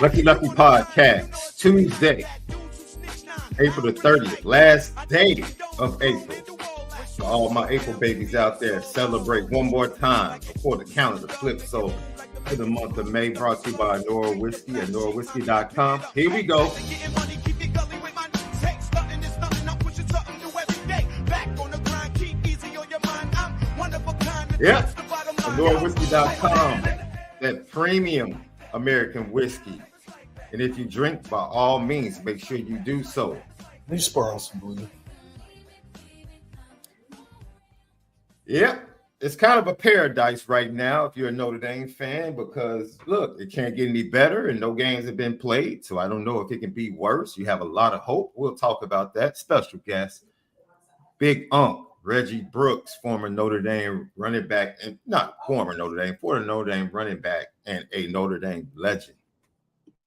Lefty Podcast, Tuesday, April the 30th, last day of April. For all my April babies out there, celebrate one more time before the calendar flips over to the month of May, brought to you by ONORA Whiskey at ONORAWhiskey.com. Here we go. Yep, ONORAWhiskey.com, that premium American whiskey. And if you drink, by all means, make sure you do so. Responsibly. Yep, it's kind of a paradise right now if you're a Notre Dame fan, because look, it can't get any better and no games have been played. So I don't know if it can be worse. You have a lot of hope. We'll talk about that. Special guest, Big Reggie Brooks, former Notre Dame running back, and not former Notre Dame, for the Notre Dame running back and a Notre Dame legend.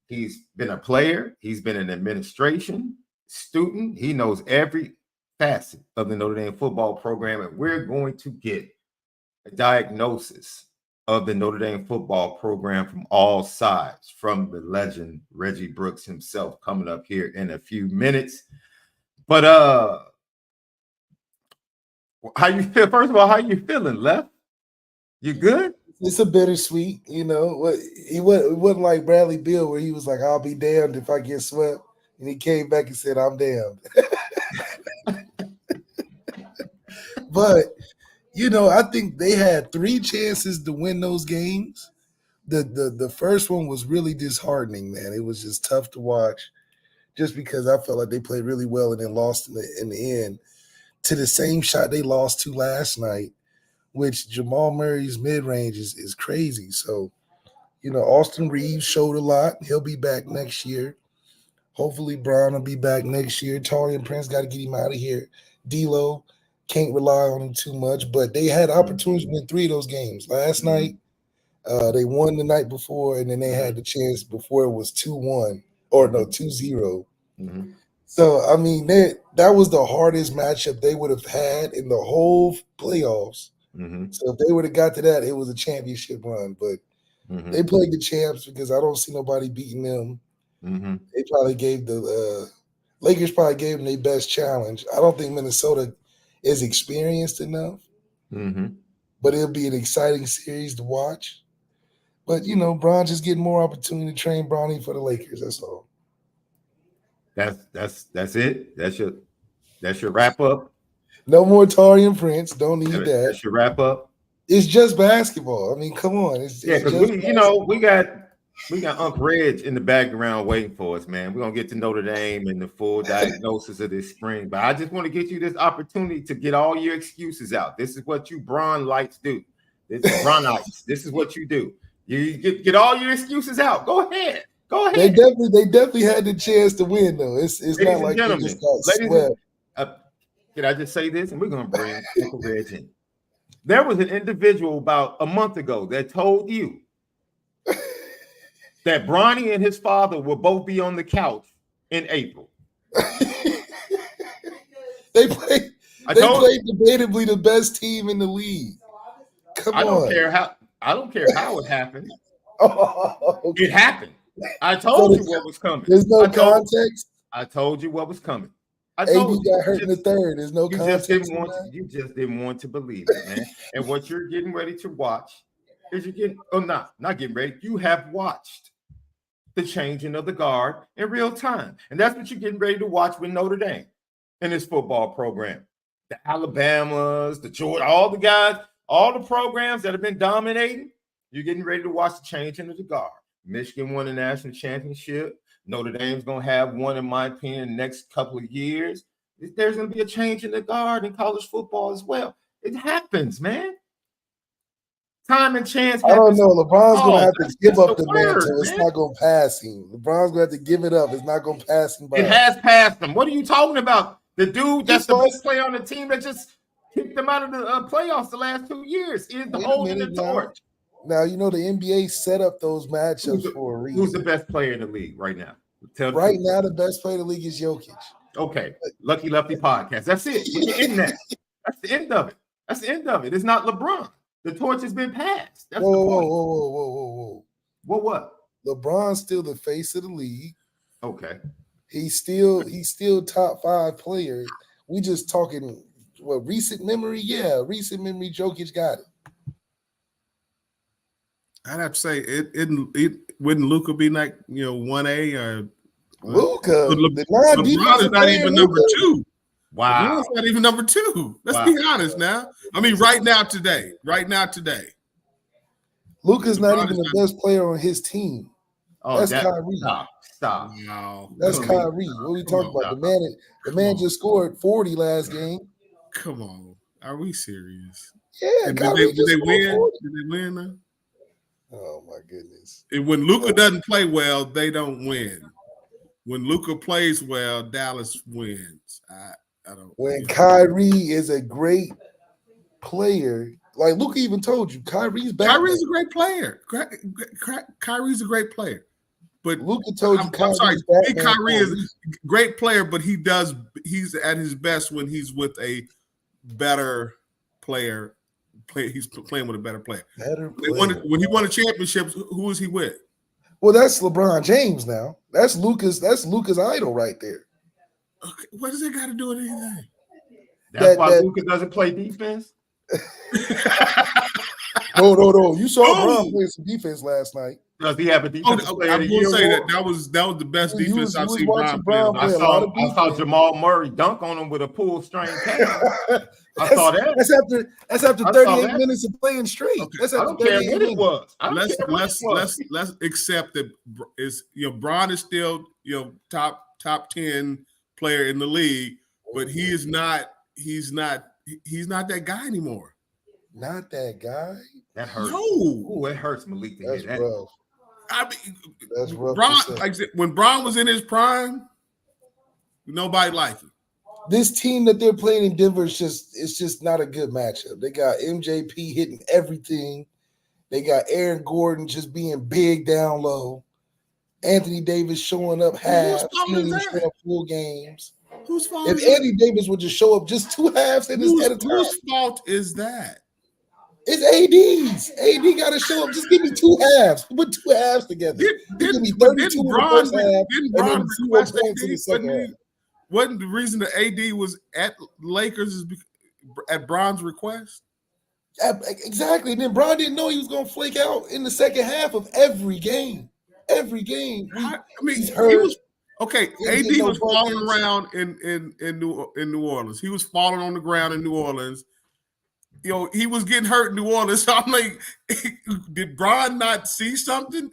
He's been a player. He's been an administration student. He knows every facet of the Notre Dame football program, and we're going to get a diagnosis of the Notre Dame football program from all sides, from the legend Reggie Brooks himself, coming up here in a few minutes. But how you feel? First of all, how you feeling, Left? You good? It's a bittersweet, you know. It wasn't like Bradley Beal where he was like, "I'll be damned if I get swept," and he came back and said, "I'm damned." But you know, I think they had 3 chances to win those games. The first one was really disheartening, man. It was just tough to watch, just because I felt like they played really well and then lost in the end to the same shot they lost to last night, which Jamal Murray's mid-range is crazy. So, you know, Austin Reeves showed a lot. He'll be back next year. Hopefully Brown will be back next year. Taurean Prince got to get him out of here. D-Lo, can't rely on him too much. But they had opportunities to win 3 of those games. Last night, they won the night before, and then they had the chance before it was 2-1. Or no, 2-0. Mm-hmm. So, I mean, that was the hardest matchup they would have had in the whole playoffs. Mm-hmm. So if they would have got to that, it was a championship run. But they played the champs because I don't see nobody beating them. Mm-hmm. They probably gave the Lakers probably gave them their best challenge. I don't think Minnesota is experienced enough. Mm-hmm. But it'll be an exciting series to watch. But you know, Bron just getting more opportunity to train Bronny for the Lakers. That's all. That's it. That's your wrap up. No more Taurean Prince. Don't need that. That's your wrap up. It's just basketball. I mean, come on. It's because we got Uncle Reg in the background waiting for us, man. We're gonna get to Notre Dame and the full diagnosis of this spring. But I just want to get you this opportunity to get all your excuses out. This is what you Bron lights do. This is Bronites. This is what you do. You get all your excuses out. Go ahead. Go ahead. They definitely had the chance to win, though. It's not like they just got swept. Can I just say this? And we're going to bring Uncle Reg in. There was an individual about a month ago that told you that Bronny and his father will both be on the couch in April. They played debatably the best team in the league. I don't care how it happened. Okay. It happened. I told you what was coming. There's no context. I told you what was coming. AD got hurt in the third. There's no context. You just didn't want to believe it, man. And what you're getting ready to watch is not getting ready. You have watched the changing of the guard in real time. And that's what you're getting ready to watch with Notre Dame in this football program. The Alabamas, the Georgia, all the guys, all the programs that have been dominating, you're getting ready to watch the changing of the guard. Michigan won the national championship. Notre Dame's going to have one, in my opinion, in the next couple of years. There's going to be a change in the guard in college football as well. It happens, man. Time and chance. I don't know. LeBron's going to have to give up the mantle. It's not going to pass him. LeBron's going to have to give it up. It's not going to pass him by. It has passed him. What are you talking about? The dude that's the best player on the team that just kicked them out of the playoffs the last 2 years is the holding the torch. Now, you know, the NBA set up those matchups for a reason. Who's the best player in the league right now? Right now, the best player in the league is Jokic. Okay. Lucky Lefty Podcast. That's it. We're in that. That's the end of it. That's the end of it. It's not LeBron. The torch has been passed. That's whoa. What? LeBron's still the face of the league. Okay. He's still top 5 player. We just talking recent memory? Yeah, recent memory. Jokic got it. I'd have to say it wouldn't Luka be like 1A or Luka. LeBron is not even number 2. Wow. LeBron's not even number 2. Let's be honest now. I mean, right now today. Luka's not even the best player on his team. Oh, that's Kyrie. Stop. No. That's Kyrie. What are we talking about? The man just scored 40 last game. Come on. Are we serious? Yeah, did Kyrie they win? 40. Did they win now? Oh my goodness. And when Luka doesn't play well, they don't win. When Luka plays well, Dallas wins. I don't. When Kyrie is a great player, like Luka even told you, Kyrie's back. Kyrie's a great player. Kyrie's a great player. But Luka told you, I'm sorry. Kyrie is a great player, but he's at his best when he's with a better player. He's playing with a better player. When he won a championship, who was he with? Well, that's LeBron James now. That's Luka's idol right there. Okay, what does that got to do with anything? That's why Luka doesn't play defense. No. You saw LeBron play some defense last night. Does he have a defense? I'm going to say that was the best defense I've seen Brown play. I saw Jamal Murray dunk on him with a pull string towel. I saw that. That's after 38 minutes of playing straight. Okay. That's after I don't care what it was. Let's accept that Bron is still top 10 player in the league, but he's not that guy anymore. Not that guy. That hurts. No. Ooh, it hurts, Malik. That's rough. I mean, that's rough. Bron, like I said, when Bron was in his prime, nobody liked him. This team that they're playing in Denver is just not a good matchup. They got MJP hitting everything. They got Aaron Gordon just being big down low. Anthony Davis showing up halves, showing up full games. Whose fault? If Anthony Davis would just show up just 2 halves at a time. Whose fault is that? It's AD's. AD got to show up. Just give me 2 halves. Put 2 halves together. Give me 32 in the first half and then 0 points in the second half. Wasn't the reason the AD was at Lakers is at Bron's request? Exactly. And then Bron didn't know he was going to flake out in the second half of every game. Every game. I mean, he was okay. AD was falling around in New Orleans. He was falling on the ground in New Orleans. He was getting hurt in New Orleans. So I'm like, did Bron not see something?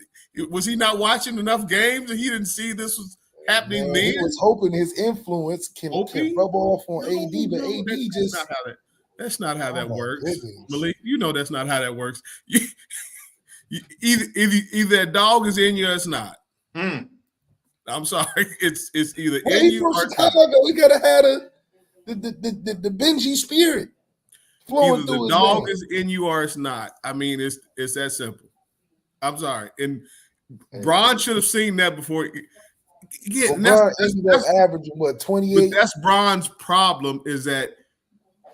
Was he not watching enough games and he didn't see this was happening then? He was hoping his influence can rub off on AD, but AD just that's not how that works. Goodness. Malik, that's not how that works. Either a dog is in you or it's not. I'm sorry. It's either in you or it's not. We gotta have the Benji spirit. Either the dog is in you or it's not. I mean, it's that simple. I'm sorry. And Bron should have seen that before. Yeah, that's averaging 28. But that's Bron's problem is that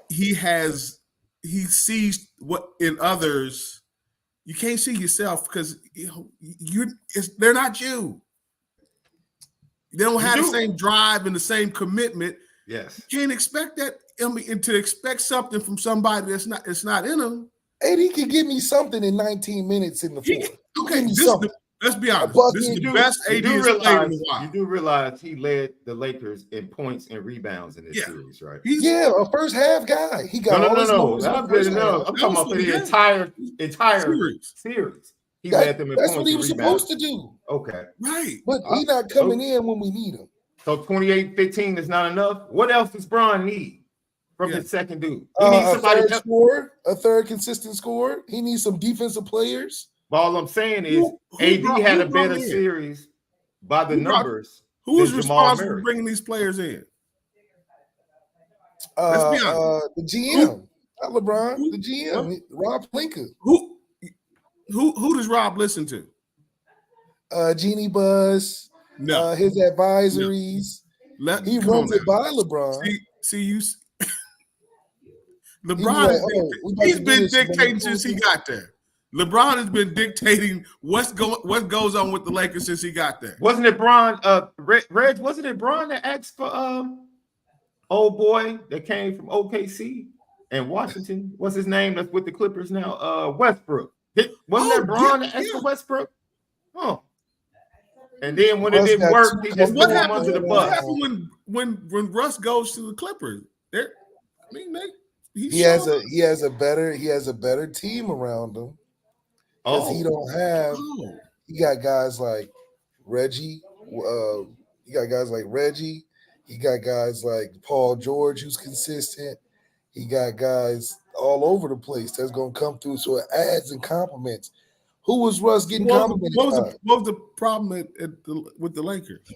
he sees what in others you can't see yourself because they're not you. They don't have the same drive and the same commitment. Yes, you can't expect that. And to expect something from somebody it's not in them. AD can give me something in 19 minutes in the fourth. Okay, let's be honest. This is the best AD has played in a while. You do realize he led the Lakers in points and rebounds in this series, right? A first half guy. He got no. That's good enough. I'm talking about the entire series. He led them in points and rebounds. That's what he was supposed to do. Okay, right. But he's not coming in when we need him. So 28-15 is not enough. What else does Bron need from his second dude? He needs somebody a third consistent scorer. He needs some defensive players. All I'm saying is AD had a better series by the numbers. Who was responsible for bringing these players in? Let's be honest. The GM, not LeBron. The GM, Rob Pelinka. Who does Rob listen to? Genie Buzz. No, his advisories. No. He runs it by LeBron. See you. LeBron, he's been dictating since he got there. LeBron has been dictating what goes on with the Lakers since he got there. Wasn't it Bron? Reg, wasn't it Bron that asked for old boy that came from OKC and Washington? What's his name? That's with the Clippers now. Westbrook. Wasn't that Bron that asked for Westbrook? Oh. And then when it didn't work, he just threw him under the bus. What happened when Russ goes to the Clippers? He has a better team around him. Because he don't have. He got guys like Reggie. He got guys like Reggie. He got guys like Paul George, who's consistent. He got guys all over the place that's gonna come through. So it adds and complements. Who was Russ getting complimented? What was the problem with the Lakers?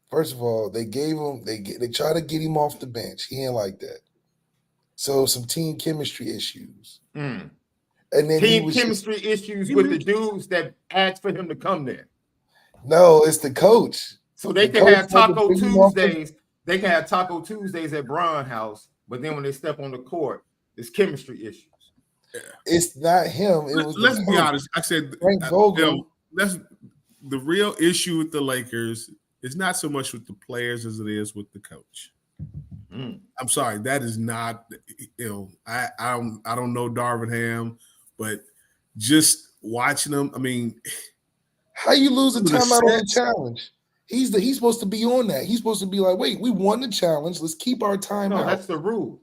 First of all, they gave him. They try to get him off the bench. He ain't like that. So some team chemistry issues. And then team chemistry issues with the dudes that asked for him to come there. No, it's the coach. So they can have Taco Tuesdays. They can have Taco Tuesdays at Bron House, but then when they step on the court, it's chemistry issues. It's not him. Let's be honest. I said that's the real issue with the Lakers. It's not so much with the players as it is with the coach. I'm sorry, that is not. I don't know Darvin Ham, but just watching him. I mean, how you lose a timeout on the challenge? He's supposed to be on that. He's supposed to be like, wait, we won the challenge. Let's keep our timeout. No, that's the rule.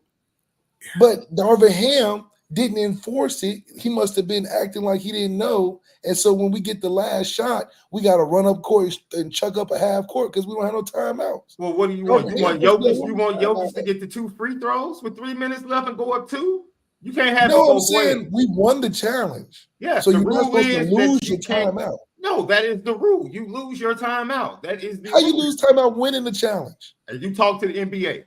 But Darvin Ham didn't enforce it. He must have been acting like he didn't know. And so when we get the last shot, we got to run up court and chuck up a half court because we don't have no timeouts. Well, what do you want? You want Jokic? You want Jokic to get the 2 free throws with 3 minutes left and go up 2? You can't have. No, I'm saying we won the challenge. Yeah. So you're not supposed to lose your timeout. No, that is the rule. You lose your timeout. That is the how you lose timeout winning the challenge. And you talk to the NBA.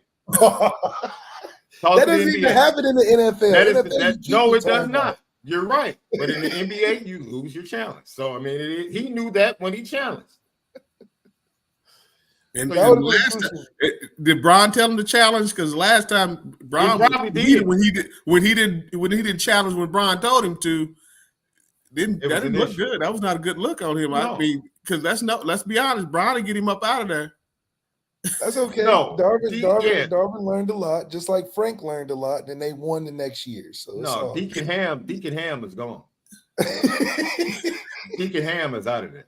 That doesn't even happen in the NFL. No, it does not. You're right. But in the NBA, you lose your challenge. So, I mean, he knew that when he challenged. And last time, did Bron tell him to challenge? Because last time Bron did when he didn't challenge when Bron told him to. That didn't look good. That was not a good look on him. No. I mean, because let's be honest, Bron didn't get him up out of there. That's okay. No, Darvin learned a lot, just like Frank learned a lot, and they won the next year. So no, Deacon Ham is gone. Deacon Ham is out of there.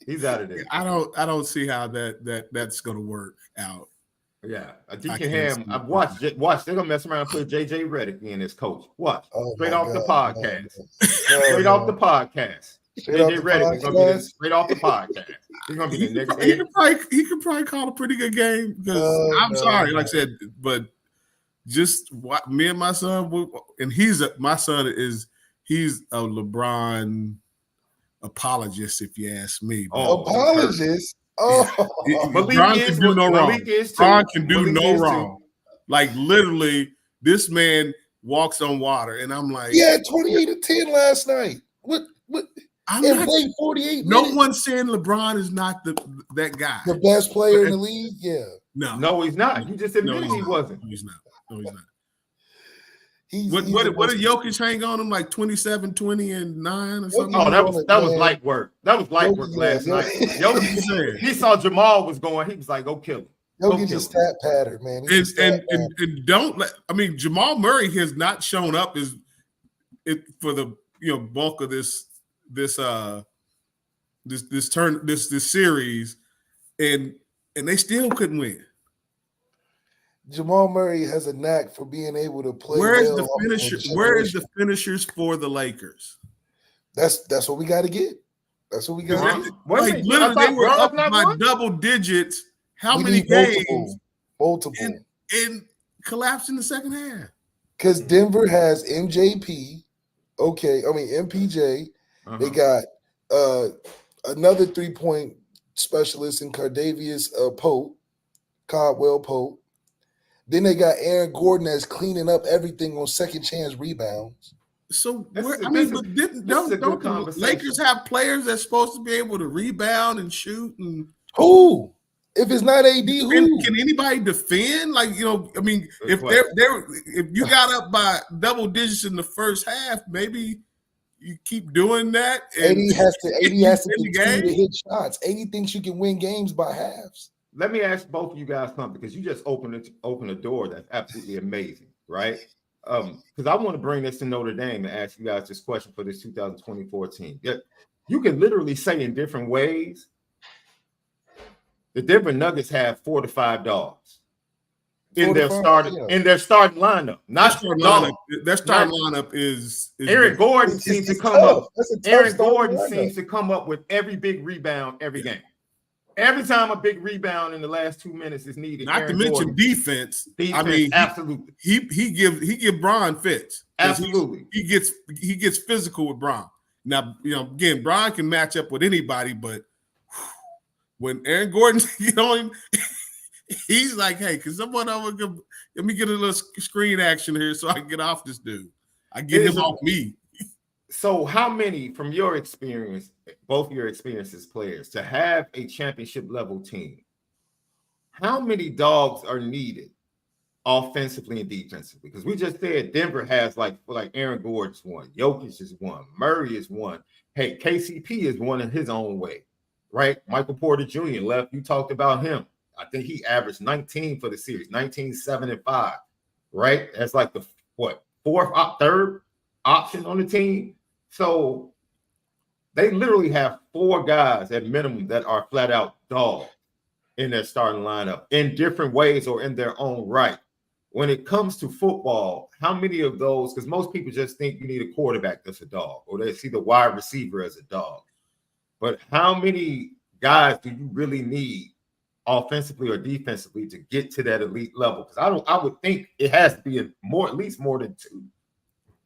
He's out of there. I don't see how that's gonna work out. Yeah, Deacon Ham. I've watched. They're gonna mess around and put JJ Redick in as coach. Watch straight off the podcast. Straight off the podcast. JJ Redick is gonna be straight off the podcast. He's gonna be the next. He could probably call a pretty good game because I'm sorry, like I said, but just what me and my son, and he's a LeBron apologist, if you ask me. Apologist. Bron can do no wrong. Bron can do no wrong. Like literally, this man walks on water, and I'm like, yeah, 28-10 last night. What? I'm not playing 48 no minutes. one's saying LeBron is not that guy. The best player in the league? Yeah. No, he's not. You just admitted he wasn't. No, he's not. What did Jokic hang on him like 27, 20, and 9 or something? Oh, that was light work. That was light work last night. Jokic, he saw Jamal was going. He was like, "Go kill him." Jokic is stat pattern, man. And don't let. I mean, Jamal Murray has not shown up for the bulk of this series, and they still couldn't win. Jamal Murray has a knack for being able to play. Where is the finisher? Where is the finishers for the Lakers? That's what we got to get. That's what we got to get. Like literally, they were up by double digits. How many games? Multiple. And collapsed in the second half. Because Denver has MJP. MPJ. They got another 3-point specialist in Cardavius Caldwell Pope. Then they got Aaron Gordon that's cleaning up everything on second chance rebounds. So don't the Lakers have players that's supposed to be able to rebound and shoot? And who? If it's not AD, who? Can anybody defend? Like, I mean, Good if you got up by double digits in the first half, maybe you keep doing that. AD has to the continue to game. hit shots. AD thinks you can win games by halves. Let me ask both of you guys something, because you just opened a door that's absolutely amazing, right? Because I want to bring this to Notre Dame and ask you guys this question for this 2024 team. Yeah, you can literally say in different ways the Denver Nuggets have 4 to 5 dogs in their starting lineup. Not their starting lineup is Aaron Gordon seems to come up. Aaron Gordon seems to come up with every big rebound every game. Every time a big rebound in the last 2 minutes is needed. Not Aaron to mention Gordon, defense. I mean, absolutely. He give Bron fits. Absolutely. He gets physical with Bron. Now, again, Bron can match up with anybody, but when Aaron Gordon get on him, he's like, hey, can someone let me get a little screen action here so I can get off this dude. I get him off me. So how many, from your experience, both your experiences players, to have a championship level team, how many dogs are needed offensively and defensively? Because we just said Denver has like Aaron Gordon's one, Jokic is one, Murray is one. Hey, KCP is one in his own way, right? Michael Porter Jr. left. You talked about him. I think he averaged 19 for the series, 19, 7, and 5, right? That's like the third option on the team. So they literally have 4 guys at minimum that are flat out dogs in their starting lineup in different ways or in their own right. When it comes to football, how many of those, because most people just think you need a quarterback that's a dog, or they see the wide receiver as a dog. But how many guys do you really need offensively or defensively to get to that elite level? Because I would think it has to be at least more than 2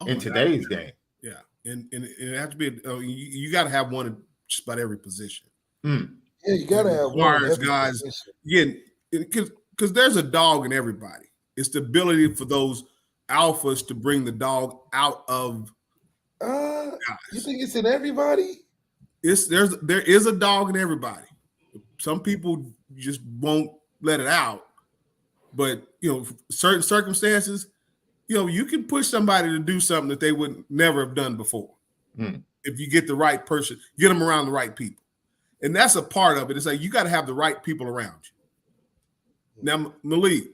in today's game. Yeah. And it has to be, you got to have one in just about every position. Yeah, you got to have one in every guys. position. Again, because there's a dog in everybody. It's the ability for those alphas to bring the dog out of guys. You think it's in everybody? There is a dog in everybody. Some people just won't let it out. But, certain circumstances, you can push somebody to do something that they would never have done before. If you get the right person, get them around the right people. And that's a part of it. It's like you got to have the right people around you. Now, Malik,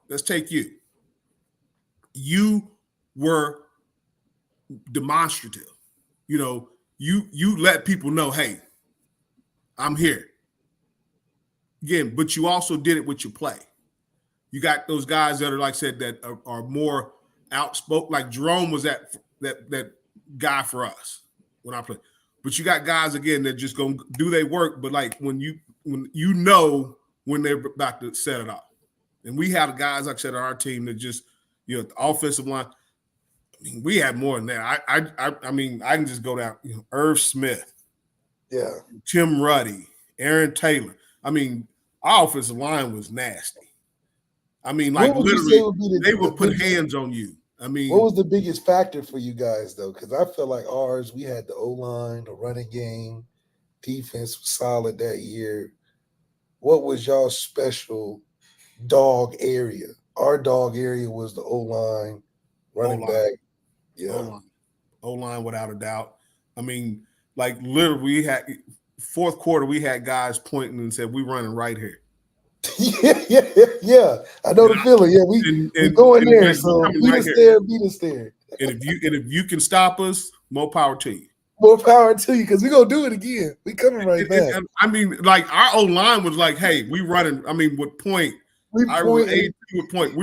let's take you. You were demonstrative. You let people know, hey, I'm here. Again, but you also did it with your play. You got those guys that are, like I said, that are more outspoken. Like Jerome was that guy for us when I played. But you got guys again that just gonna do their work. But like when they're about to set it off, and we have guys like I said on our team that just the offensive line. I mean, we had more than that. I mean, I can just go down. Irv Smith, Tim Ruddy, Aaron Taylor. I mean, our offensive line was nasty. I mean, like literally, they would put hands on you. I mean, what was the biggest factor for you guys though? Because I feel like ours, we had the O-line, the running game, defense was solid that year. What was y'all's special dog area? Our dog area was the O-line, running back. Yeah, O-line without a doubt. I mean, like literally, we had fourth quarter, we had guys pointing and said, "We running right here." Yeah. I know the feeling. Yeah, we going there. So beat us there. And if you can stop us, more power to you. More power to you, because we're gonna do it again. We coming right back. I mean, like our O-line was like, hey, we running. I mean, with point, we're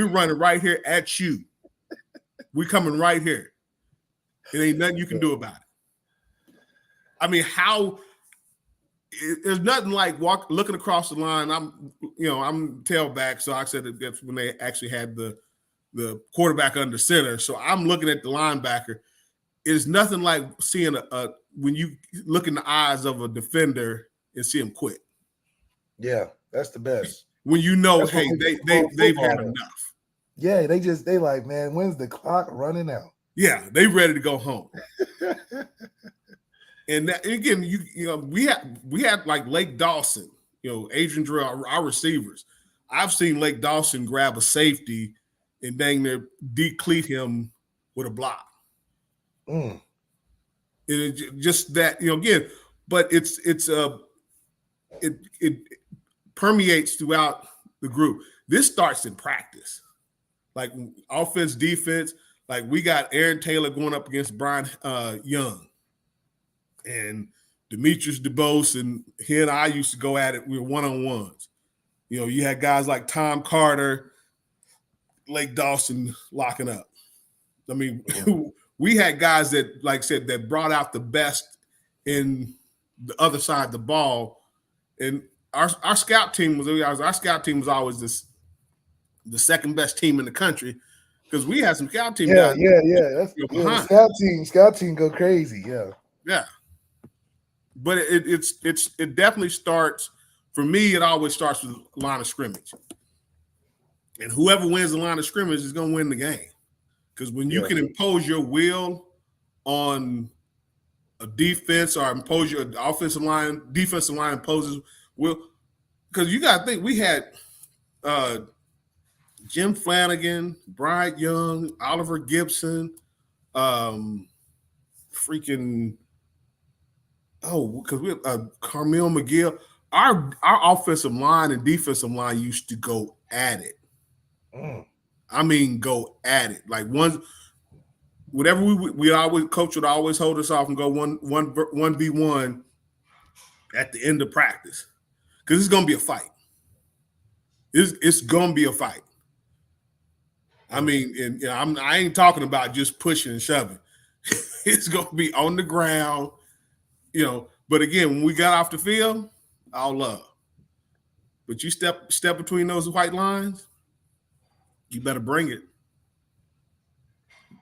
running right here at you. We coming right here. It ain't nothing you can do about it. I mean, there's nothing like looking across the line. I'm tailback, so I said that's when they actually had the quarterback under center. So I'm looking at the linebacker. It's nothing like seeing when you look in the eyes of a defender and see him quit. Yeah, that's the best. When they've had enough. Yeah, they like, man, when's the clock running out? Yeah, they ready to go home. And that, again, we had like Lake Dawson Adrian Drill, our receivers. I've seen Lake Dawson grab a safety and dang near decleat him with a block. Mm. And just that, again, but it permeates throughout the group. This starts in practice, like offense, defense. Like we got Aaron Taylor going up against Brian Young, and Demetrius DeBose, and he and I used to go at it. We were one-on-ones. You had guys like Tom Carter, Lake Dawson locking up. I mean, we had guys that, like I said, that brought out the best in the other side of the ball. And our scout team was always the second best team in the country, because we had some scout team guys. The scout team go crazy. Yeah. But it definitely starts, for me, it always starts with line of scrimmage. And whoever wins the line of scrimmage is going to win the game. Because when you can impose your will on a defense, or impose your defensive line imposes will, because you got to think, we had Jim Flanagan, Bryant Young, Oliver Gibson, because we have Carmel McGill. Our offensive line and defensive line used to go at it. I mean, go at it. Like whatever we always, coach would always hold us off and go 1v1 at the end of practice, because it's gonna be a fight. It's gonna be a fight. I mean, and I ain't talking about just pushing and shoving. It's gonna be on the ground, But again, when we got off the field, all love. But you step between those white lines, you better bring it.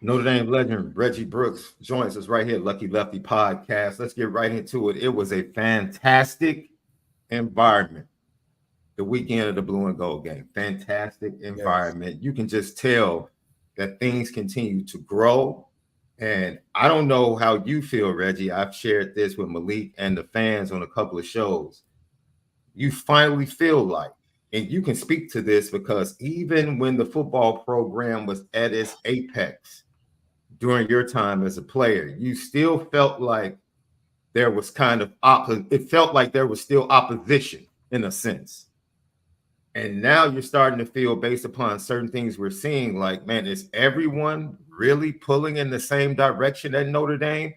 Notre Dame legend Reggie Brooks joins us right here, Lucky Lefty Podcast. Let's get right into it. It was a fantastic environment the weekend of the blue and gold game. Fantastic environment. Yes. You can just tell that things continue to grow. And I don't know how you feel, Reggie. I've shared this with Malik and the fans on a couple of shows. You finally feel like, and you can speak to this, because even when the football program was at its apex during your time as a player, you still felt like there was it felt like there was still opposition in a sense. And now you're starting to feel, based upon certain things we're seeing, like, man, is everyone really pulling in the same direction at Notre Dame?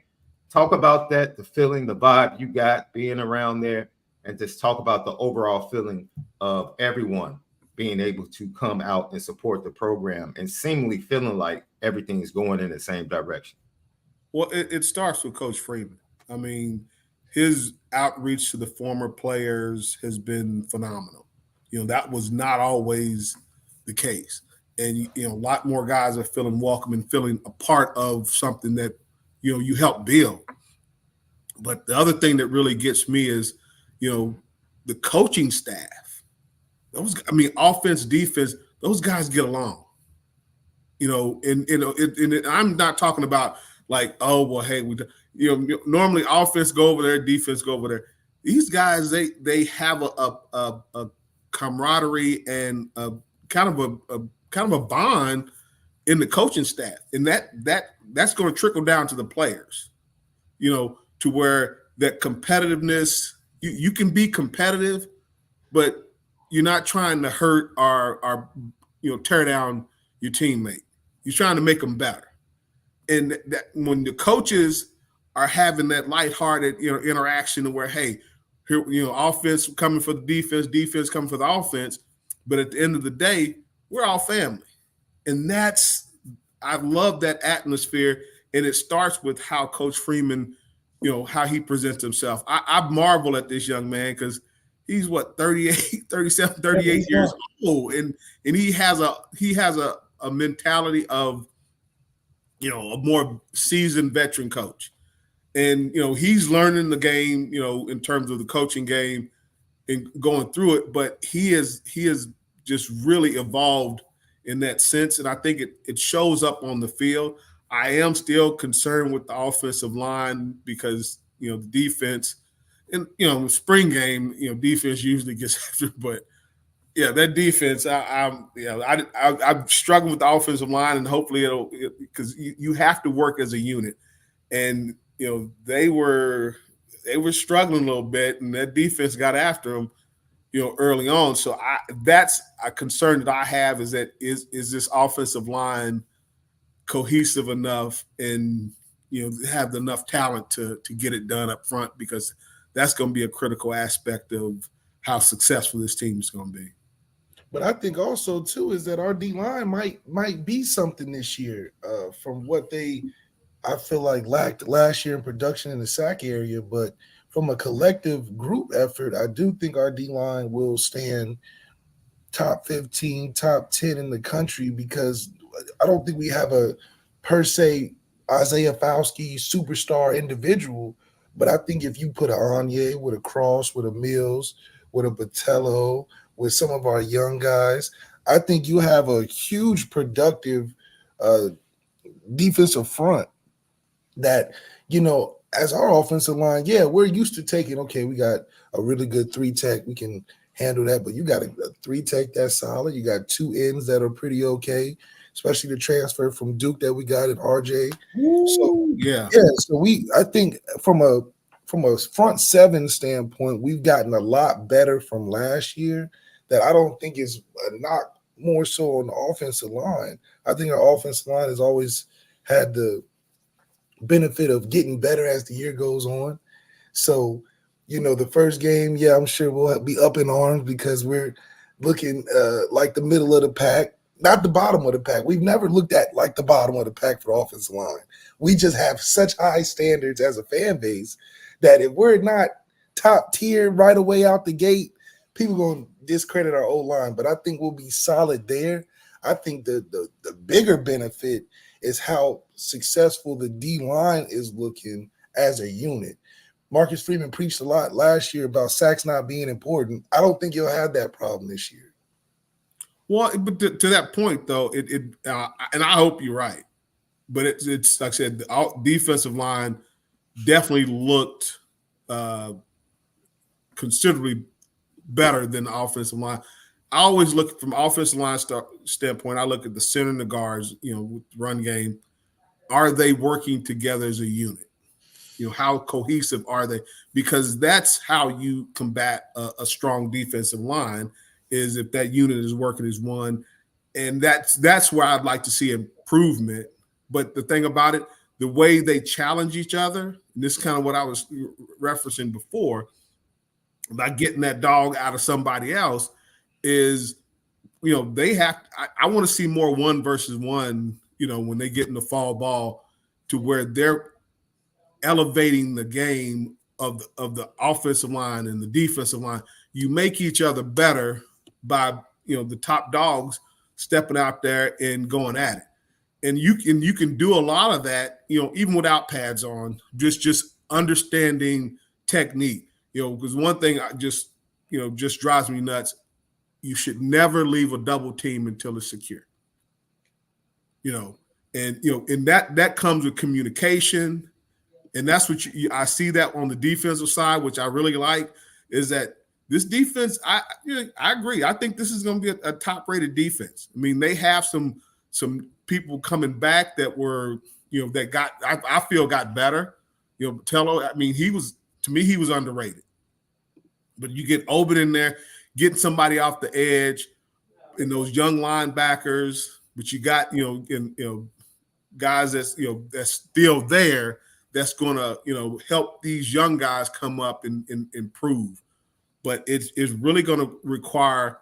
Talk about that, the feeling, the vibe you got being around there, and just talk about the overall feeling of everyone being able to come out and support the program and seemingly feeling like everything is going in the same direction. Well, it starts with Coach Freeman. I mean, his outreach to the former players has been phenomenal. That was not always the case. And, a lot more guys are feeling welcome and feeling a part of something that, you help build. But the other thing that really gets me is, the coaching staff. Offense, defense, those guys get along. And I'm not talking about like, oh, well, hey, normally offense go over there, defense go over there. These guys, they have a camaraderie and a kind of a bond in the coaching staff, and that's going to trickle down to the players, to where that competitiveness, you can be competitive, but you're not trying to hurt or tear down your teammate. You're trying to make them better. And that when the coaches are having that lighthearted, interaction where, hey, here, offense coming for the defense coming for the offense, but at the end of the day, we're all family. And I love that atmosphere. And it starts with how Coach Freeman, how he presents himself. I marvel at this young man, because he's 37, 38 years old. And he has a mentality of, a more seasoned veteran coach. And, he's learning the game, in terms of the coaching game and going through it, but he is just really evolved in that sense. And I think it shows up on the field. I am still concerned with the offensive line, because, the defense, and spring game, defense usually gets after, but yeah, that defense, I'm struggling with the offensive line, and hopefully because you have to work as a unit, and they were struggling a little bit, and that defense got after them, early on. So that's a concern that I have is this offensive line cohesive enough and have enough talent to get it done up front, because that's going to be a critical aspect of how successful this team is going to be. But I think also too is that our D line might be something this year from what I feel like lacked last year in production in the sack area. But from a collective group effort, I do think our D line will stand top 15, top 10 in the country, because I don't think we have a per se Isaiah Fauski superstar individual. But I think if you put an Anye with a Cross, with a Mills, with a Botello, with some of our young guys, I think you have a huge productive defensive front that, as our offensive line, we're used to taking, we got a really good 3-tech, we can handle that, but you got a 3-tech that's solid. You got 2 ends that are pretty okay, especially the transfer from Duke that we got at RJ. So I think from a front 7 standpoint, we've gotten a lot better from last year. That I don't think is a knock more so on the offensive line. I think our offensive line has always had the benefit of getting better as the year goes on. So, the first game, I'm sure we'll be up in arms because we're looking like the middle of the pack, not the bottom of the pack. We've never looked at like the bottom of the pack for the offensive line. We just have such high standards as a fan base that if we're not top tier right away out the gate, people going to discredit our O-line, but I think we'll be solid there. I think the bigger benefit is how successful the D-line is looking as a unit. Marcus Freeman preached a lot last year about sacks not being important. I don't think you'll have that problem this year. Well, but to that point, though, and I hope you're right, but it's like I said, the defensive line definitely looked considerably better than the offensive line. I always look from offensive line standpoint. I look at the center and the guards, with the run game. Are they working together as a unit? How cohesive are they? Because that's how you combat a strong defensive line, is if that unit is working as one. And that's where I'd like to see improvement. But the thing about it, the way they challenge each other, and this is kind of what I was referencing before, about getting that dog out of somebody else, is, they have. I want to see more 1 versus 1. When they get in the fall ball, to where they're elevating the game of the offensive line and the defensive line. You make each other better by the top dogs stepping out there and going at it, and you can do a lot of that. Even without pads on, just understanding technique. Because one thing just drives me nuts. You should never leave a double team until it's secure. And that comes with communication, and that's what I see that on the defensive side, which I really like, is that this defense. I agree. I think this is going to be a top-rated defense. I mean, they have some people coming back that were that got I feel got better. Tello. I mean, he was underrated. But you get Obed in there, getting somebody off the edge, and those young linebackers. But you got guys that's that's still there. That's going to help these young guys come up and improve. But it's really going to require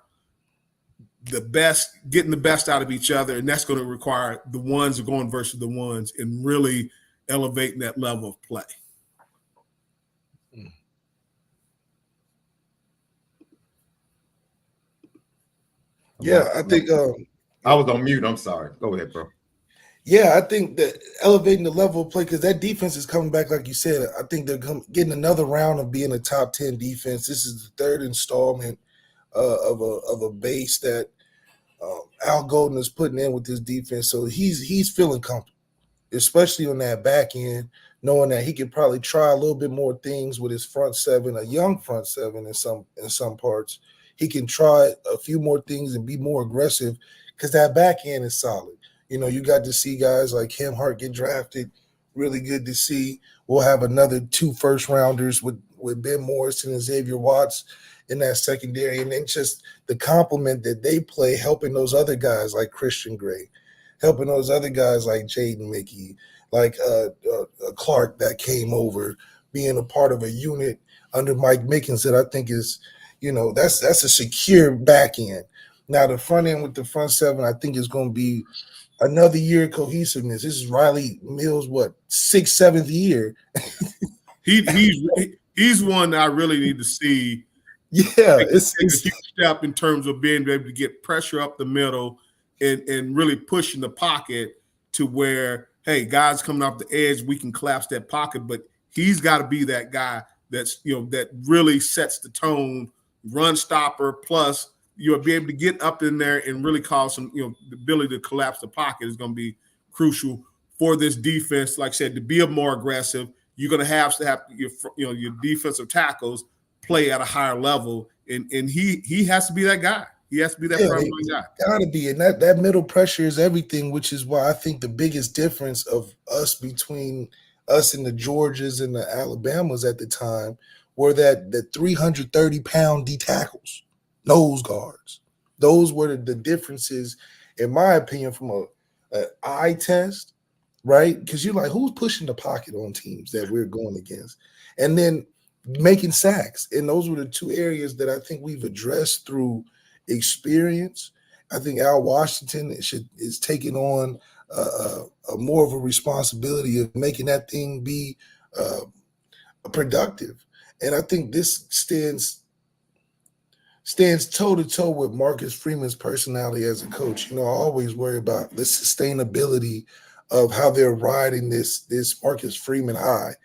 getting the best out of each other, and that's going to require the ones going versus the ones, and really elevating that level of play. Yeah, I think I was on mute. I'm sorry. Go ahead, bro. Yeah, I think that elevating the level of play, because that defense is coming back, like you said. I think they're getting another round of being a top 10 defense. This is the 3rd installment of a base that Al Golden is putting in with this defense. So he's feeling comfortable. especially on that back end, knowing that he could probably try a little bit more things with his front seven, a young front seven in some parts. He can try a few more things and be more aggressive because that back end is solid. You know, you got to see guys like him, Hart get drafted. Really good to see. We'll have another 2 first-rounders with Ben Morrison and Xavier Watts in that secondary. And then just the compliment that they play, helping those other guys like Christian Gray, helping those other guys like Jaden Mickey, like Clark that came over, being a part of a unit under Mike Mickens that I think is, you know, that's a secure back end. Now the front end with the front seven, I think is going to be another year of cohesiveness. This is Riley Mills, what, 6th, 7th year? He's one that I really need to see. Yeah, it's a huge step in terms of being able to get pressure up the middle and really pushing the pocket to where, hey, guys coming off the edge, we can collapse that pocket. But he's got to be that guy that's, you know, that really sets the tone, run stopper, plus you'll be able to get up in there and really cause some, you know, the ability to collapse the pocket is going to be crucial for this defense. Like I said, to be more aggressive, you're going to have your defensive tackles play at a higher level, and he has to be that guy. He has to be that front line guy. Gotta be, and that middle pressure is everything, which is why I think the biggest difference of us between us and the Georgias and the Alabamas at the time were that the 330-pound D tackles. Nose guards. Those were the differences, in my opinion, from an eye test, right? Because you're like, who's pushing the pocket on teams that we're going against? And then making sacks. And those were the 2 areas that I think we've addressed through experience. I think Al Washington is taking on a more of a responsibility of making that thing be productive. And I think this stands toe-to-toe with Marcus Freeman's personality as a coach. You know, I always worry about the sustainability of how they're riding this Marcus Freeman high.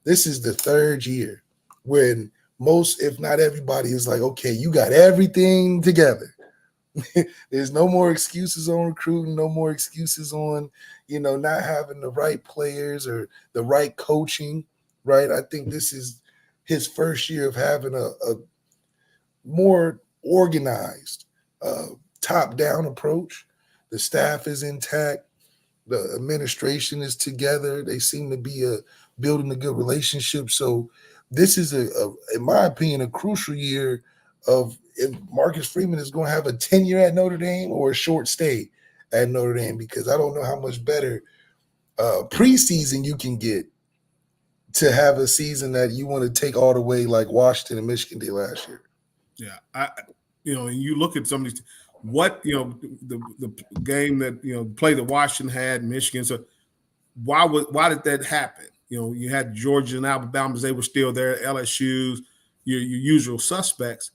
This is the 3rd year when most, if not everybody, is like, okay, you got everything together. There's no more excuses on recruiting, no more excuses on, you know, not having the right players or the right coaching, right? I think this is his first year of having a more organized, top-down approach. The staff is intact. The administration is together. They seem to be building a good relationship. So this is, in my opinion, a crucial year of if Marcus Freeman is going to have a tenure at Notre Dame or a short stay at Notre Dame, because I don't know how much better preseason you can get to have a season that you want to take all the way like Washington and Michigan did last year. Yeah, and you look at some of these, the game that, play that Washington had, Michigan. So why did that happen? You know, you had Georgia and Alabama, they were still there, LSU's, your usual suspects.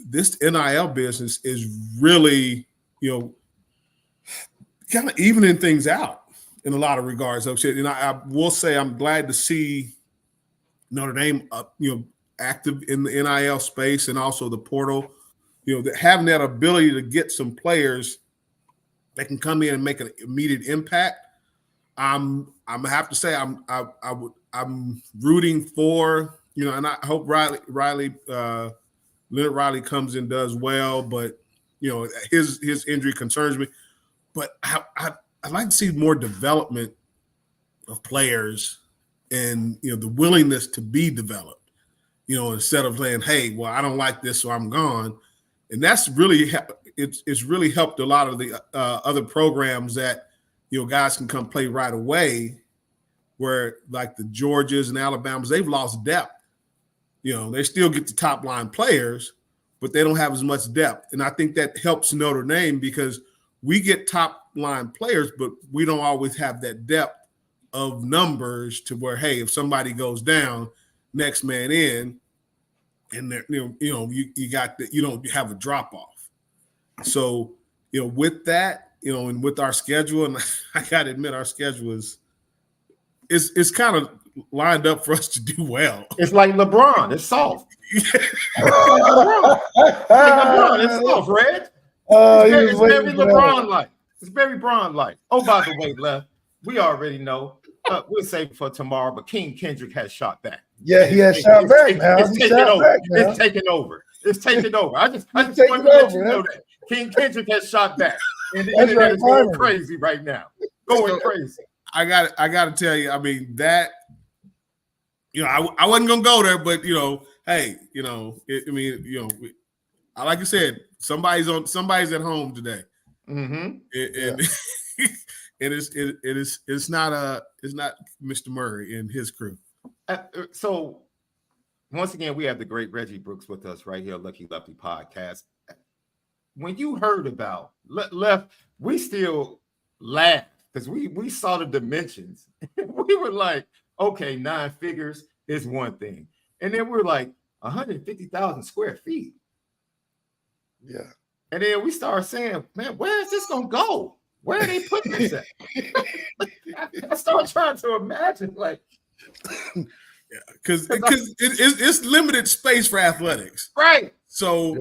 This NIL business is really, kind of evening things out in a lot of regards. And I will say I'm glad to see Notre Dame active in the NIL space and also the portal, having that ability to get some players that can come in and make an immediate impact. I'm have to say I'm rooting for, and I hope Leonard Riley comes in, does well, but his injury concerns me. But I'd like to see more development of players and the willingness to be developed. Instead of saying, hey, well, I don't like this, so I'm gone. And that's really it's really helped a lot of the other programs that guys can come play right away, where like the Georgias and Alabamas, they've lost depth. They still get the top line players, but they don't have as much depth. And I think that helps Notre Dame because we get top line players, but we don't always have that depth of numbers to where, hey, if somebody goes down, next man in, and there, you got that, you don't have a drop off. So, with that, and with our schedule, and I gotta admit, our schedule is kind of lined up for us to do well. It's like LeBron. It's soft. LeBron. It's soft, Reg. It's very LeBron-like. It's very Bron-like. Oh, by the way, Left, we already know. We'll save it for tomorrow, but King Kendrick has shot back. Yeah, he has shot back now. It's taking over. Back now. It's taking over. It's taking over. I just want taking to let over, you know that King Kendrick has shot back. And the That's internet right, is going finally. crazy right now. Going crazy. I got to tell you, I mean, that, you know, I wasn't going to go there, but, you know, hey, you know, like I said, somebody's at home today. Mm-hmm. It's not Mr. Murray and his crew. So once again, we have the great Reggie Brooks with us right here, Lucky Lefty Podcast. When you heard about Left, we still laughed because we saw the dimensions. We were like, okay, 9 figures is one thing. And then we're like 150,000 square feet. Yeah. And then we started saying, man, where is this going to go? Where are they putting this at? I started trying to imagine, like, because it's limited space for athletics, right? So,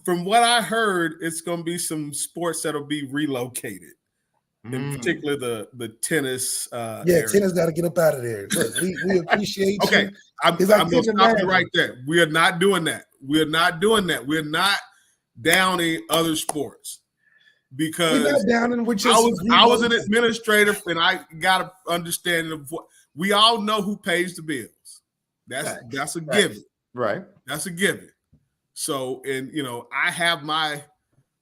from what I heard, it's going to be some sports that'll be relocated, in particular the tennis. Area. Tennis got to get up out of there. Look, we appreciate. Okay, I'm going to stop you right there. We are not doing that. We are not doing that. We're not downing other sports. Because we're not downing, I was an administrator, and I got an understanding of what we all know who pays the bills. That's a given, right? That's a given. So, and you know, I have my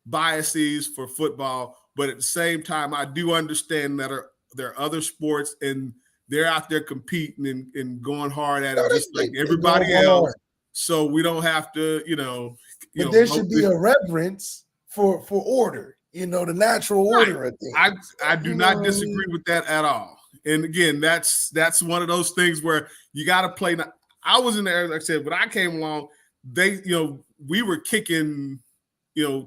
biases for football, but at the same time, I do understand that there are other sports, and they're out there competing and going hard at it, just like everybody else. So we don't have to, But there should be a reverence for order. You know, the natural order of things. I do not disagree with that at all. And again, that's one of those things where you got to play. I was in there, like I said, when I came along, we were kicking,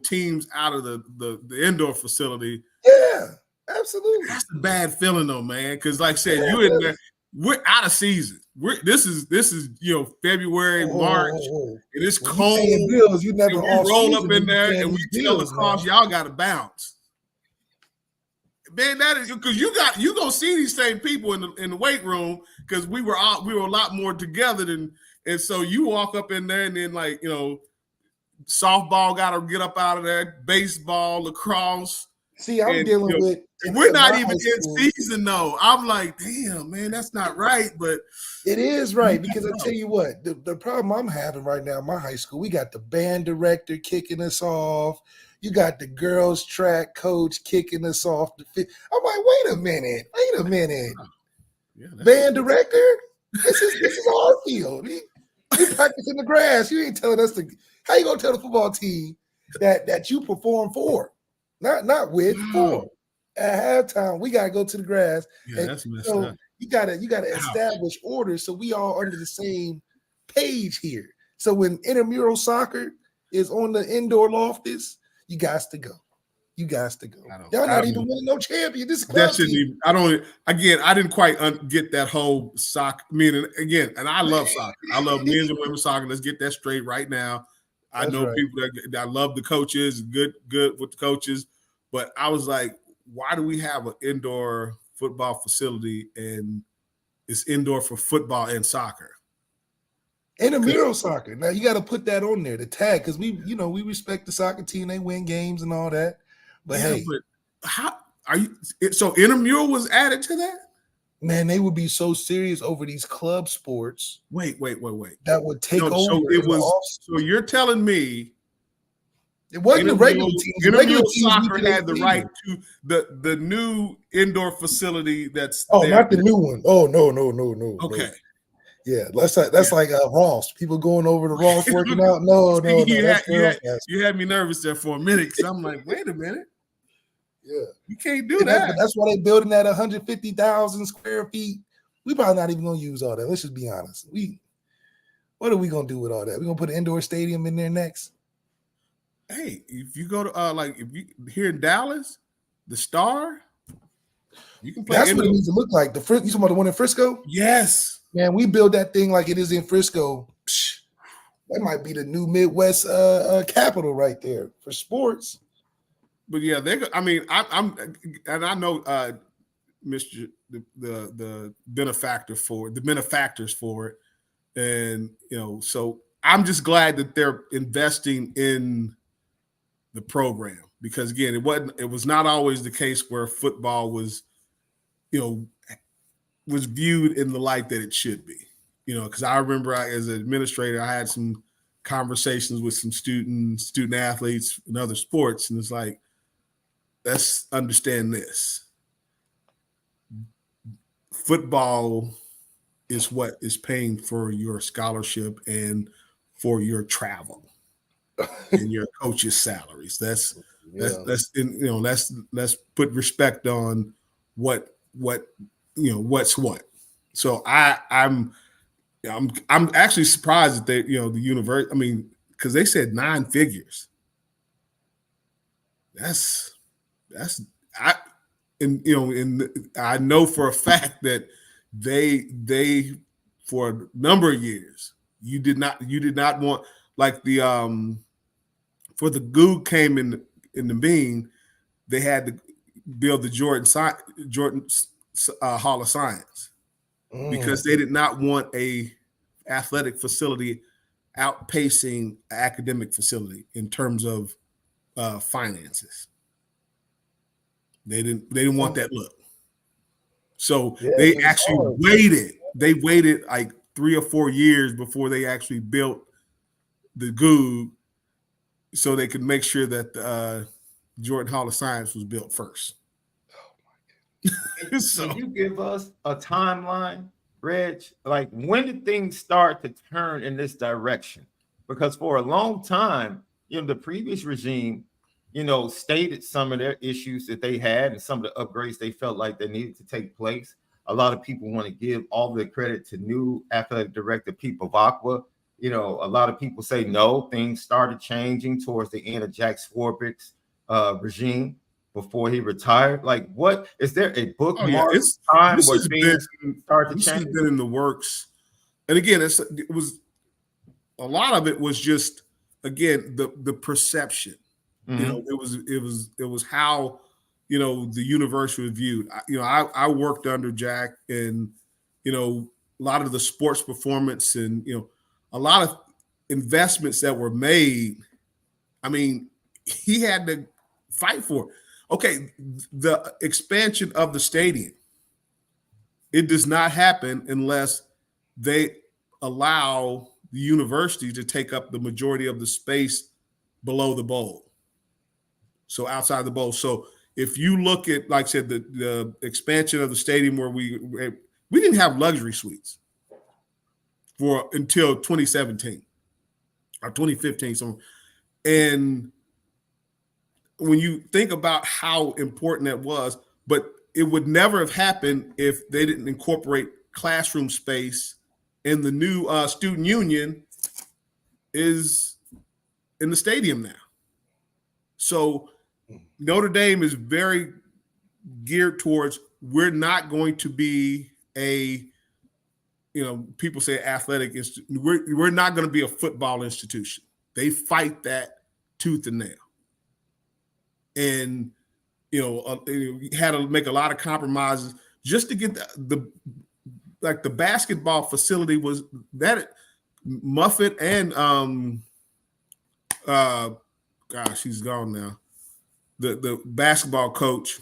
teams out of the indoor facility. Yeah, absolutely. That's a bad feeling though, man. Because like I said, you in there, we're out of season. This is February, March, and it's cold. Bills, you never we roll up in there and we tell the cops, y'all got to bounce. Man, that is because you gonna see these same people in the weight room because we were a lot more together and so you walk up in there and then softball got to get up out of there, baseball, lacrosse. See, I'm dealing with. We're not even in season though. I'm like, damn, man, that's not right. But it is right because I tell you what, the problem I'm having right now in my high school, we got the band director kicking us off. You got the girls track coach kicking us off. I'm like, wait a minute. Yeah, band director, this is our field. We practice in the grass. You ain't telling us how you gonna tell the football team that you perform for. Not with for. At halftime, we gotta go to the grass. Yeah, that's messed up. You gotta establish order so we all under the same page here. So when intramural soccer is on the indoor loftus, you guys to go. Y'all not even winning no champion. This club team. I didn't quite get that whole soccer. Meaning again, and I love soccer. I love men's and women's soccer. Let's get that straight right now. I know people that love the coaches, good with the coaches, but I was like, why do we have an indoor football facility and it's indoor for football and soccer? Intramural soccer. Now you got to put that on there, the tag, because we respect the soccer team. They win games and all that. But hey, how are you? So intramural was added to that? Man, they would be so serious over these club sports. Wait. That would take over. So it was. So you're telling me it wasn't the regular teams. Intramural soccer had the right to the new indoor facility that's. Oh, not the new one. Oh no. Okay. No. Yeah, that's like Ross. People going over to Ross working out. No. You had me nervous there for a minute because I'm like, wait a minute. Yeah, you can't do that. That's why they're building that 150,000 square feet. We probably not even gonna use all that. Let's just be honest. What are we gonna do with all that? We're gonna put an indoor stadium in there next. Hey, if you go to if you here in Dallas, the Star, you can play. That's what it needs to look like. You talking about the one in Frisco? Yes. Man, we build that thing like it is in Frisco. Psh, that might be the new Midwest capital right there for sports. But yeah, I'm and I know Mr. the benefactors for it, and so I'm just glad that they're investing in the program, because again, it was not always the case where football was viewed in the light that it should be. Because I remember as an administrator, I had some conversations with some student athletes in other sports, and it's like, let's understand this. Football is what is paying for your scholarship and for your travel and your coaches' salaries. Let's put respect on what's what. So I'm actually surprised that they, the university. I mean, because they said 9 figures. I know for a fact that they for a number of years you did not want, like, the for the goo came in the bean, they had to build the Jordan Hall of Science, because they did not want a athletic facility outpacing academic facility in terms of finances. They didn't want that look. So they actually waited. They waited like 3 or 4 years before they actually built the goo, so they could make sure that the Jordan Hall of Science was built first. Oh my God. So, can you give us a timeline, Reg? Like, when did things start to turn in this direction? Because for a long time, the previous regime, stated some of their issues that they had and some of the upgrades they felt like they needed to take place. A lot of people want to give all the credit to new athletic director Pete Bavacqua. A lot of people say no, things started changing towards the end of Jack Swarbrick's regime before he retired. Like, what is there a bookmark time where things start to change? This has been in the works, and again, it was a lot of it was just, again, the perception. It was how the university was viewed. I worked under Jack, and a lot of the sports performance and a lot of investments that were made. I mean, he had to fight for it. Okay, the expansion of the stadium, it does not happen unless they allow the university to take up the majority of the space below the bowl. So outside the bowl. So if you look at, like I said, the expansion of the stadium, where we didn't have luxury suites until 2017 or 2015. So, and when you think about how important that was, but it would never have happened if they didn't incorporate classroom space. And the new student union is in the stadium now. So Notre Dame is very geared towards, we're not going to be a, people say athletic institution. We're not going to be a football institution. They fight that tooth and nail. And, had to make a lot of compromises just to get the basketball facility was that Muffet and gosh, he's gone now. The basketball coach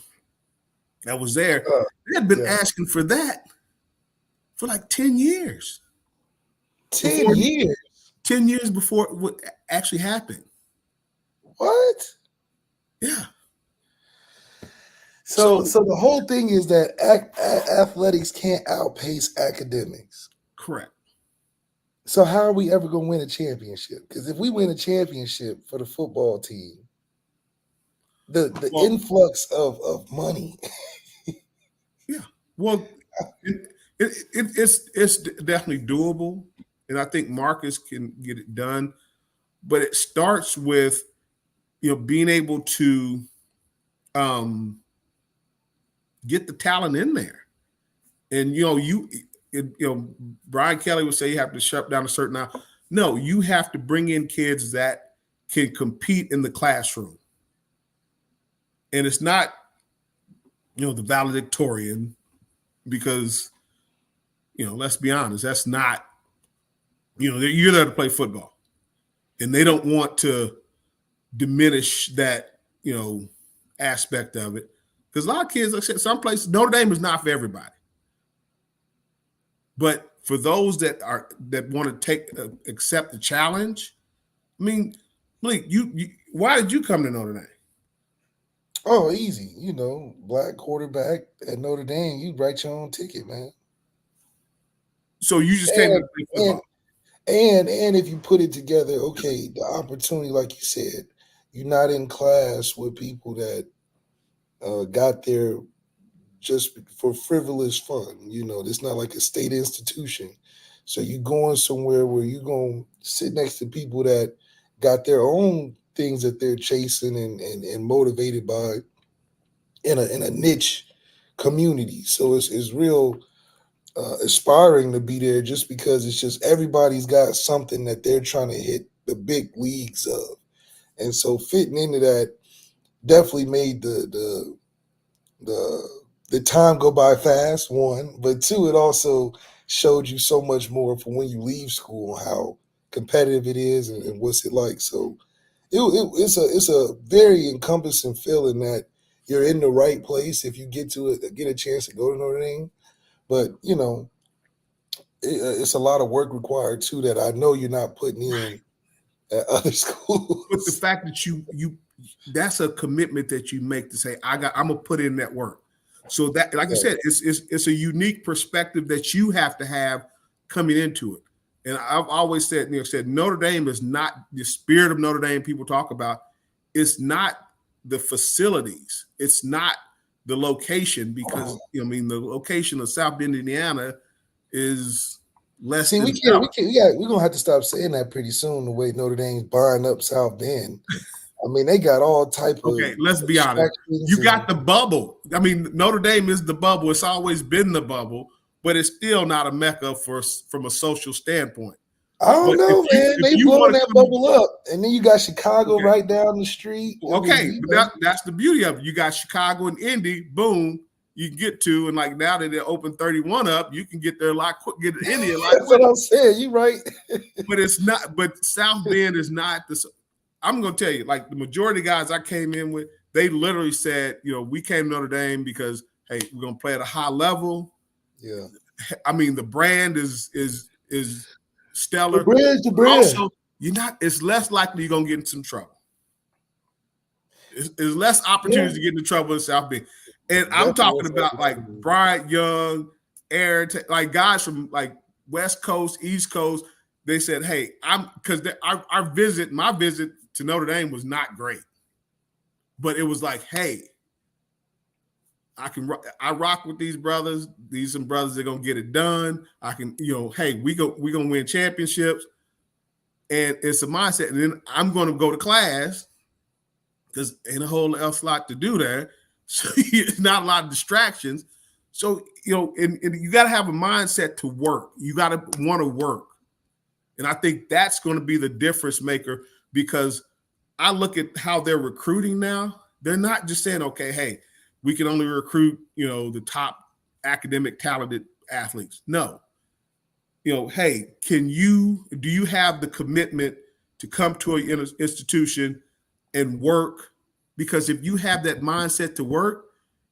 that was there, they had been asking for that for like 10 years. 10 years? 10 years before it would actually happen. What? Yeah. So the whole thing is that athletics can't outpace academics. Correct. So how are we ever going to win a championship? Because if we win a championship for the football team, the influx of money. Yeah. Well, it's definitely doable, and I think Marcus can get it done. But it starts with being able to get the talent in there, and Brian Kelly would say you have to shut down a certain amount. No, you have to bring in kids that can compete in the classroom. And it's not the valedictorian, because let's be honest, that's not you're there to play football, and they don't want to diminish that aspect of it, because a lot of kids, like I said, some places Notre Dame is not for everybody, but for those that want to accept the challenge. I mean, Malik, you why did you come to Notre Dame? Oh, easy. Black quarterback at Notre Dame, you write your own ticket, man. So you just came to play football. And if you put it together, okay, the opportunity, like you said, you're not in class with people that got there just for frivolous fun. It's not like a state institution. So you're going somewhere where you're going to sit next to people that got their own things that they're chasing and motivated by in a niche community. So it's real aspiring to be there, just because it's just everybody's got something that they're trying to hit the big leagues of. And so fitting into that definitely made the time go by fast, one, but two, it also showed you so much more for when you leave school, how competitive it is and what's it like. So it's a very encompassing feeling that you're in the right place if you get a chance to go to Notre Dame. But it's a lot of work required too that I know you're not putting in at other schools. But the fact that you that's a commitment that you make to say, I'm gonna put in that work. So that, like I said, it's a unique perspective that you have to have coming into it. And I've always said, Notre Dame is not the spirit of Notre Dame people talk about. It's not the facilities. It's not the location, because the location of South Bend, Indiana, is less. See, we're gonna have to stop saying that pretty soon. The way Notre Dame's buying up South Bend. I mean, they got all type of. Okay, let's be honest. You got the bubble. I mean, Notre Dame is the bubble. It's always been the bubble, but it's still not a mecca from a social standpoint. I don't know, man. They blowing that bubble up, and then you got Chicago right down the street. Okay, but that's the beauty of it. You got Chicago and Indy. Boom, you can get to, and like now that they open 31 up, you can get there a lot quick. Get to Indy a lot. That's what I'm saying. You right. But it's not. But South Bend is not the. I'm going to tell you, like the majority of guys I came in with, they literally said, we came to Notre Dame because, hey, we're going to play at a high level. Yeah. I mean, the brand is stellar. The brand. Also, it's less likely you're going to get in some trouble. It's less opportunities to get into trouble in South Bend. And I'm talking about like Bryant Young, Aaron, like guys from like West Coast, East Coast. They said, hey, because my visit to Notre Dame was not great, but it was like, hey, I rock with these brothers. These some brothers that are gonna get it done. I can, hey, we gonna win championships, and it's a mindset. And then I'm gonna go to class because ain't a whole else lot to do there, so it's not a lot of distractions. So and you got to have a mindset to work. You got to want to work. And I think that's going to be the difference maker, because I look at how they're recruiting now. They're not just saying, okay, hey, we can only recruit, the top academic talented athletes. No. Hey, do you have the commitment to come to an institution and work? Because if you have that mindset to work,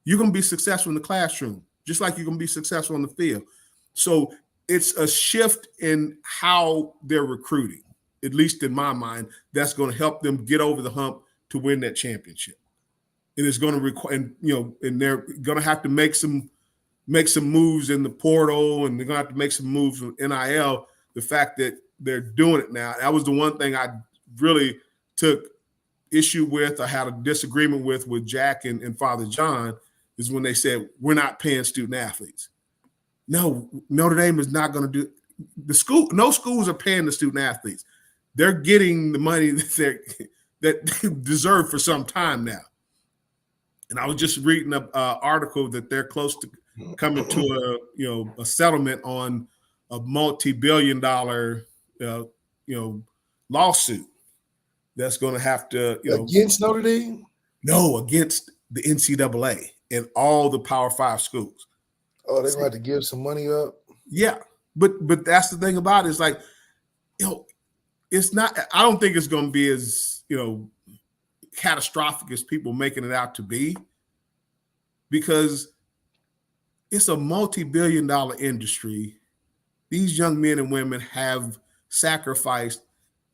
you're going to be successful in the classroom, just like you're going to be successful on the field. So it's a shift in how they're recruiting, at least in my mind, that's going to help them get over the hump to win that championship. And it's going to require, and they're going to have to make some moves in the portal, and they're going to have to make some moves with NIL. The fact that they're doing it now, that was the one thing I really took issue with, I had a disagreement with Jack and Father John, is when they said, we're not paying student athletes. No, Notre Dame is not going to do the school. No schools are paying the student athletes. They're getting the money that they deserve for some time now. And I was just reading an article that they're close to coming to a settlement on a multi-billion-dollar lawsuit that's going to have to against Notre Dame. No, against the NCAA. in all the Power 5 schools. Oh, they're going to have to give some money up? Yeah. But that's the thing about it. It's like, it's not, I don't think it's going to be as, catastrophic as people making it out to be, because it's a multi-billion-dollar industry. These young men and women have sacrificed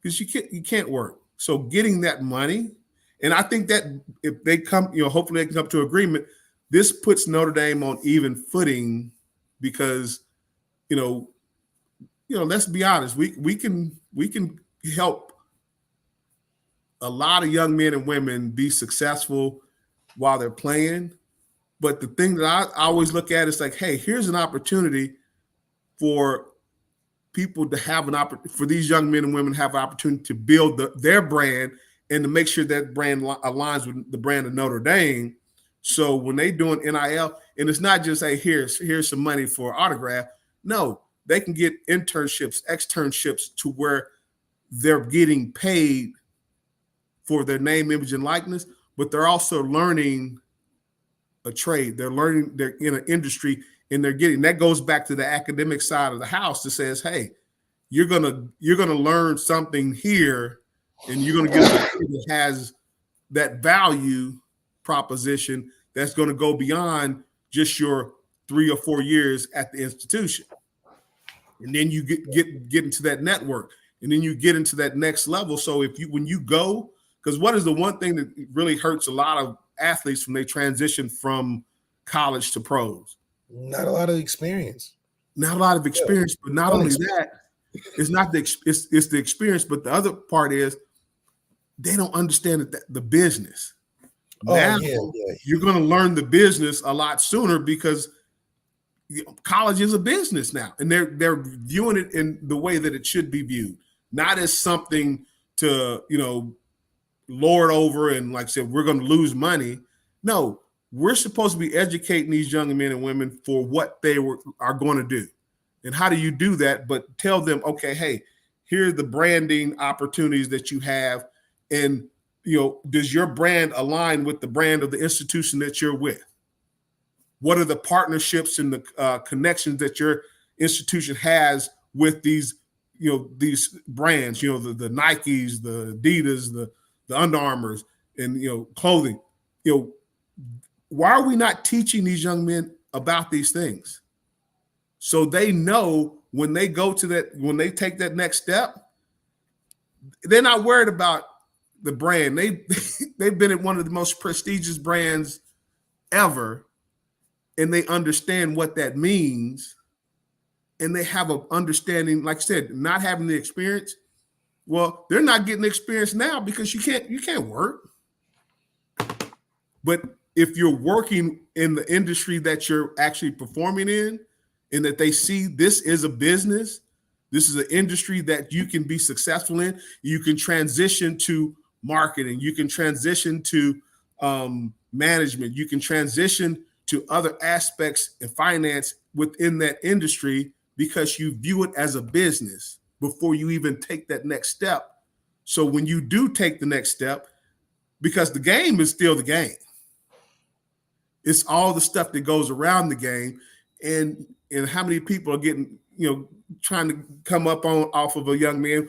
because you can't work. So getting that money, and I think that if they come, hopefully they can come to agreement. This puts Notre Dame on even footing because, let's be honest, we can help a lot of young men and women be successful while they're playing. But the thing that I always look at is like, hey, here's an opportunity for people to have for these young men and women to have an opportunity to build their brand and to make sure that brand aligns with the brand of Notre Dame. So when they doing NIL, and it's not just, hey, here's some money for autograph. No, they can get internships, externships to where they're getting paid for their name, image, and likeness, but they're also learning a trade. They're in an industry, and that goes back to the academic side of the house that says, hey, you're gonna learn something here, and you're gonna get something that has that value proposition that's gonna go beyond just your 3 or 4 years at the institution. And then you get into that network, and then you get into that next level. So when you go, because what is the one thing that really hurts a lot of athletes when they transition from college to pros? Not a lot of experience. Not a lot of experience, but not only that, it's not it's the experience, but the other part is they don't understand the business. Now, you're going to learn the business a lot sooner because college is a business now, and they're viewing it in the way that it should be viewed, not as something to lord over and, like I said, we're going to lose money. No, we're supposed to be educating these young men and women for what they are going to do. And how do you do that? But tell them, okay, hey, here are the branding opportunities that you have. And, does your brand align with the brand of the institution that you're with? What are the partnerships and the connections that your institution has with these, these brands, the Nikes, the Adidas, the Under Armours, and, clothing? Why are we not teaching these young men about these things? So they know when they when they take that next step, they're not worried about the brand. They've been at one of the most prestigious brands ever, and they understand what that means, and they have an understanding. Like I said, not having the experience. Well, they're not getting the experience now because you can't work. But if you're working in the industry that you're actually performing in, and that they see this is a business, this is an industry that you can be successful in, you can transition to marketing, you can transition to management, you can transition to other aspects of finance within that industry because you view it as a business before you even take that next step. So when you do take the next step, because the game is still the game, it's all the stuff that goes around the game, and how many people are getting, trying to come up off of a young man,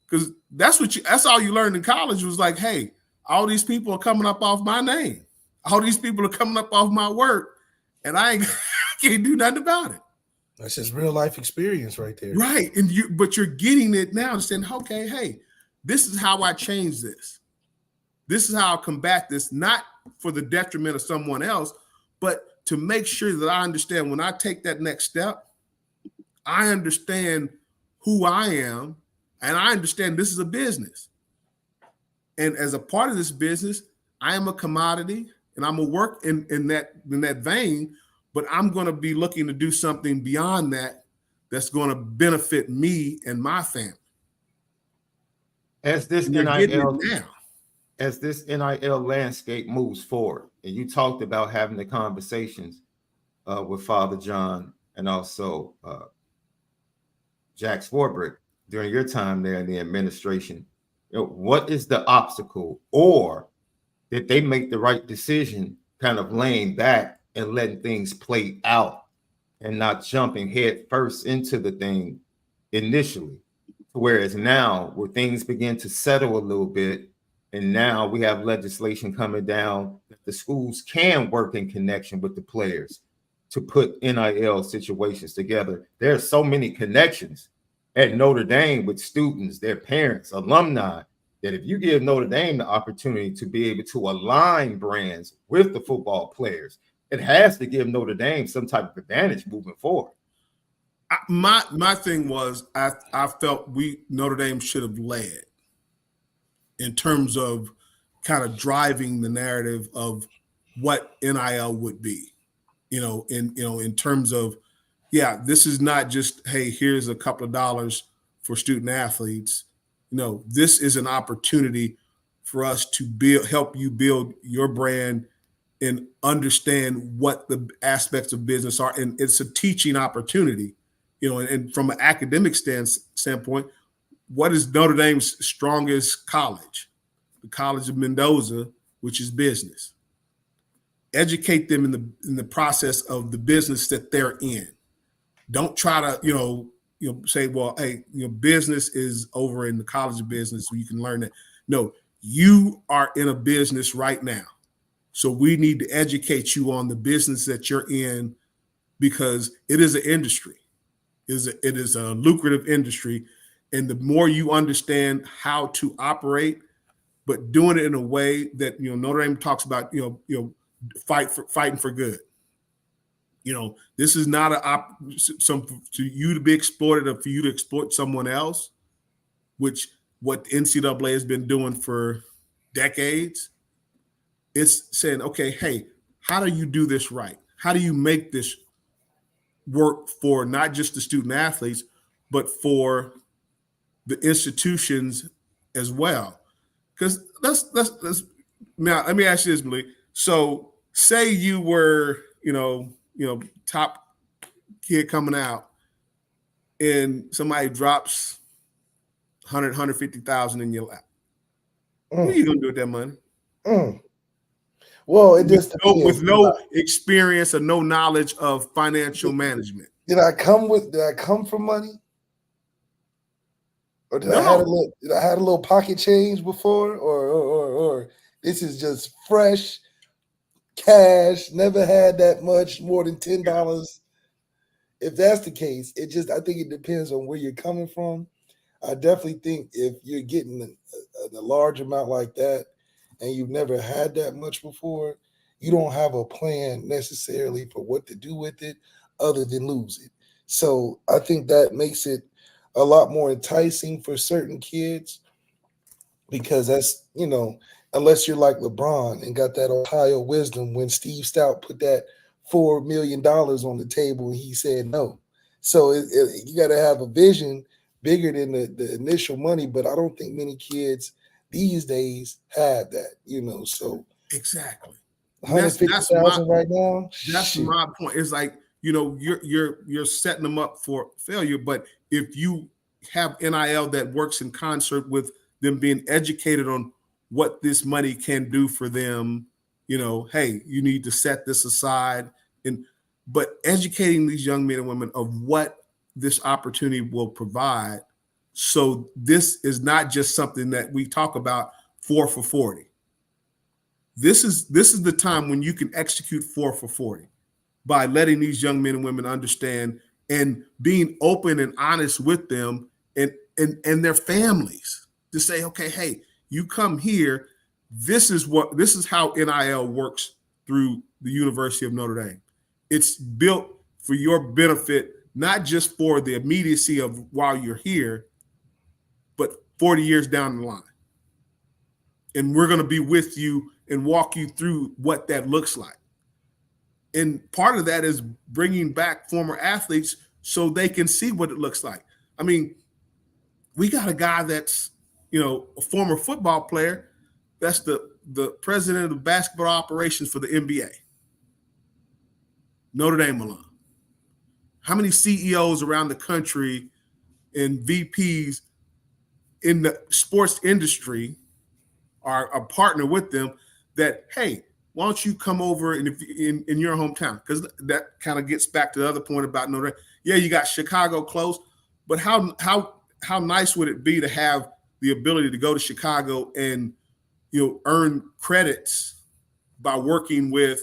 because that's all you learned in college was like, hey, all these people are coming up off my name, all these people are coming up off my work, and I can't do nothing about it. That's just real life experience right there. Right. But you're getting it now and saying, okay, hey, this is how I change this. This is how I combat this, not for the detriment of someone else, but to make sure that I understand when I take that next step, I understand who I am, and I understand this is a business. And as a part of this business, I am a commodity, and I'm gonna work in that vein, but I'm going to be looking to do something beyond that that's going to benefit me and my family. As this NIL landscape moves forward, and you talked about having the conversations with Father John and also Jack Swarbrick during your time there in the administration, what is the obstacle, or did they make the right decision kind of laying back and letting things play out and not jumping head first into the thing initially. Whereas now, where things begin to settle a little bit, and now we have legislation coming down that the schools can work in connection with the players to put NIL situations together. There are so many connections at Notre Dame with students, their parents, alumni, that if you give Notre Dame the opportunity to be able to align brands with the football players, it has to give Notre Dame some type of advantage moving forward. My thing was I felt Notre Dame should have led in terms of kind of driving the narrative of what NIL would be, in terms of, yeah, this is not just, hey, here's a couple of dollars for student athletes. This is an opportunity for us to help you build your brand and understand what the aspects of business are. And it's a teaching opportunity, and from an academic standpoint, what is Notre Dame's strongest college? The College of Mendoza, which is business. Educate them in the process of the business that they're in. Don't try to, say, well, hey, business is over in the College of Business, so you can learn that. No, you are in a business right now. So we need to educate you on the business that you're in, because it is an industry. It is a lucrative industry. And the more you understand how to operate, but doing it in a way that, Notre Dame talks about, fighting for good. This is not to you to be exploited or for you to exploit someone else, which what the NCAA has been doing for decades. It's saying, okay, hey, how do you do this right? How do you make this work for not just the student athletes, but for the institutions as well? Because that's now, let me ask you this, Malik. So say you were, top kid coming out, and somebody drops 150,000 in your lap. What are you gonna do with that money? Well, it just with no experience or no knowledge of financial management. Did I come from money? Or did I had a little pocket change before? Or this is just fresh cash, never had that much, more than $10. If that's the case, I think it depends on where you're coming from. I definitely think if you're getting a large amount like that and you've never had that much before, you don't have a plan necessarily for what to do with it other than lose it. So I think that makes it a lot more enticing for certain kids, because that's, unless you're like LeBron and got that Ohio wisdom when Steve Stout put that $4 million on the table and he said no. So you got to have a vision bigger than the initial money, but I don't think many kids these days have that, so. Exactly. 150,000 right now. That's my point. It's like, you're setting them up for failure, but if you have NIL that works in concert with them being educated on what this money can do for them, hey, you need to set this aside, but educating these young men and women of what this opportunity will provide. So this is not just something that we talk about 4 for 40. This is the time when you can execute 4 for 40 by letting these young men and women understand and being open and honest with them and their families to say, okay, hey, you come here. This is how NIL works through the University of Notre Dame. It's built for your benefit, not just for the immediacy of while you're here, but 40 years down the line. And we're going to be with you and walk you through what that looks like. And part of that is bringing back former athletes so they can see what it looks like. I mean, we got a guy that's, a former football player, that's the president of basketball operations for the NBA. Notre Dame alum. How many CEOs around the country and VPs in the sports industry are a partner with them that, hey, why don't you come over and if in your hometown? Because that kind of gets back to the other point about Notre Dame. Yeah, you got Chicago close, but how nice would it be to have the ability to go to Chicago and earn credits by working with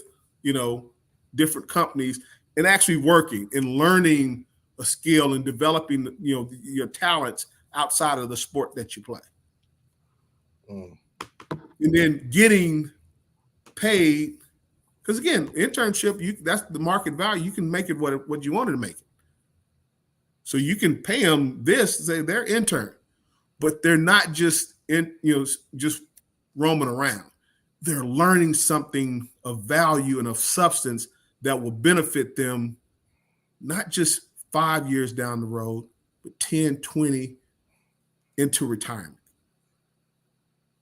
different companies and actually working and learning a skill and developing your talents outside of the sport that you play. And then getting paid, because again, internship, that's the market value. You can make it what you wanted to make it. So you can pay them this, say they're intern, but they're not just just roaming around. They're learning something of value and of substance that will benefit them, not just 5 years down the road, but 10, 20 into retirement.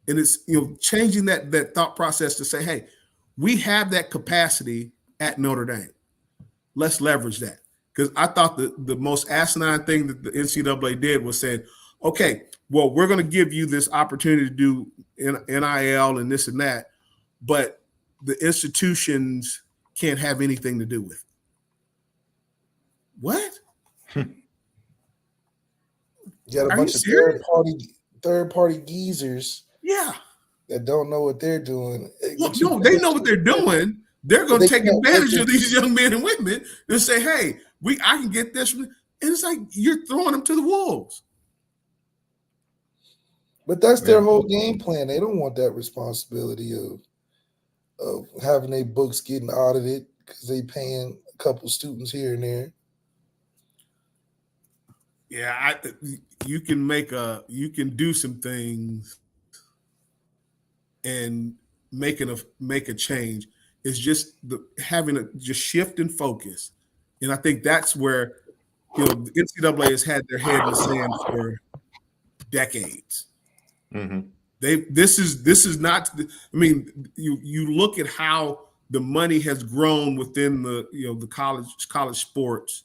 And it's changing that thought process to say, hey, we have that capacity at Notre Dame. Let's leverage that. Because I thought the most asinine thing that the NCAA did was saying, okay, well, we're going to give you this opportunity to do NIL and this and that, but the institutions can't have anything to do with it. What? You got a bunch of third party geezers. Yeah. That don't know what they're doing. Well, no, they know what they're doing. They're going to take advantage of these young men and women and say, hey, I can get this. And it's like you're throwing them to the wolves. But that's their whole game plan. They don't want that responsibility of having their books getting audited because they paying a couple students here and there. Yeah, you can do some things and make a change. It's just having a just shift in focus. And I think that's where the NCAA has had their head in the sand for decades. Mm-hmm. This is not. I mean, you look at how the money has grown within the college sports,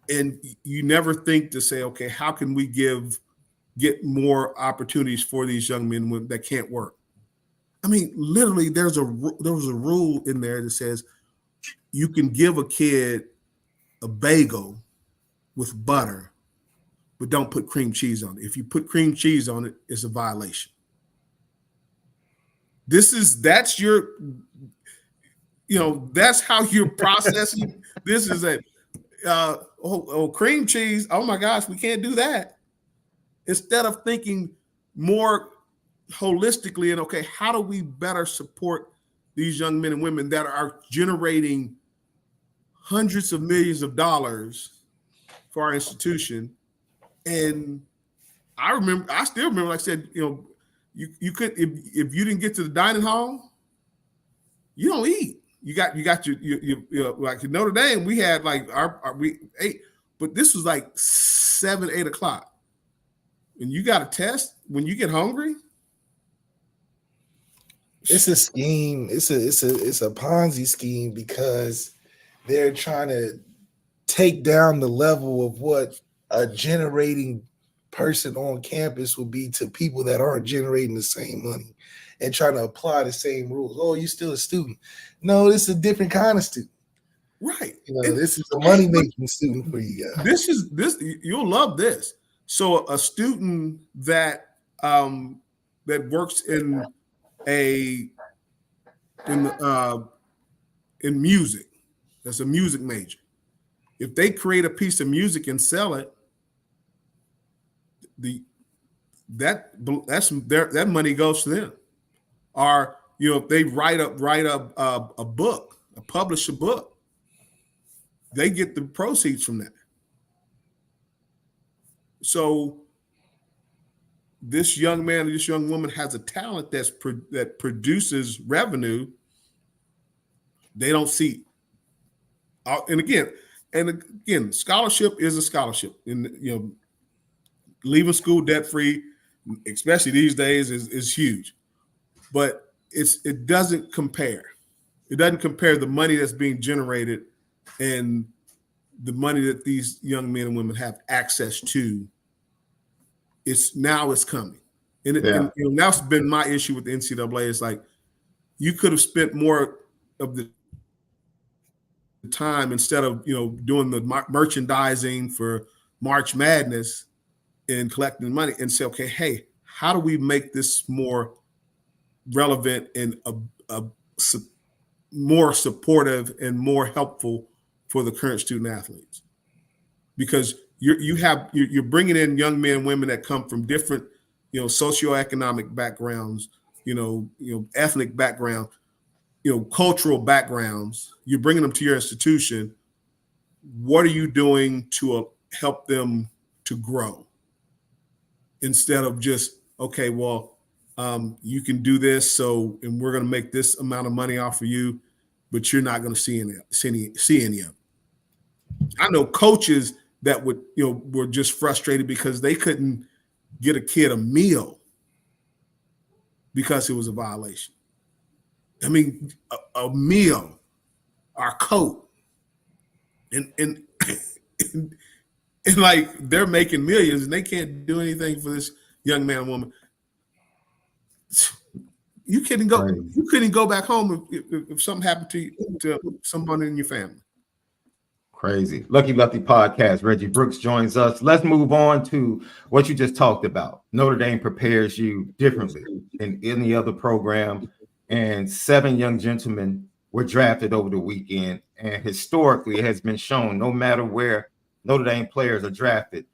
and you never think to say, okay, how can we get more opportunities for these young men that can't work? I mean, literally, there was a rule in there that says you can give a kid a bagel with butter, but don't put cream cheese on it. If you put cream cheese on it, it's a violation. That's how you're processing. This is cream cheese. Oh my gosh, we can't do that. Instead of thinking more holistically and okay, how do we better support these young men and women that are generating hundreds of millions of dollars for our institution? And I still remember, like I said, you could if you didn't get to the dining hall, you don't eat. You got your like in Notre Dame, we had like we ate, but this was like 7, 8 o'clock. And you got a test when you get hungry. It's a scheme. It's a Ponzi scheme because they're trying to take down the level of what a generating person on campus will be to people that aren't generating the same money and trying to apply the same rules. Oh, you're still a student. No, this is a different kind of student. Right. This is a money-making student for you guys. You'll love this. So a student that works in music, that's a music major. If they create a piece of music and sell it, that money goes to them. Or if they write a book, publish a book, they get the proceeds from that. So this young man, this young woman has a talent that produces revenue. They don't see. And again, scholarship is a scholarship. And leaving school debt free, especially these days, is huge. But it doesn't compare. It doesn't compare the money that's being generated and the money that these young men and women have access to. It's coming. And that's been my issue with the NCAA. It's like, you could have spent more of the time instead of doing the merchandising for March Madness and collecting money and say, okay, hey, how do we make this more relevant and more supportive and more helpful for the current student athletes? Because you're bringing in young men and women that come from different socioeconomic backgrounds, ethnic background, cultural backgrounds. You're bringing them to your institution. What are you doing to help them to grow? Instead of just, okay, well, you can do this, and we're going to make this amount of money off of you, but you're not going to see any of it. I know coaches that were just frustrated because they couldn't get a kid a meal because it was a violation. I mean, a meal, our coat, and like they're making millions and they can't do anything for this young man or woman. You couldn't go. Right. You couldn't go back home if something happened to someone in your family. Crazy. Lucky Lefty podcast. Reggie Brooks joins us. Let's move on to what you just talked about. Notre Dame prepares you differently than any other program, and 7 young gentlemen were drafted over the weekend. And historically, it has been shown no matter where Notre Dame players are drafted,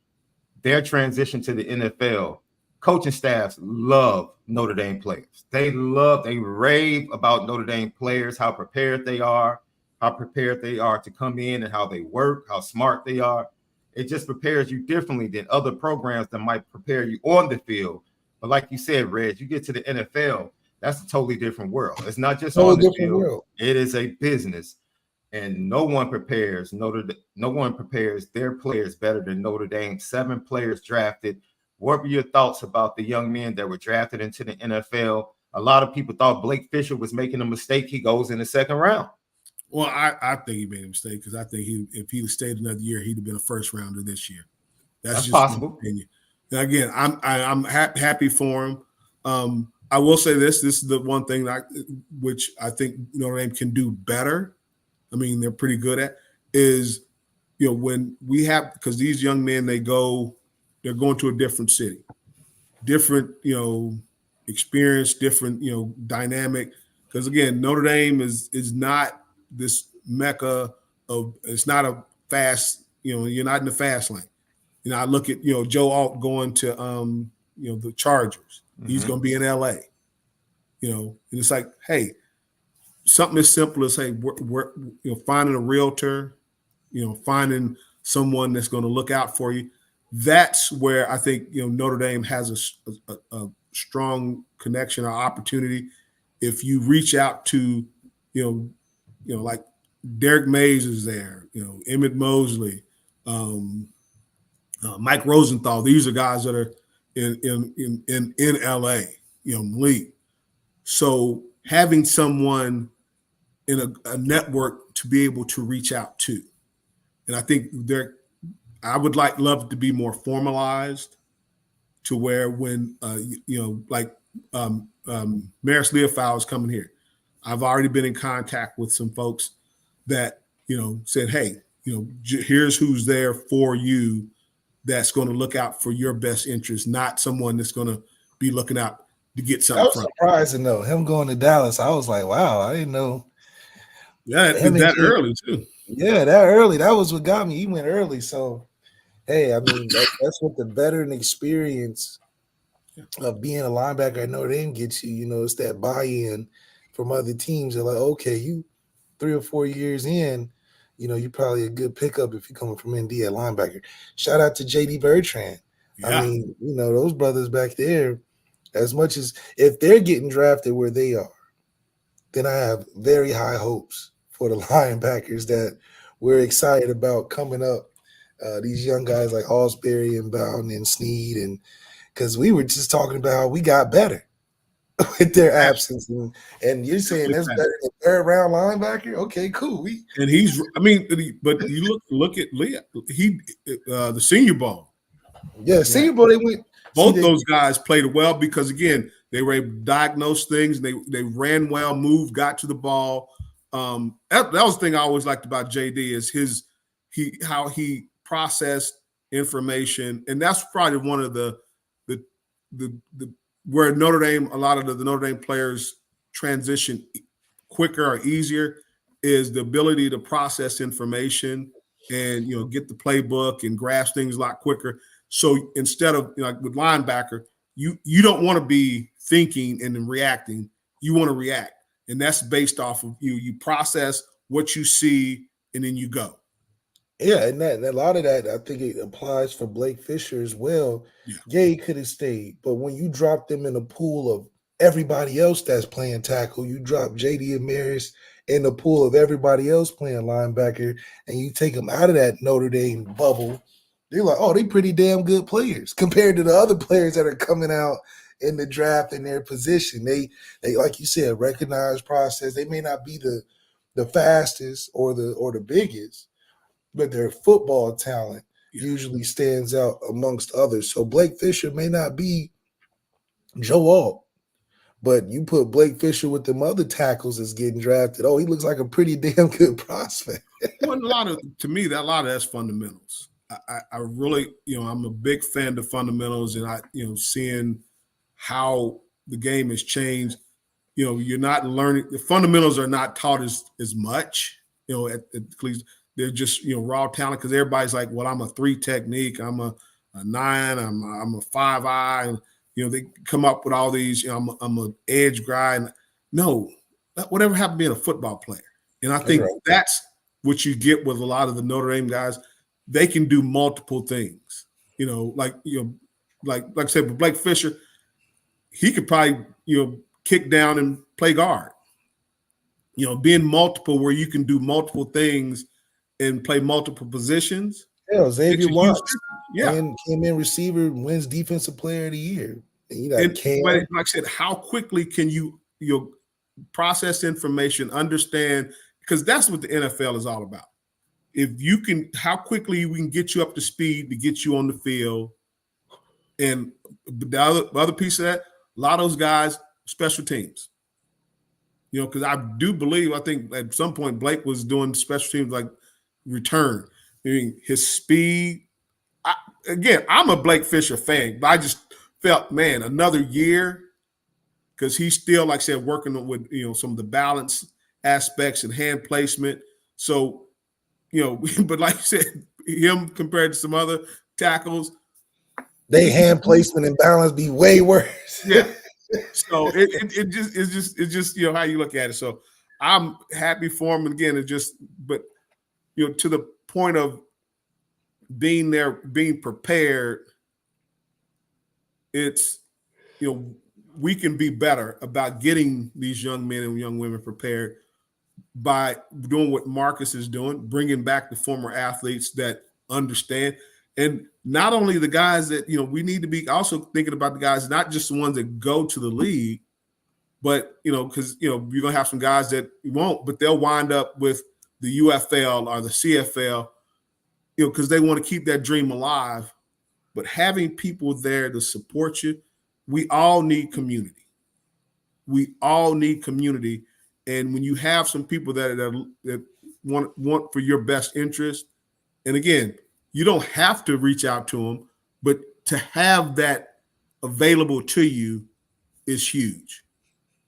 their transition to the NFL, coaching staffs love Notre Dame players. They rave about Notre Dame players, how prepared they are to come in and how they work, how smart they are. It just prepares you differently than other programs that might prepare you on the field. But like you said, Reg, you get to the NFL, that's a totally different world. It's not just on the field. World. It is a business. And no one prepares their players better than Notre Dame. 7 players drafted. What were your thoughts about the young men that were drafted into the NFL? A lot of people thought Blake Fisher was making a mistake. He goes in the 2nd round. Well, I think he made a mistake because I think if he'd have stayed another year, he'd have been a 1st rounder this year. That's just possible. My opinion. Now, again, I'm happy for him. I will say this is the one thing which I think Notre Dame can do better. I mean, they're pretty good at is, when we have, because these young men, they're going to a different city, different, experience, different, dynamic. Because again, Notre Dame is not this mecca of, it's not a fast, you're not in the fast lane. I look at, Joe Alt going to, the Chargers. Mm-hmm. He's going to be in LA, and it's like, hey, something as simple as, hey, we're finding a realtor, finding someone that's going to look out for you. That's where I think, Notre Dame has a strong connection or opportunity. If you reach out to, like Derek Mays is there, Emmett Mosley, Mike Rosenthal. These are guys that are in LA, MALIK. So having someone in a network to be able to reach out to. And I think I would love to be more formalized to where when, like Maris Leofow is coming here. I've already been in contact with some folks that, said, hey, here's who's there for you that's going to look out for your best interest, not someone that's going to be looking out to get something. That was surprising, though. Him going to Dallas, I was like, wow, I didn't know. Yeah, that early, too. Yeah, that early. That was what got me. He went early. So, hey, I mean, that's what the veteran experience of being a linebacker at Notre Dame gets you. It's that buy-in from other teams. They're like, okay, you 3 or 4 years in, you're probably a good pickup if you're coming from ND at linebacker. Shout out to JD Bertrand. Yeah. I mean, those brothers back there, as much as if they're getting drafted where they are, then I have very high hopes for the linebackers that we're excited about coming up. These young guys like Osbury and Bowden and Sneed, and because we were just talking about how we got better with their absence, and you're saying that's better than 3rd round linebacker. Okay, cool. But you look at Leah. The Senior Bowl. Yeah, Senior Bowl. They went Both those guys played well because, again, they were able to diagnose things. They ran well, moved, got to the ball. That was the thing I always liked about JD is how he processed information, and that's probably one of the where Notre Dame, a lot of the Notre Dame players transition quicker or easier is the ability to process information and get the playbook and grasp things a lot quicker. So instead of like with linebacker, you don't want to be thinking and then reacting. You want to react, and that's based off of you process what you see and then you go. Yeah, and a lot of that, I think it applies for Blake Fisher as well. Yeah, he could have stayed, but when you drop them in a pool of everybody else that's playing tackle, you drop JD and Maris in the pool of everybody else playing linebacker, and you take them out of that Notre Dame bubble, they're like, oh, they pretty damn good players compared to the other players that are coming out in the draft in their position. They like you said, recognize process. They may not be the fastest or the biggest, but their football talent usually stands out amongst others. So Blake Fisher may not be Joe Alt, but you put Blake Fisher with them other tackles that's getting drafted. Oh, he looks like a pretty damn good prospect. Well, to me, a lot of that's fundamentals. I really, I'm a big fan of fundamentals, and seeing how the game has changed. You're not learning. The fundamentals are not taught as much. At they're just raw talent because everybody's like, well, I'm a 3 technique, I'm a 9, I'm a 5-eye, and they come up with all these. I'm an edge guy. And no, whatever happened to being a football player, and I think that's what you get with a lot of the Notre Dame guys. They can do multiple things. Like I said, with Blake Fisher, he could probably kick down and play guard. Being multiple where you can do multiple things and play multiple positions. Yeah, Xavier Watts. And came in receiver, wins defensive player of the year. But like I said, how quickly can you process information, understand, because that's what the NFL is all about. If you can, how quickly we can get you up to speed to get you on the field. And the other piece of that, a lot of those guys, special teams. Because I do believe, I think at some point Blake was doing special teams like return. I mean, his speed. I'm a Blake Fisher fan, but I just felt, man, another year, because he's still, like I said, working with some of the balance aspects and hand placement. So, but like I said, him compared to some other tackles, they hand placement and balance be way worse. Yeah. So it's just how you look at it. So I'm happy for him. And again, but to the point of being there, being prepared, it's we can be better about getting these young men and young women prepared by doing what Marcus is doing, bringing back the former athletes that understand. And not only the guys that, we need to be also thinking about the guys, not just the ones that go to the league, but, because, you're going to have some guys that won't, but they'll wind up with the UFL or the CFL, because they want to keep that dream alive. But having people there to support you, we all need community. We all need community. And when you have some people that want for your best interest, and again, you don't have to reach out to them, but to have that available to you is huge.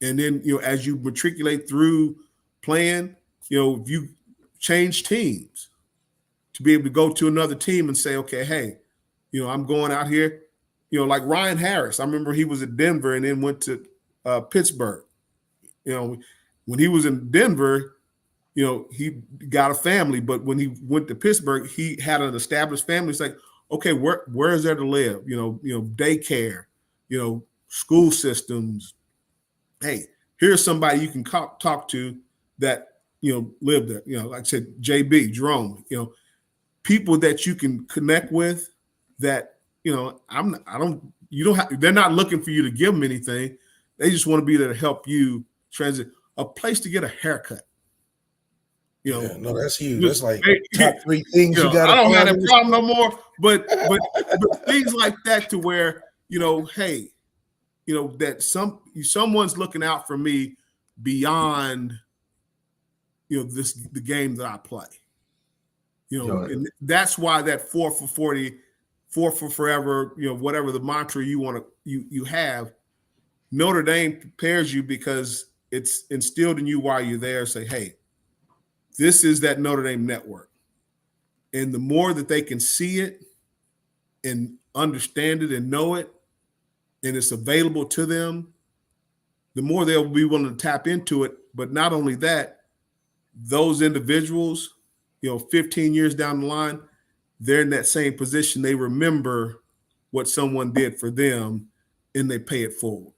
And then, as you matriculate through playing, if you change teams, to be able to go to another team and say, okay, hey, I'm going out here, like Ryan Harris. I remember he was at Denver and then went to Pittsburgh. When he was in Denver, he got a family, but when he went to Pittsburgh, he had an established family. It's like, okay, where is there to live? Daycare, school systems. Hey, here's somebody you can talk to that, live there. Like I said, JB, Jerome, people that you can connect with that, they're not looking for you to give them anything. They just want to be there to help you transit. A place to get a haircut. No, that's huge. That's like top 3 things you got. I don't have that problem no more. But things like that, to where hey, that someone's looking out for me beyond, the game that I play. And that's why that 4 for 40, 4 for forever, whatever the mantra you have, Notre Dame prepares you because it's instilled in you while you're there. Say, hey, this is that Notre Dame network. And the more that they can see it and understand it and know it, and it's available to them, the more they'll be willing to tap into it. But not only that, those individuals, 15 years down the line, they're in that same position. They remember what someone did for them and they pay it forward.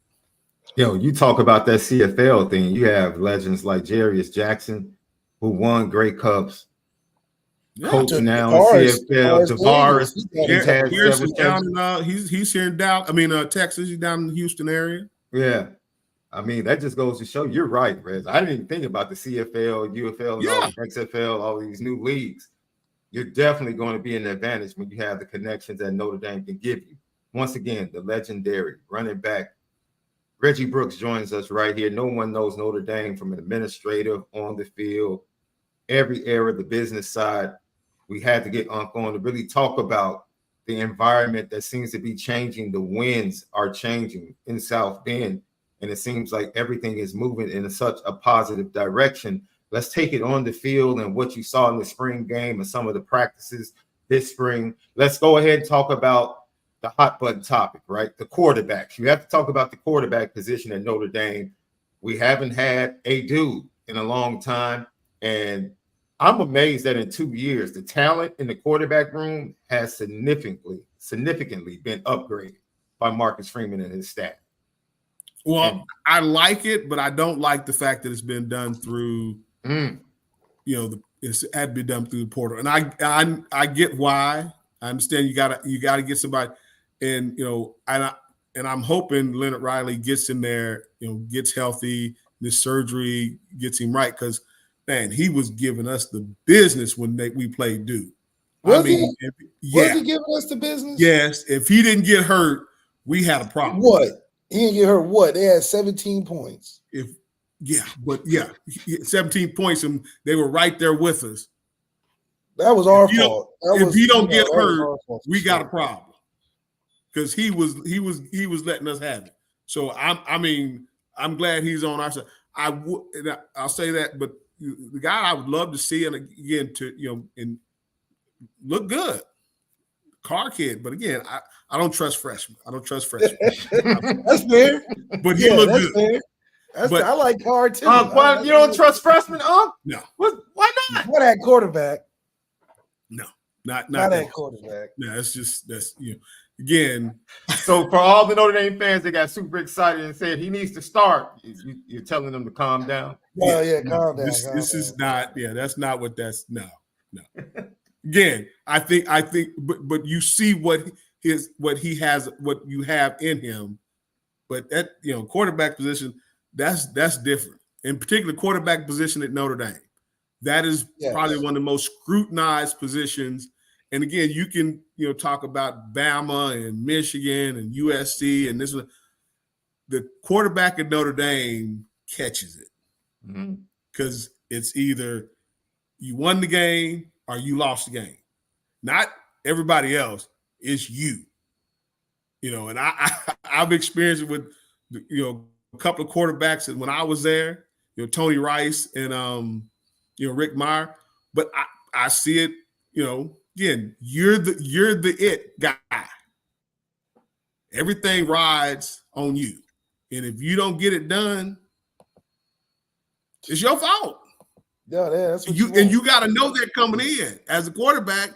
You talk about that CFL thing. You have legends like Jarius Jackson, who won Grey Cups, coach now in CFL. Tavares, he's here in Dallas. Texas. He's down in the Houston area. Yeah. That just goes to show you're right, Rez. I didn't even think about the CFL, UFL, and all the XFL, all these new leagues. You're definitely going to be an advantage when you have the connections that Notre Dame can give you. Once again, the legendary running back Reggie Brooks joins us right here. No one knows Notre Dame from an administrative, on the field, every era, the business side. We had to get Unc on to really talk about the environment that seems to be changing. The winds are changing in South Bend, and it seems like everything is moving in such a positive direction. Let's take it on the field and what you saw in the spring game and some of the practices this spring. Let's go ahead and talk about the hot button topic, right? The quarterbacks. You have to talk about the quarterback position at Notre Dame. We haven't had a dude in a long time, and I'm amazed that in 2 years, the talent in the quarterback room has significantly been upgraded by Marcus Freeman and his staff. Well, I like it, but I don't like the fact that it's been done through, it's had to be done through the portal. And I get why. I understand you gotta get somebody, and I'm hoping Leonard Riley gets in there, gets healthy, this surgery gets him right, because man, he was giving us the business when we played Duke. Was he giving us the business? Yes. If he didn't get hurt, we had a problem. What? He didn't get hurt. What? They had 17 points. 17 points, and they were right there with us. That was our fault. If he don't get hurt, we got a problem. Because he was letting us have it. So I'm glad he's on our side. I'll say that, but the guy I would love to see, and again and look good, car kid. But again, I don't trust freshmen. That's fair. But he looked good. Fair. I like Carr too. You don't trust freshmen, No. Why not? What that quarterback? No, not that quarterback. No, that's again. So for all the Notre Dame fans that got super excited and said he needs to start, you're telling them to calm down. Calm down. This is not. Yeah, that's not what that's. No. Again, I think, but you see what he has, what you have in him, but that quarterback position, that's different. In particular, quarterback position at Notre Dame, that is probably one of the most scrutinized positions. And again, you can talk about Bama and Michigan and USC and this one. The quarterback at Notre Dame catches it because it's either you won the game or you lost the game. Not everybody else. It's you. And I've experienced it with a couple of quarterbacks, and when I was there, Tony Rice and Rick Meyer. But I see it. Again, you're the it guy. Everything rides on you, and if you don't get it done, it's your fault. Yeah, that's what and you got to know that coming in as a quarterback.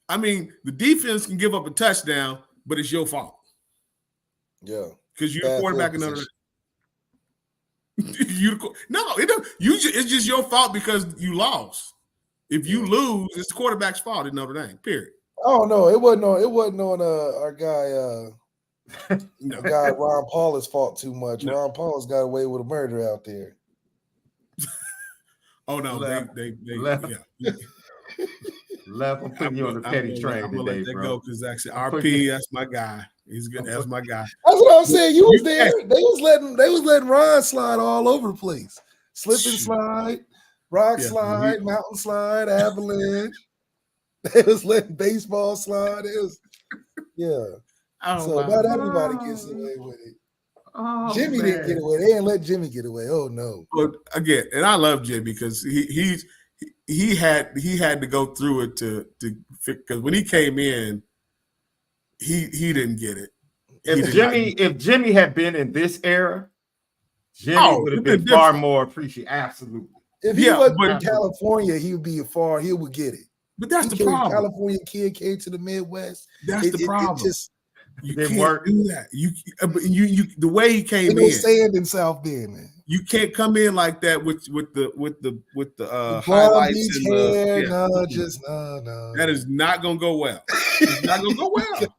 The defense can give up a touchdown, but it's your fault. Yeah, because you're the quarterback in another. It's just your fault because you lost. If you lose, it's the quarterback's fault in Notre Dame. Period. Oh no, it wasn't on our guy. Guy Ron Paul's fault too much. No. Ron Paul's got away with a murder out there. Oh no, they Left, I'm putting you on the petty train I'm gonna today, let that bro. go because actually RP, that's my guy. He's good. That's my guy. That's what I'm saying. You was there. They was letting Ron slide all over the place. Slip and slide, rock slide, mountain slide, avalanche. They was letting baseball slide. It was, so not everybody gets away with it. Oh, Jimmy didn't get away. They didn't let Jimmy get away. Oh no. But again, and I love Jimmy because he had to go through it to because when he came in, he didn't get it. If Jimmy had been in this era, Jimmy would have been far more appreciated. Absolutely. If he wasn't in California, he would be he would get it. But that's the problem. California kid came to the Midwest. That's the problem. You can't do that. You the way he came in. No sand in South Bend, man. You can't come in like that with the highlights and hair. No. That is not gonna go well. It's not gonna go well.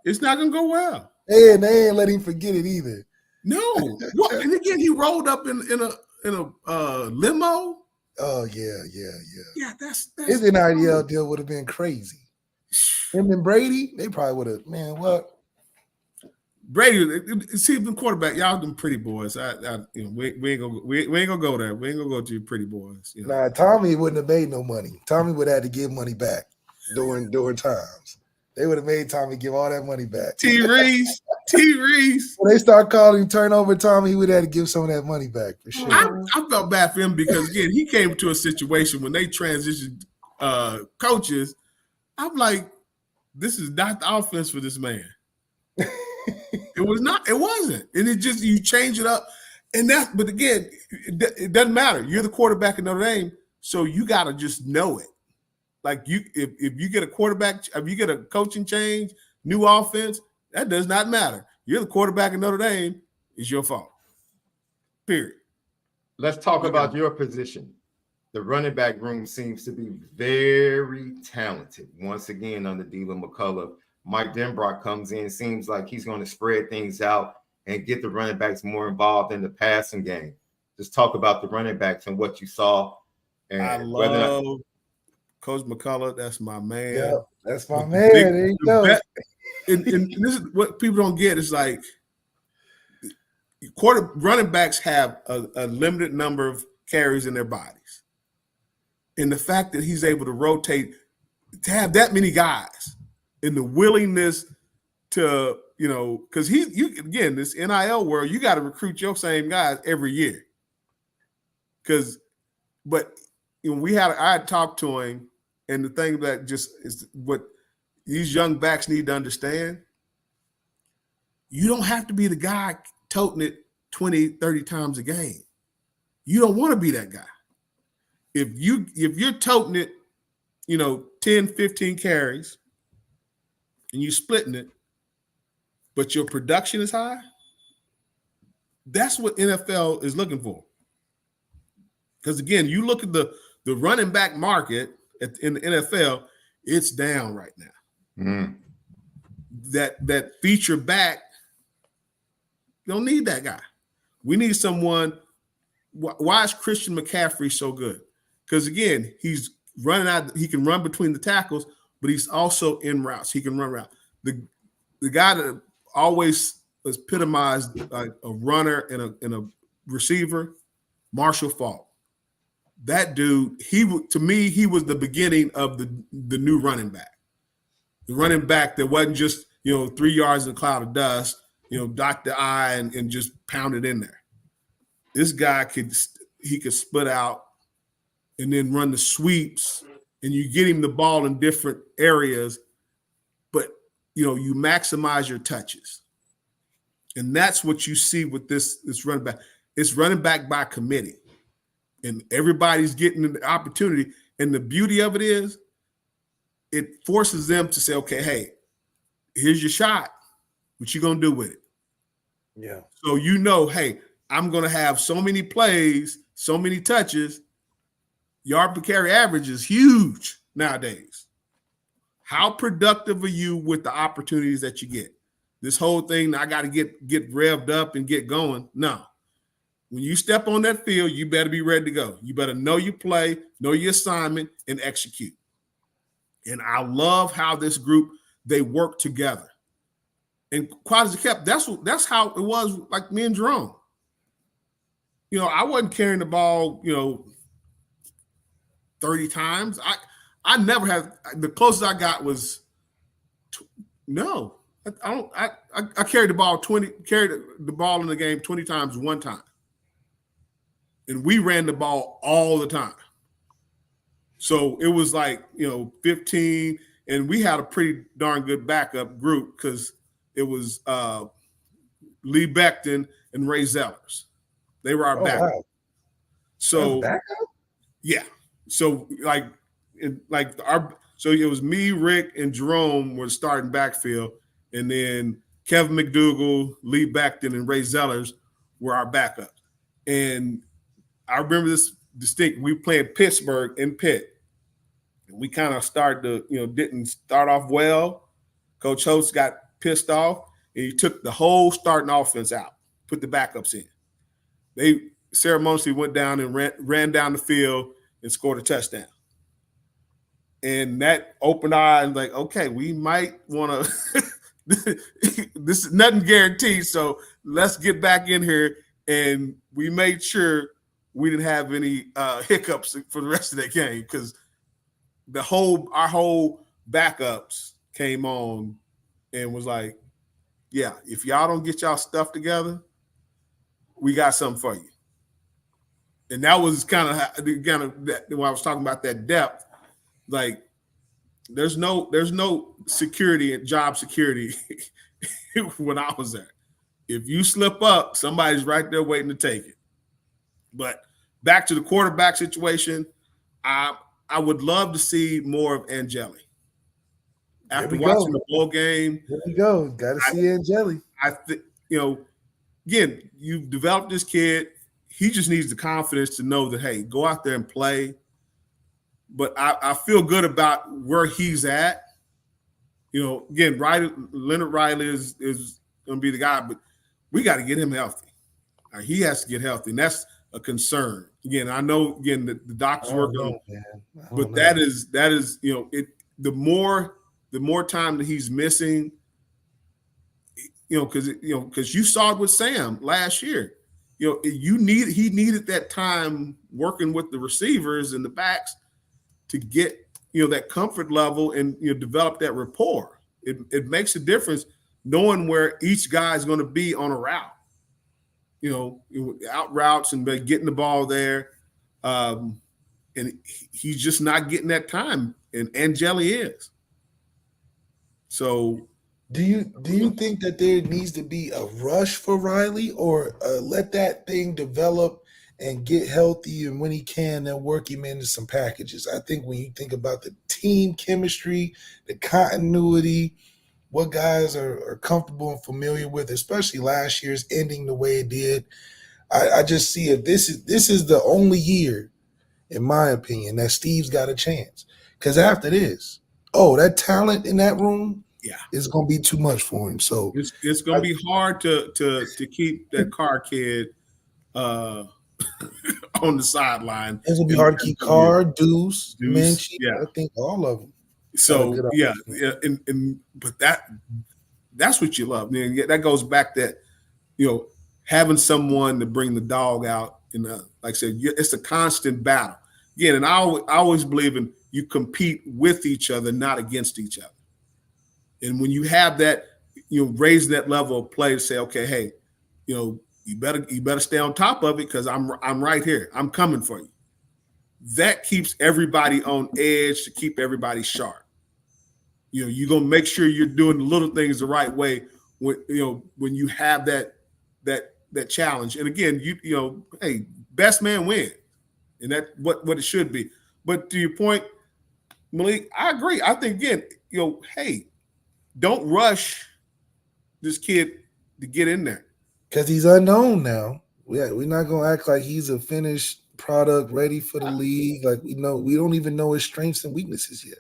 It's not gonna go well. And they ain't let him forget it either. No. What? And again, he rolled up in a limo. Oh yeah. Yeah, that's his NIL deal would have been crazy. Him and Brady, they probably would have. Man, what? Brady, see the quarterback. Y'all them pretty boys. We ain't gonna go there. We ain't gonna go to your pretty boys. You know? Nah, Tommy wouldn't have made no money. Tommy would have had to give money back during times. They would have made Tommy give all that money back. T. Reese. When they start calling turnover Tommy, he would have to give some of that money back for sure. I felt bad for him because again, he came to a situation when they transitioned coaches. I'm like, this is not the offense for this man. It was not. It wasn't. And it just, you change it up. But again, it doesn't matter. You're the quarterback in Notre Dame, so you got to just know it. Like if you get a quarterback, if you get a coaching change, new offense, that does not matter. You're the quarterback in Notre Dame. It's your fault. Period. Let's talk about your position. The running back room seems to be very talented. Once again, under Dylan McCullough, Mike Denbrock comes in. Seems like he's going to spread things out and get the running backs more involved in the passing game. Just talk about the running backs and what you saw. And I love Coach McCullough. That's my man. Yeah, that's my man. There you go. And this is what people don't get. It's like running backs have a limited number of carries in their bodies. And the fact that he's able to rotate, to have that many guys, and the willingness to, because again, this NIL world, you got to recruit your same guys every year. But I had talked to him, and the thing that just is what these young backs need to understand, you don't have to be the guy toting it 20, 30 times a game. You don't want to be that guy. If you're toting it, 10, 15 carries, and you splitting it, but your production is high, that's what NFL is looking for. Because again, you look at the running back market in the NFL, it's down right now. That feature back, don't need that guy. We need someone. Why is Christian McCaffrey so good? Because again, he's running out. He can run between the tackles, but he's also in routes. He can run route. The guy that always epitomized like a runner and a receiver, Marshall Faulk. That dude, to me, he was the beginning of the new running back. The running back that wasn't just 3 yards in a cloud of dust, dot the I and just pound it in there. This guy could split out and then run the sweeps, and you get him the ball in different areas, but you maximize your touches. And that's what you see with this running back. It's running back by committee. And everybody's getting the opportunity. And the beauty of it is it forces them to say, okay, hey, here's your shot. What you going to do with it? Yeah. So hey, I'm going to have so many plays, so many touches. Yard per carry average is huge nowadays. How productive are you with the opportunities that you get? This whole thing, I got to get revved up and get going. No. When you step on that field, you better be ready to go. You better know your play, know your assignment, and execute. And I love how this group, they work together. And quite as it kept, that's how it was like me and Jerome. I wasn't carrying the ball, 30 times. I never have. The closest I got was no. I carried the ball 20. Carried the ball in the game 20 times one time, and we ran the ball all the time. So it was like 15, and we had a pretty darn good backup group because it was Lee Becton and Ray Zellers. They were our backup. Wow. So backup? Yeah. So so it was me, Rick, and Jerome were starting backfield, and then Kevin McDougal, Lee Becton, and Ray Zellers were our backups. And I remember this distinct. We played Pittsburgh in Pitt. And we kind of started to, didn't start off well. Coach Holtz got pissed off, and he took the whole starting offense out, put the backups in. They ceremoniously went down and ran down the field and scored a touchdown. And that opened our eyes, like, okay, we might want to – this is nothing guaranteed, so let's get back in here. And we made sure we didn't have any hiccups for the rest of that game because our whole backups came on and was like, yeah, if y'all don't get y'all stuff together, we got something for you. And that was kind of when I was talking about that depth. Like, there's no security and job security when I was there. If you slip up, somebody's right there waiting to take it. But back to the quarterback situation, I would love to see more of Angeli. After watching the bowl game, here we go. Got to see Angeli. I think again, you've developed this kid. He just needs the confidence to know that, hey, go out there and play. But I feel good about where he's at. Again, Leonard Riley is going to be the guy, but we got to get him healthy. He has to get healthy, and that's a concern. Again, I know the doctor's working on it, but that is the more time that he's missing, because you saw it with Sam last year. He needed that time working with the receivers and the backs to get that comfort level and develop that rapport. It makes a difference knowing where each guy is going to be on a route. Out routes and getting the ball there, and he's just not getting that time, and Angeli is. So, do you think that there needs to be a rush for Riley, or let that thing develop and get healthy, and when he can, then work him into some packages? I think when you think about the team chemistry, the continuity, what guys are comfortable and familiar with, especially last year's ending the way it did, I just see if this is the only year, in my opinion, that Steve's got a chance. Because after this, that talent in that room, is going to be too much for him. So it's going to be hard to keep that Carr kid on the sideline. It's going to be hard to keep Carr, Deuce, Minchie. I think all of them. So but that's what you love. That goes back that having someone to bring the dog out. Like I said, it's a constant battle. Again, and I always believe in you compete with each other, not against each other. And when you have that, raising that level of play to say, okay, hey, you better stay on top of it because I'm right here. I'm coming for you. That keeps everybody on edge to keep everybody sharp. You're gonna make sure you're doing the little things the right way when you have that challenge. And again, hey, best man win, and that's what it should be. But to your point, Malik, I agree. I think again, hey, don't rush this kid to get in there because he's unknown now. We're not gonna act like he's a finished product ready for the league. Like we don't even know his strengths and weaknesses yet.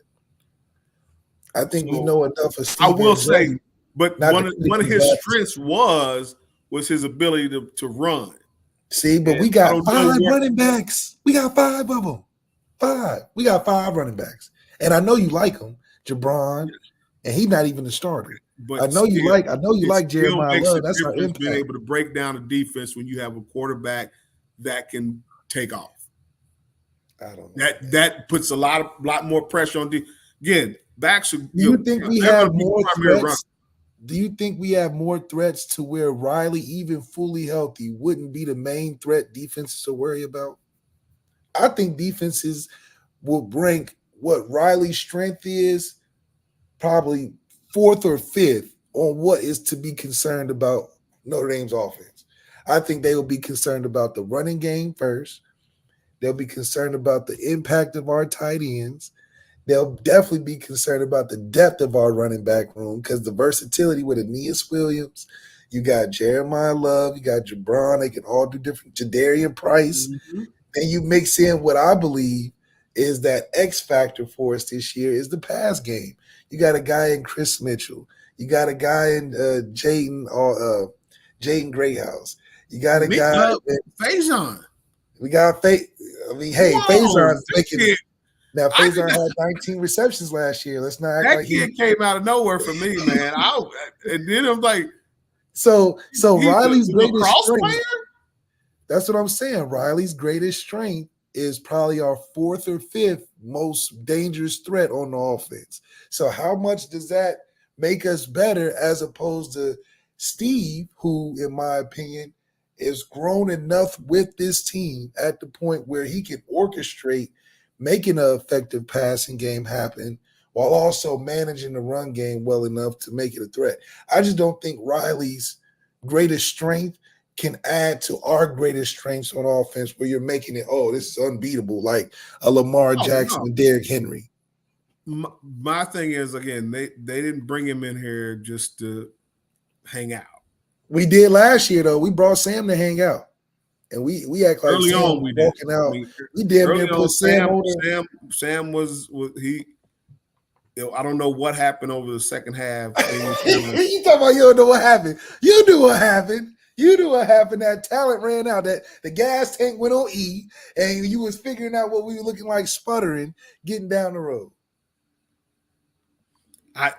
I think we know enough of Steve. I will say, but one of his strengths was his ability to run. See, but we got 5 running backs. We got 5 of them. 5. We got 5 running backs. And I know you like him, Jabron, and he's not even the starter. But I know you like Jeremiah makes Love. a That's our difference being impact. able to break down the defense when you have a quarterback that can take off. I don't know. That puts a lot more pressure on again. Backs. Do you think we have more threats? Do you think we have more threats to where Riley, even fully healthy, wouldn't be the main threat defenses to worry about? I think defenses will rank what Riley's strength is probably 4th or 5th on what is to be concerned about Notre Dame's offense. I think they will be concerned about the running game first. They'll be concerned about the impact of our tight ends. They'll definitely be concerned about the depth of our running back room because the versatility with Aeneas Williams, you got Jeremiah Love, you got Jabron, they can all do different, Jadarian Price. Mm-hmm. And you mix in what I believe is that X factor for us this year is the pass game. You got a guy in Chris Mitchell. You got a guy in Jaden Greathouse. You got a guy Faison. We got Faison's making. Now Faison had 19 receptions last year. Let's not act that like kid came out of nowhere for me, man. And then I'm like, so Riley's greatest strength. Player? That's what I'm saying. Riley's greatest strength is probably our 4th or 5th most dangerous threat on the offense. So how much does that make us better as opposed to Steve, who, in my opinion, is grown enough with this team at the point where he can orchestrate making an effective passing game happen while also managing the run game well enough to make it a threat. I just don't think Riley's greatest strength can add to our greatest strengths on offense where you're making it, this is unbeatable, like a Lamar Jackson and Derrick Henry. My thing is, again, they didn't bring him in here just to hang out. We did last year, though. We brought Sam to hang out. And we act like early Sam on we did. Walking out. We damn near put Sam over. Sam was he. I don't know what happened over the second half. You talking about you don't know what happened? You knew what happened. You knew what happened. That talent ran out. That the gas tank went on E, and you was figuring out what we were looking like, sputtering, getting down the road. I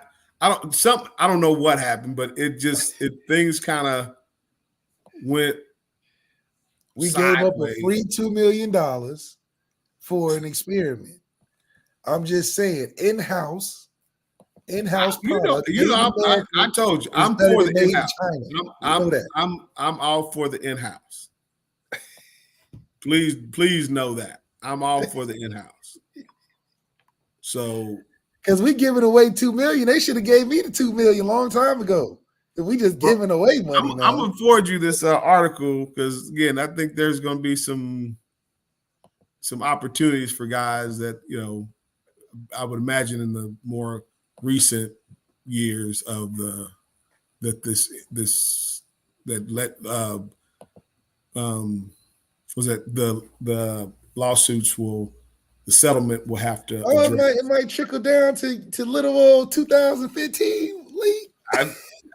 don't know what happened, but things kind of went. We sideways. gave up a free $2 million for an experiment. I'm just saying, in-house product. I told you, I'm for the in-house. I'm all for the in-house. Please know that I'm all for the in-house. So, because we giving away $2 million, they should have gave me the $2 million a long time ago. If we just giving away money, I'm gonna forward you this article because again, I think there's going to be some opportunities for guys that I would imagine in the more recent years of the lawsuits the settlement will have to. It might trickle down to little old 2015 league.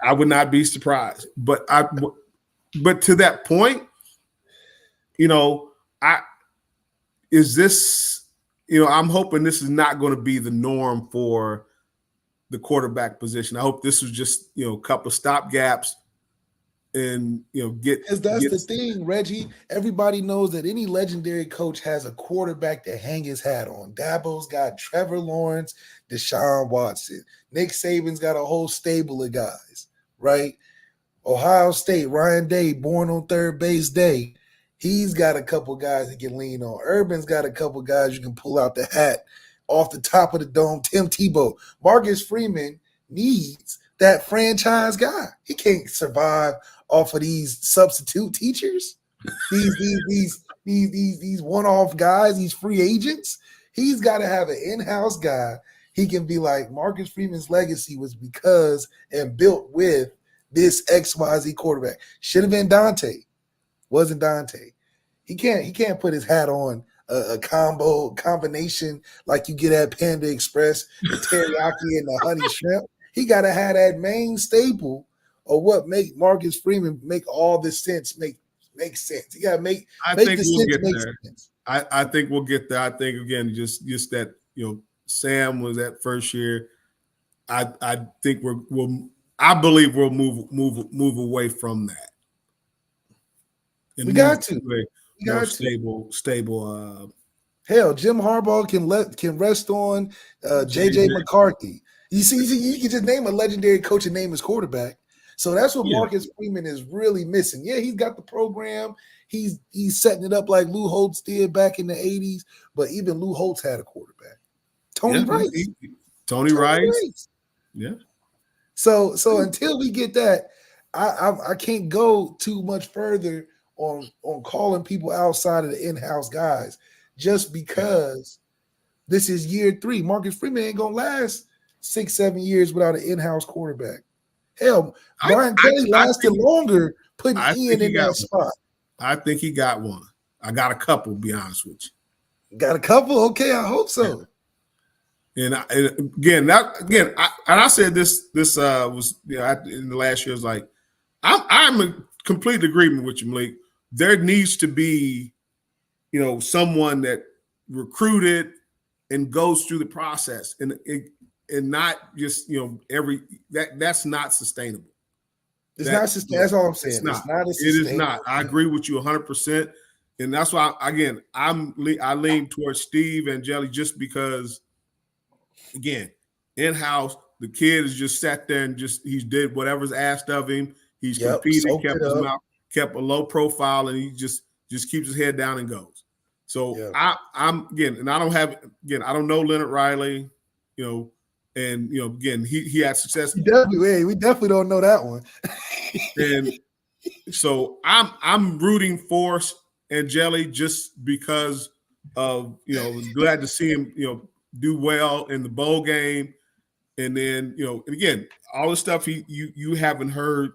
I would not be surprised, but to that point, I'm hoping this is not going to be the norm for the quarterback position. I hope this was just a couple of stop gaps, and because that's the thing, Reggie. Everybody knows that any legendary coach has a quarterback to hang his hat on. Dabo's got Trevor Lawrence, Deshaun Watson. Nick Saban's got a whole stable of guys, right? Ohio State, Ryan Day, born on third base day. He's got a couple guys he can lean on. Urban's got a couple guys you can pull out the hat off the top of the dome. Tim Tebow. Marcus Freeman needs that franchise guy. He can't survive off of these substitute teachers, these one-off guys, these free agents. He's got to have an in-house guy. He can be like, Marcus Freeman's legacy was because and built with this XYZ quarterback. Should have been Dante. Wasn't Dante. He can't put his hat on a combination like you get at Panda Express, the teriyaki and the honey shrimp. He got to have that main staple of what make Marcus Freeman make all this sense make sense. You got to make. I think we'll get there. I think we'll get there. I think again, just that Sam was that first year. I think I believe we'll move away from that. We got to. More stable. Hell, Jim Harbaugh can rest on JJ McCarthy. You see, you can just name a legendary coach and name his quarterback. So that's what Marcus Freeman is really missing. Yeah, he's got the program. He's setting it up like Lou Holtz did back in the 80s, but even Lou Holtz had a quarterback. Tony Rice. Tony Rice. Yeah. So until we get that, I can't go too much further on calling people outside of the in-house guys just because this is year 3. Marcus Freeman ain't gonna last 6-7 years without an in-house quarterback. Hell, Brian Kelly lasted longer putting Ian in that spot. I think he got one. I got a couple, to be honest with you. Got a couple? Okay, I hope so. And I said this was in the last year. Was like I'm in complete agreement with you, Malik. There needs to be, someone that recruited and goes through the process, and not just that's not sustainable. It's not sustainable. That's all I'm saying. It is not. I agree with you 100%, and that's why I lean towards Steve and Jelly just because. Again, in-house, the kid has just sat there and he did whatever's asked of him. He's competed, kept a low profile, and he just keeps his head down and goes. So I don't know Leonard Riley, and again, he had success. We definitely don't know that one. And so I'm rooting for Angeli just because of glad to see him do well in the bowl game, and then and again, all the stuff you haven't heard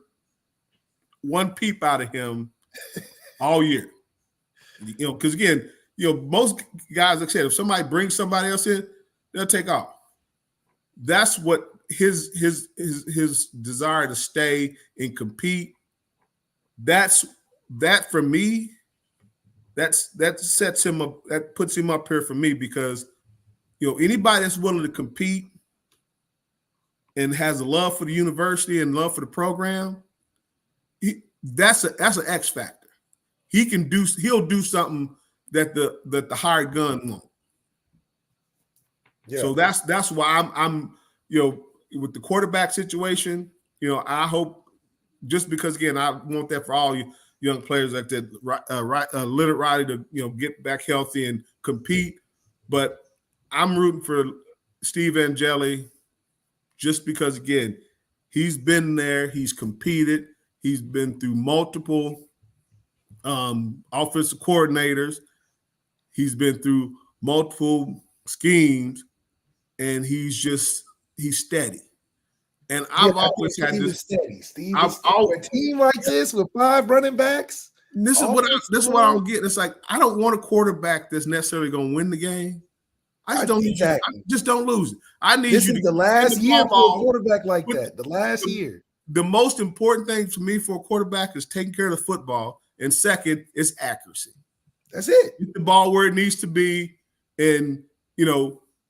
one peep out of him all year. Because again, most guys, like I said, if somebody brings somebody else in, they'll take off. That's what his desire to stay and compete. That for me, that sets him up. That puts him up here for me because. Anybody that's willing to compete and has a love for the university and love for the program, that's an X factor. He'll do something that the hired gun won't. Yeah. So that's why I'm with the quarterback situation. I hope just because again I want that for all you young players like that, Leonard Riley to get back healthy and compete, but. I'm rooting for Steve Angeli just because, again, he's been there. He's competed. He's been through multiple offensive coordinators. He's been through multiple schemes, and he's steady. And I've always had this. Steady. Steve is a team like this with 5 running backs. This is what I don't get. It's like I don't want a quarterback that's necessarily going to win the game. I just don't lose it. I need this you is to the last year for a quarterback like that. The last year. The most important thing for me for a quarterback is taking care of the football, and second is accuracy. That's it. Get the ball where it needs to be, and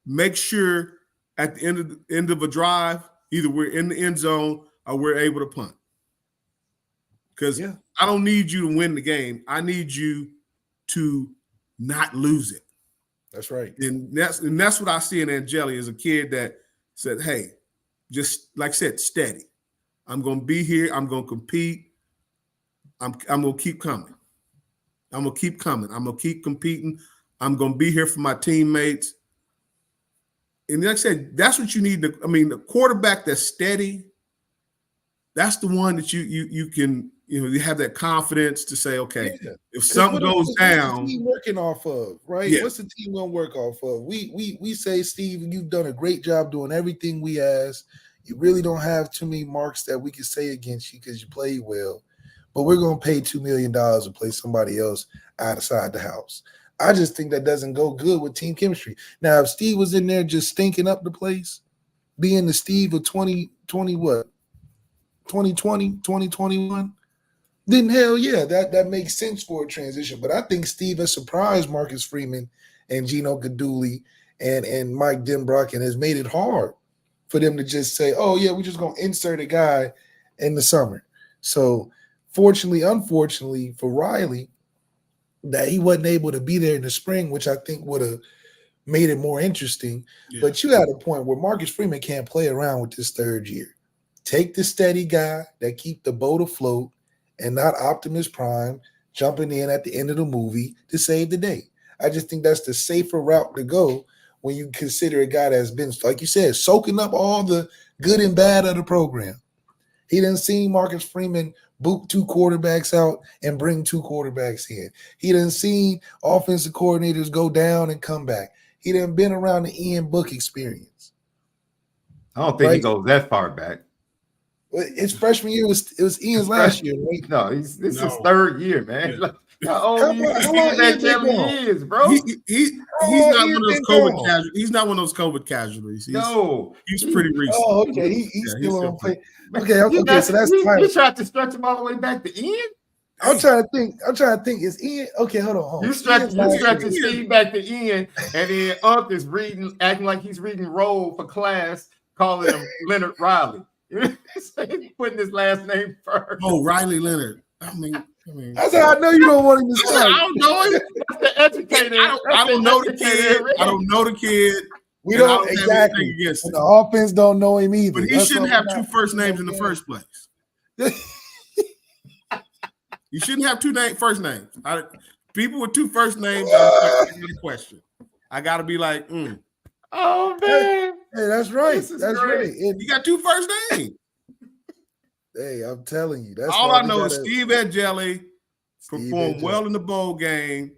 make sure at the end of a drive, either we're in the end zone or we're able to punt. Because I don't need you to win the game. I need you to not lose it. That's right. And that's what I see in Angeli as a kid that said, hey, just like I said, steady. I'm going to be here. I'm going to compete. I'm going to keep coming. I'm going to keep coming. I'm going to keep competing. I'm going to be here for my teammates. And like I said, that's what you need. The quarterback that's steady, that's the one that you can you have that confidence to say, okay, if something goes down, what's the team working off of, right? Yeah. What's the team gonna work off of? We say, Steve, you've done a great job doing everything we asked. You really don't have too many marks that we can say against you because you played well, but we're gonna pay $2 million to play somebody else outside the house. I just think that doesn't go good with team chemistry. Now, if Steve was in there just stinking up the place, being the Steve of 2020, 2021, then hell yeah, that makes sense for a transition. But I think Steve has surprised Marcus Freeman and Gino Gaduli and Mike Denbrock, and has made it hard for them to just say, oh, yeah, we're just going to insert a guy in the summer. So unfortunately for Riley, that he wasn't able to be there in the spring, which I think would have made it more interesting. Yeah. But you had a point where Marcus Freeman can't play around with this third year. Take the steady guy that keep the boat afloat and not Optimus Prime jumping in at the end of the movie to save the day. I just think that's the safer route to go when you consider a guy that's been, like you said, soaking up all the good and bad of the program. He didn't see Marcus Freeman boot 2 quarterbacks out and bring 2 quarterbacks in. He didn't see offensive coordinators go down and come back. He didn't been around the Ian Book experience. I don't think he goes that far back. His freshman year it was Ian's last year, right? No, this is his third year, man. Yeah. How old is, bro? He's not one of those COVID casualties. He's not one of those COVID casualties. He's pretty recent. Oh, okay. He's still on play. Okay, so that's you tried to stretch him all the way back to Ian? I'm trying to think. Is Ian okay? Hold on. You stretching Steve back to Ian, and then Unc is acting like he's reading roll for class, calling him Leonard Riley. Putting his last name first. Oh, Riley Leonard. I mean, that's how I know you don't want him to start. I don't know him. That's the educator. I don't know the kid. I don't know the kid. We don't exactly. The offense don't know him either. But he shouldn't have 2 first names in the first place. You shouldn't have 2 first names. People with 2 first names are a question. I got to be like, Oh man, hey, that's right. That's great. Right. You got 2 first names. Hey, I'm telling you, that's all I know is Steve Angeli performed well in the bowl game,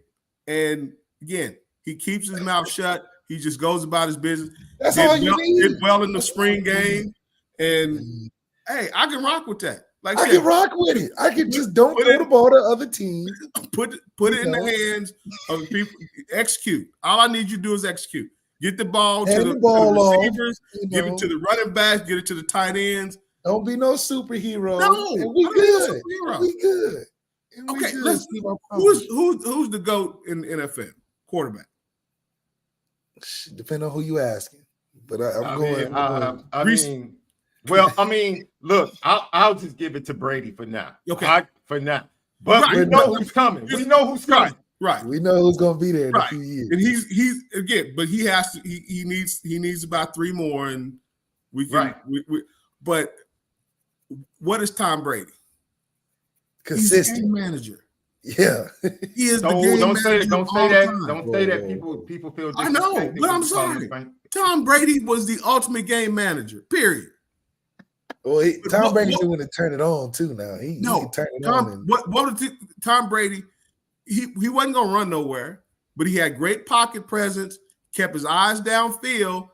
and again, he keeps his mouth shut. He just goes about his business. That's all you need. Did well in the spring game, and hey, I can rock with that. Like I can rock with it. I can just don't throw the ball to other teams. Put it in the hands of people. Execute. All I need you to do is execute. Get the ball to the receivers. Give it to the running backs. Get it to the tight ends. Don't be no superhero. No, we good. We good. Okay, who's the GOAT in the NFL? Quarterback. Depending on who you asking. But look, I'll just give it to Brady for now. Okay. But we know who's coming. We know who's coming. Right. We know who's going to be there in a few years. And he's again, but he has to. He needs about 3 more, and we can. But what is Tom Brady? Consistent. He's a game manager. Yeah, he is. Don't say that. Don't say that. People feel. I know, but I'm sorry. Tom Brady was the ultimate game manager. Period. Well, Tom Brady's going to turn it on too. Now he can turn it on. What Tom Brady? He wasn't going to run nowhere, but he had great pocket presence, kept his eyes downfield,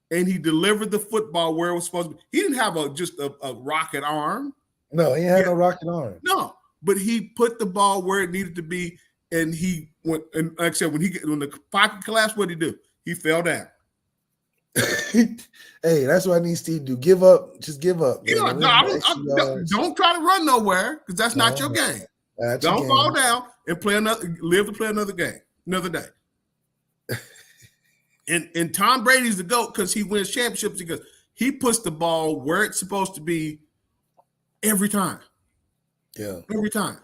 and he delivered the football where it was supposed to be. He didn't have just a rocket arm. No, he had no rocket arm. No, but he put the ball where it needed to be, and he went. And like I said, when the pocket collapsed, what did he do? He fell down. Hey, that's what I need Steve to do. Give up. Just give up. Yeah, don't try to run nowhere because that's not your game. Don't fall down and live to play another game, another day. And Tom Brady's the GOAT because he wins championships because he puts the ball where it's supposed to be every time. Yeah. Every time.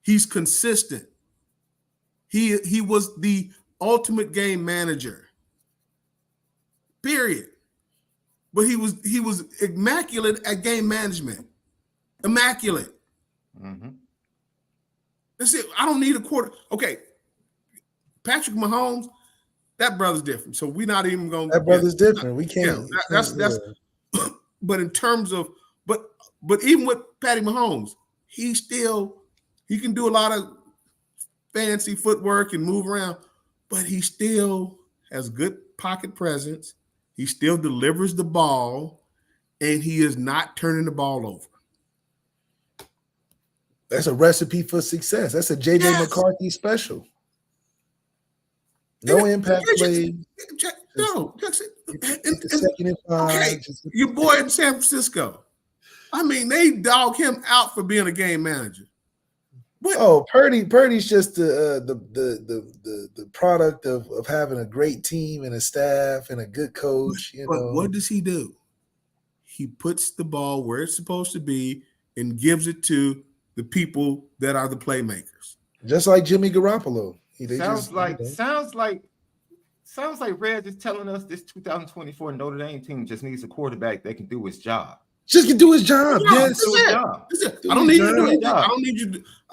He's consistent. He was the ultimate game manager. Period. But he was immaculate at game management. Immaculate. Mm-hmm. That's it. I don't need a quarter. Okay. Patrick Mahomes, that brother's different. So we're not even going. That brother's different. We can't. That's. But in terms of, but even with Patty Mahomes, he can do a lot of fancy footwork and move around, but he still has good pocket presence. He still delivers the ball, and he is not turning the ball over. That's a recipe for success. That's a J.J. McCarthy special. No impact play. No. Second and 5. Okay, your boy in San Francisco. I mean, they dog him out for being a game manager. Oh, Purdy's just the product of having a great team and a staff and a good coach. But what does he do? He puts the ball where it's supposed to be and gives it to the people that are the playmakers. Just like Jimmy Garoppolo. Sounds like Reg is telling us this 2024 Notre Dame team just needs a quarterback that can do his job. Just can do his job. Yes. I don't need you to do anything. I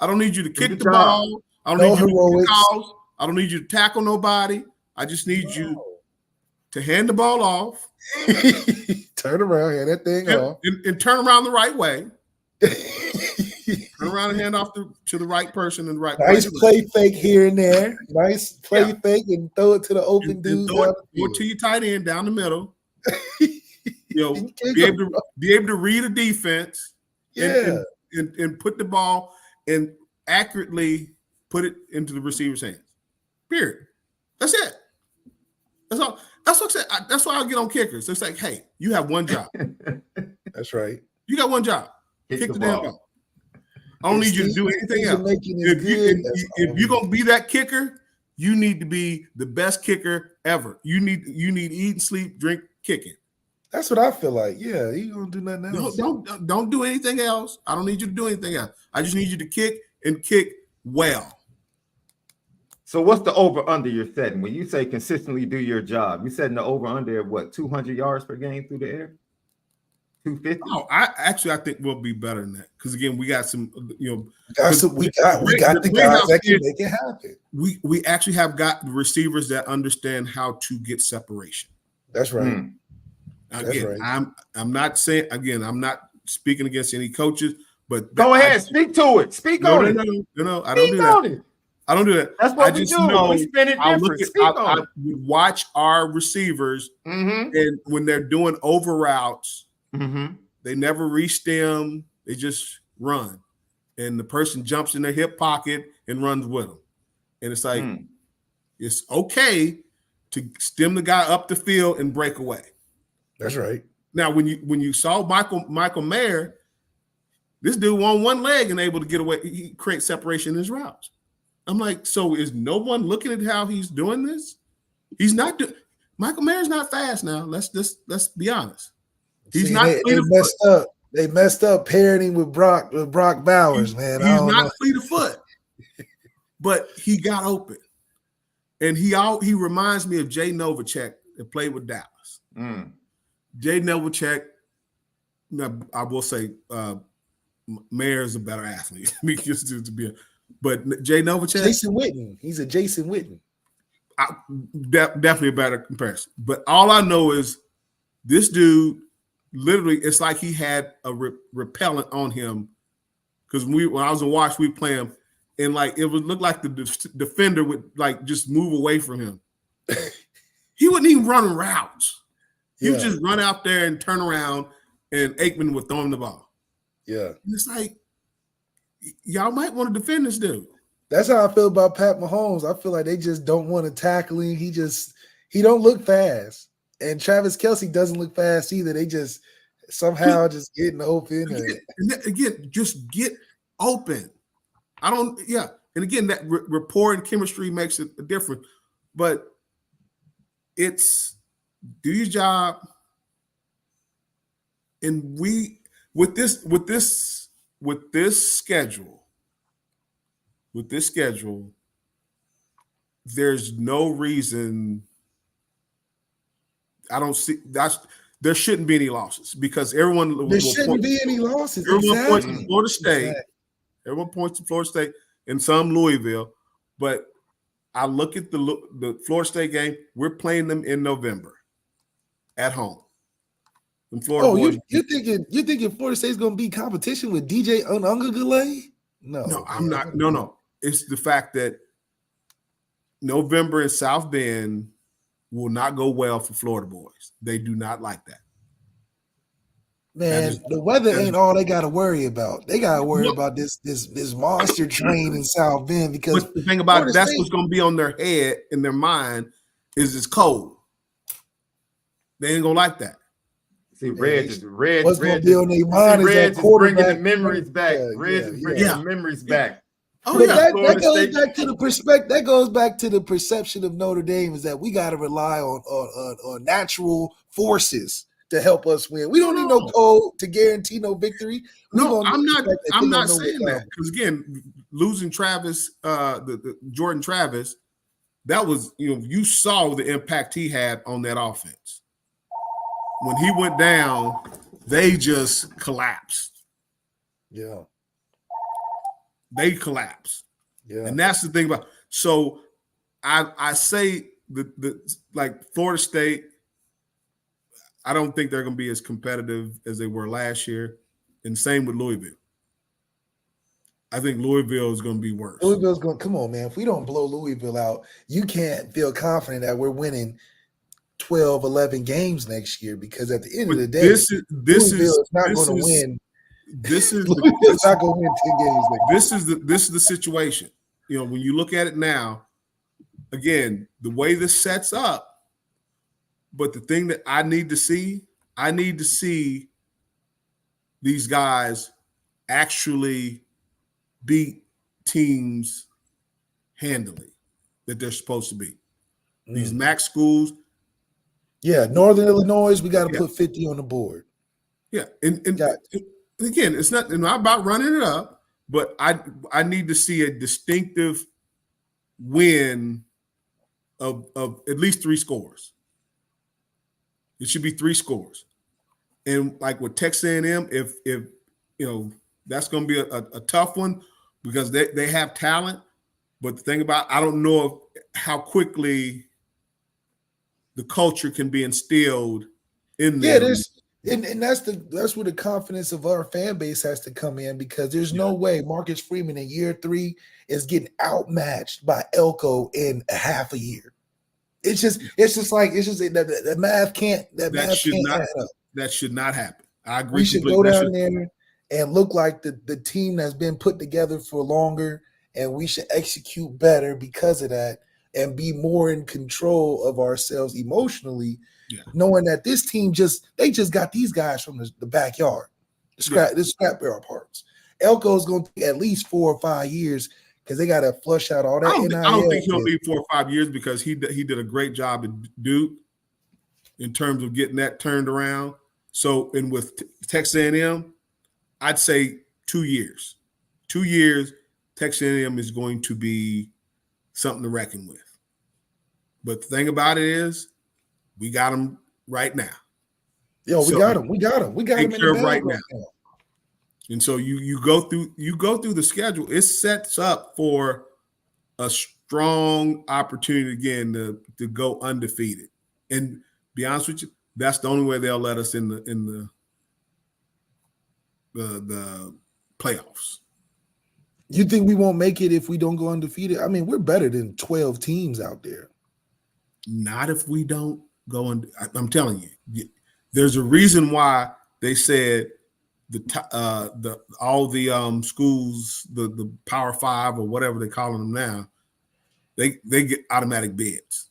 don't need you to kick the ball. I don't need you to kick calls. I don't need you to tackle nobody. I just need you to hand the ball off. Turn around, hand that thing off. And turn around the right way. Turn around and hand off to the right person and right. Nice play fake here and there. Nice play fake and throw it to the open dude. Throw it to your tight end down the middle. Be able to read a defense, and put the ball and accurately put it into the receiver's hands. Period. That's it. That's all. That's why I get on kickers. It's like, hey, you have one job. That's right. You got one job. Kick the damn ball. I don't need you to do anything else. If you're gonna be that kicker, you need to be the best kicker ever. You need eat and sleep, drink, kicking. That's what I feel like. Yeah, you gonna do nothing else. Don't do anything else. I don't need you to do anything else. I just need you to kick and kick well. So what's the over-under you're setting? When you say consistently do your job, you're setting the over-under of what, 200 yards per game through the air? 250? Oh, I think we'll be better than that. Because again, we got some, we got the guys that can make it happen. We actually have got receivers that understand how to get separation. That's right. Again, I'm not saying, I'm not speaking against any coaches, but go ahead, speak to it. Speak on it. No, I don't do that. I don't do that. That's what we do. We spin it different. I watch our receivers, and when they're doing over routes, they never re-stem. They just run, and the person jumps in their hip pocket and runs with them. And it's like it's okay to stem the guy up the field and break away. That's right. Now, when you saw Michael Mayer, this dude on one leg and able to get away, he creates separation in his routes. I'm like, so is no one looking at how he's doing this? He's not doing. Michael Mayer's not fast now. Let's be honest. He's not. They messed up pairing him with Brock Bowers, man. He's not fleet of foot, but he got open, and he reminds me of Jay Novacek that played with Dallas. Jay Novacek. Now, I will say, Mayer is a better athlete. But Jay Novacek, Jason Witten. He's a Jason Witten. Definitely a better comparison. But all I know is this dude, literally, it's like he had a repellent on him. Because when I was in Watch, we play him, and like it would look like the defender would like just move away from him. He wouldn't even run routes. He would just run out there and turn around, and Aikman would throw him the ball. Yeah, and it's like, y'all might want to defend this dude. That's how I feel about Pat Mahomes. I feel like they just don't want to tackle him. He don't look fast. And Travis Kelce doesn't look fast either. They just somehow just getting open. Again, just get open. And again, that rapport and chemistry makes it different. But it's do your job. And with this schedule, there's no reason I don't see there shouldn't be any losses because everyone shouldn't be any losses. Everyone points to Florida State. Everyone points to Florida State and some Louisville, but I look at the Florida State game. We're playing them in November at home. Florida you're thinking Florida State's going to be competition with DJ Ungagale? No, I'm not. No. It's the fact that November in South Bend will not go well for Florida boys. They do not like that. Man, the weather ain't all they got to worry about. They got to worry about this monster train in South Bend because the thing about it, that's what's going to be on their head in their mind is it's cold. They ain't going to like that. See, Reg what's going to be on their mind is that bringing the memories back. Reg is bringing the memories back. Oh But yeah, that Florida goes State. back to the perspective. That goes back to the perception of Notre Dame is that we got to rely on natural forces to help us win. We don't need no code to guarantee no victory. We no, gonna I'm not. expect that I'm they gonna not know saying what's that coming. because again, losing Travis, the Jordan Travis, that was you saw the impact he had on that offense. When he went down, they just collapsed. Yeah, They collapsed. yeah. And that's the thing about. So I say the like Florida State, I don't think they're going to be as competitive as they were last year, and same with Louisville. I think Louisville is going to be worse. Louisville's going. Come on, man. If we don't blow Louisville out, you can't feel confident that we're winning 12, 11 games next year because at the end of the day, Louisville is not going to win. This is Louisville's not going to win 10 games next year. This is the situation. When you look at it now, again, the way this sets up, but the thing that I need to see these guys actually beat teams handily that they're supposed to be. These MAC schools. Yeah, Northern Illinois, we got to put 50 on the board. Yeah, and again, it's not about running it up, but I need to see a distinctive win of at least 3 scores. It should be 3 scores. And like with Texas A&M, if that's going to be a tough one because they have talent. But the thing about, I don't know how quickly the culture can be instilled in them. Yeah, and that's where the confidence of our fan base has to come in because there's no way Marcus Freeman in year 3 is getting outmatched by Elko in a half a year. It's just the math can't add up. That should not happen. I agree. We should go down there and look like the team that's been put together for longer, and we should execute better because of that and be more in control of ourselves emotionally, knowing that this team just got these guys from the backyard, the scrapyard parts. Elko's going to take at least 4 or 5 years because they got to flush out all that. I don't think he'll be 4 or 5 years because he did a great job at Duke in terms of getting that turned around. So, and with Texas A&M, I'd say 2 years. 2 years, Texas A&M is going to be something to reckon with. But the thing about it is, we got them right now. Yo, we got them. We got them in the bag right now. And so you go through the schedule. It sets up for a strong opportunity again to go undefeated. And be honest with you, that's the only way they'll let us in the playoffs. You think we won't make it if we don't go undefeated? I mean, we're better than 12 teams out there. Not if we don't go and I'm telling you, there's a reason why they said all the schools, the Power 5 or whatever they're calling them now, they get automatic bids.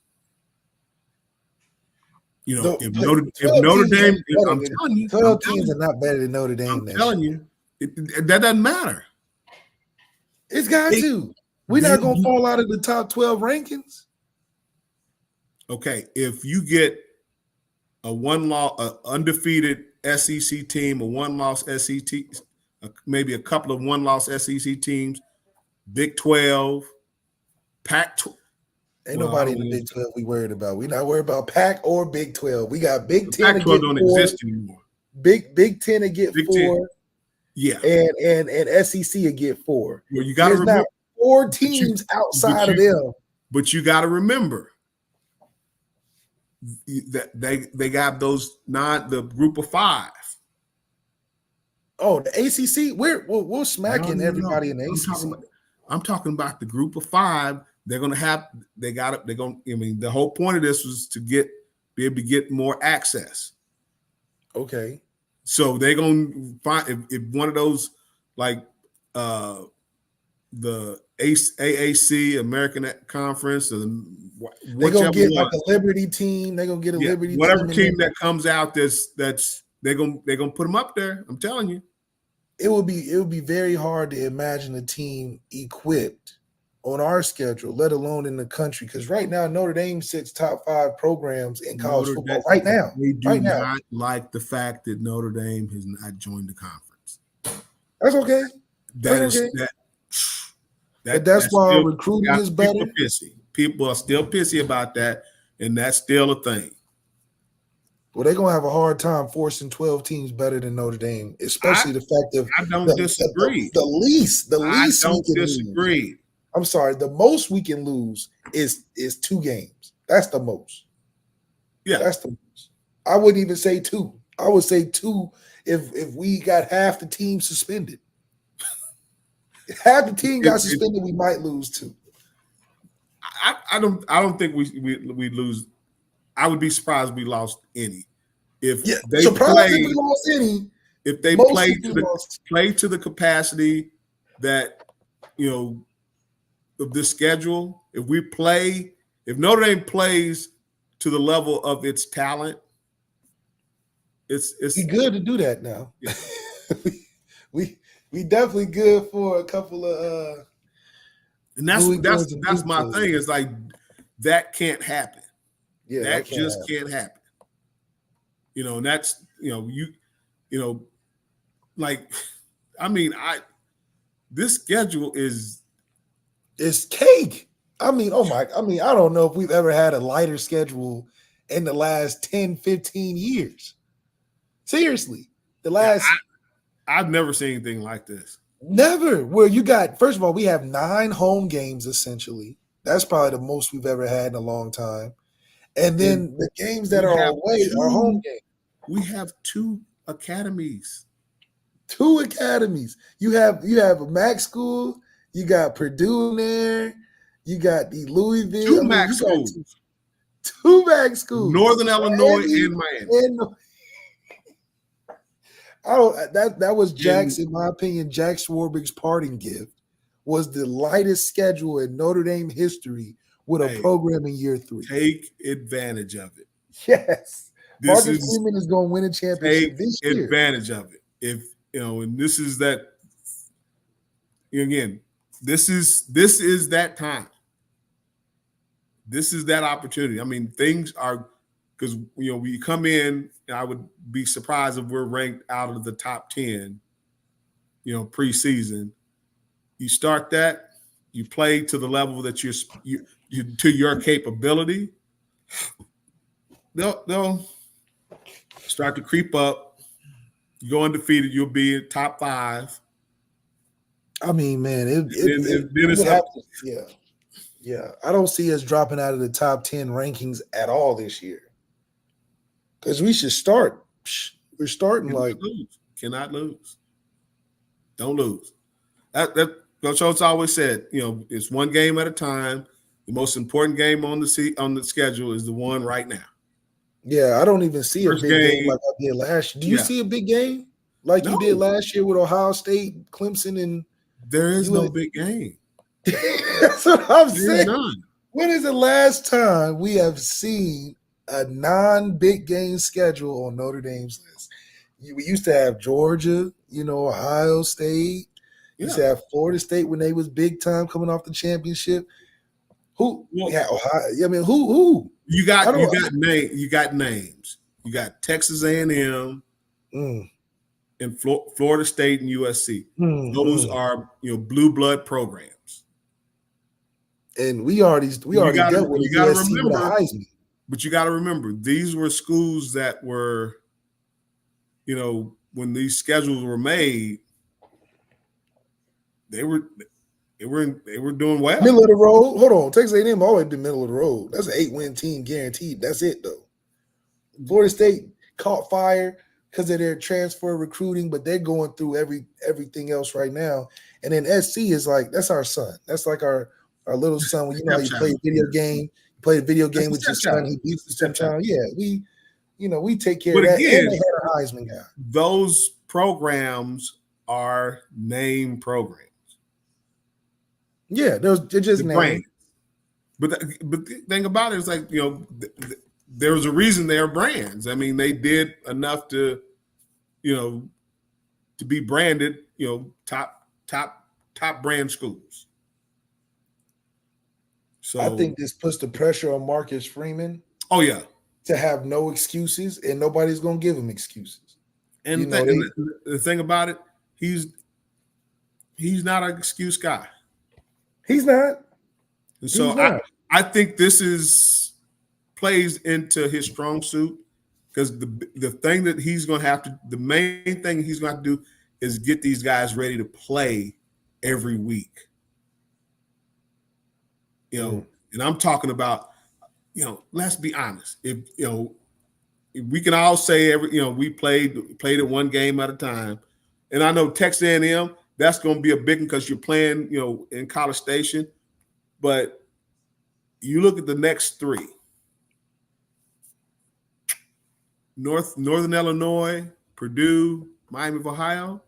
If Notre Dame, I'm telling you, 12 teams are not better than Notre Dame. I'm telling you, that doesn't matter. It's got to. We're not going to fall out of the top 12 rankings. Okay, if you get a undefeated SEC team, a one-loss SEC, maybe a couple of one-loss SEC teams, Big 12, Pac-12. Ain't nobody in the Big 12 we worried about. We're not worried about Pac or Big 12. We got Big 10. Pac-12 don't exist anymore. Big 10 to get 4. 10. Yeah. And SEC to get 4. Well, you got to remember 4 teams outside of them. But you got to remember that they got the group of 5. Oh, the ACC. We're smacking everybody in the ACC. I'm talking about the group of 5. They're going to have. They're going. I mean, the whole point of this was to be able to get more access. Okay. So they're going to find if one of those like the AAC American Conference or they're gonna get like a Liberty team. They're gonna get a Liberty whatever team that comes out. That's they're gonna put them up there. I'm telling you. it would be very hard to imagine a team equipped on our schedule, let alone in the country. Because right now, Notre Dame sits top 5 programs in college football right now. They do right not now. like the fact that Notre Dame has not joined the conference. That's okay. That's why still, recruiting is better. People are still pissy about that, and that's still a thing. Well, they're gonna have a hard time forcing 12 teams better than Notre Dame, especially the fact that I don't disagree. The least I don't we can disagree. Lose. I'm sorry, the most we can lose is 2 games. That's the most. Yeah, that's the most. I wouldn't even say 2. I would say 2 if we got half the team suspended. If half the team got suspended, we might lose 2. I don't think we lose. I would be surprised if we lost any. If they play to the capacity that of this schedule, if Notre Dame plays to the level of its talent, it's good to do that now. Yeah. we definitely good for a couple of and that's my thing. It's like that can't happen. Yeah, that just can't happen. And that's this schedule is cake. I don't know if we've ever had a lighter schedule in the last 10, 15 years. Seriously. I've never seen anything like this. Never. Where you got, first of all, we have 9 home games essentially. That's probably the most we've ever had in a long time. And then the games that are away are home games. We have 2 academies. 2 academies. You have a MAC school. You got Purdue in there. You got the Louisville. 2 MAC schools. 2 MAC schools. Northern Illinois and Miami. That was Jack's, in my opinion, Jack Swarbrick's parting gift. Was the lightest schedule in Notre Dame history with a program in year 3. Take advantage of it. Yes. Marcus Freeman is going to win a championship this year. Take advantage of it. If and this is that. Again, this is that time. This is that opportunity. I mean, things are because we come in, and I would be surprised if we're ranked out of the top 10. Preseason. You start that. You play to the level that you to your capability. They'll start to creep up. You go undefeated, you'll be in top 5. I mean, man, yeah. I don't see us dropping out of the top 10 rankings at all this year. Because we should start. We're starting cannot lose. Don't lose. That Coach Oates always said, it's one game at a time. The most important game on the schedule is the one right now. Yeah, I don't even see a big game like I did last year. Do you see a big game like you did last year with Ohio State, Clemson, and there is no big game. That's what I'm saying. None. When is the last time we have seen a non-big game schedule on Notre Dame's list? We used to have Georgia, Ohio State. We used to have Florida State when they was big time coming off the championship. Who? Ohio. I mean, who? You got names. You got Texas A&M and Florida State and USC. Those are blue blood programs. And we already dealt with USC with a Heisman. But you got to remember, these were schools that were, when these schedules were made, they were doing well. Middle of the road. Hold on. Texas A&M always been middle of the road. That's an 8-win team guaranteed. That's it though. Florida State caught fire because of their transfer recruiting, but they're going through everything else right now. And then SC is like, that's our son. That's like our little son. When how you play a video game. You play a video game with your son. He beats the stepchild. Yeah, we take care of that. Again, and they had a Heisman guy. Those programs are name programs. Yeah, they're just names. But the thing about it is like, there was a reason they are brands. I mean, they did enough to, to be branded, top brand schools. So I think this puts the pressure on Marcus Freeman. Oh yeah, to have no excuses, and nobody's gonna give him excuses. And, the thing about it, he's not an excuse guy. He's not. And so I think this plays into his strong suit, because the thing that he's going to have to, the main thing he's going to have to do is get these guys ready to play every week. And I'm talking about, let's be honest. If we can all say we played it one game at a time, and I know Texas A&M, that's going to be a big one because you're playing in College Station, but you look at the next three: Northern Illinois, Purdue, Miami of Ohio.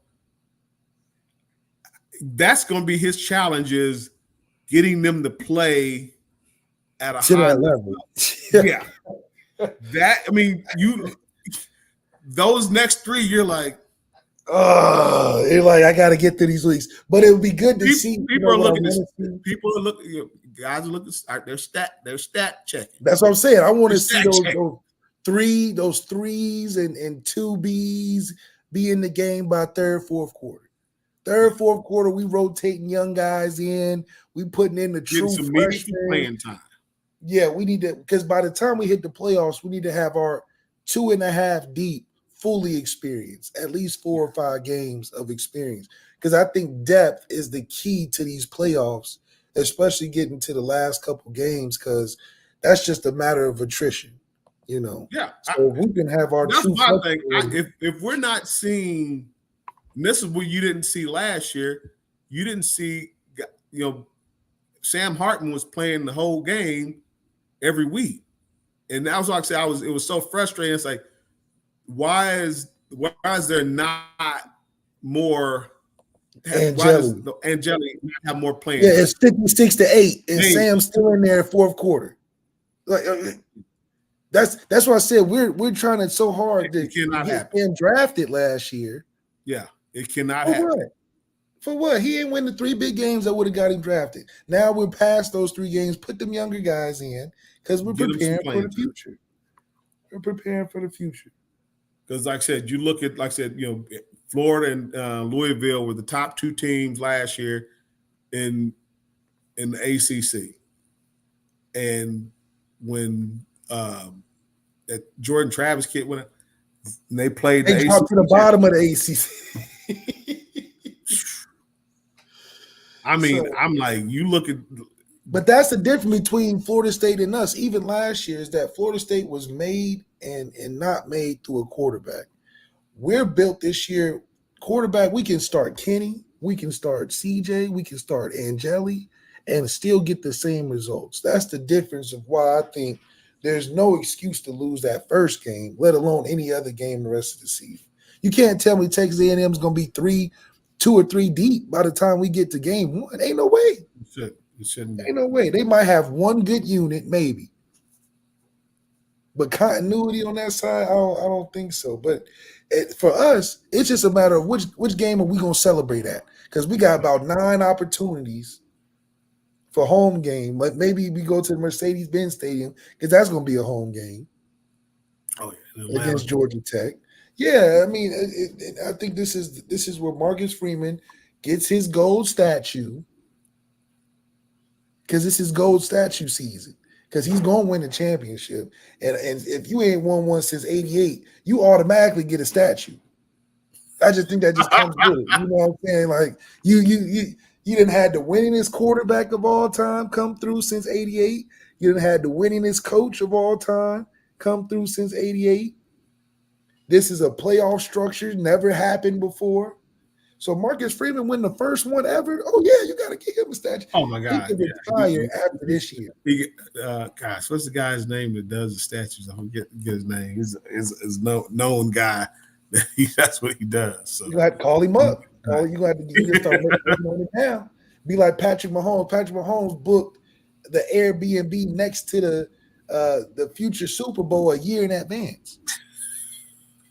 That's going to be his challenge, is getting them to play at a high level. Yeah. Those next three, you're like, oh, you're like, I got to get to these leagues. But it would be good to see. People are looking. Guys are looking. They're stat checking. That's what I'm saying. I want to see those threes and 2Bs be in the game by third, fourth quarter. Third, fourth quarter, we rotating young guys in. We putting in the true freshmen. Playing time. Yeah, we need to, because by the time we hit the playoffs, we need to have our 2.5 deep fully experienced, at least 4 or 5 games of experience. Because I think depth is the key to these playoffs, especially getting to the last couple games, because that's just a matter of attrition, Yeah. So we can have our. That's my thing. If we're not seeing, and this is what you didn't see last year. You didn't see, Sam Hartman was playing the whole game every week, and that was like I said. It was so frustrating. It's like, why is there not more? Angeli have more playing? Yeah, it's 56-8, and Sam's still in there fourth quarter. Like that's why I said we're trying it so hard to get him drafted last year. Yeah, it cannot happen. For what? He ain't win the 3 big games that would have got him drafted. Now we're past those 3 games. Put them younger guys in, because we're preparing for the future. We're preparing for the future. Because, like I said, you look at, Florida and Louisville were the top 2 teams last year in the ACC. And when that Jordan Travis kid went, and they played, they dropped to the bottom of the ACC. I'm like, you look at, but that's the difference between Florida State and us. Even last year, is that Florida State was made and not made through a quarterback. We're built this year. Quarterback, we can start Kenny, we can start CJ, we can start Angeli, and still get the same results. That's the difference of why I think there's no excuse to lose that first game, let alone any other game the rest of the season. You can't tell me Texas A&M is going to be 2 or 3 deep by the time we get to game 1. Ain't no way. It shouldn't. Ain't no way. They might have one good unit, maybe. But continuity on that side, I don't think so. But for us, it's just a matter of which game are we going to celebrate at? Because we got about 9 opportunities for home game. But maybe we go to the Mercedes-Benz Stadium, because that's going to be a home game. Oh, yeah. Against Georgia Tech. Yeah, I think this is where Marcus Freeman gets his gold statue, because this is gold statue season, because he's going to win the championship. And if you ain't won one since '88, you automatically get a statue. I just think that just comes with it. You know what I'm saying? Like you didn't had the winningest quarterback of all time come through since '88. You didn't had the winningest coach of all time come through since '88. This is a playoff structure, never happened before. So Marcus Freeman win the first one ever. Oh yeah, you got to give him a statue. Oh my God! He can retire after this year. Gosh, what's the guy's name that does the statues? I don't get his name. He's no known guy. That's what he does. So you got to call him up. You got to start making on it now. Be like Patrick Mahomes. Patrick Mahomes booked the Airbnb next to the future Super Bowl a year in advance.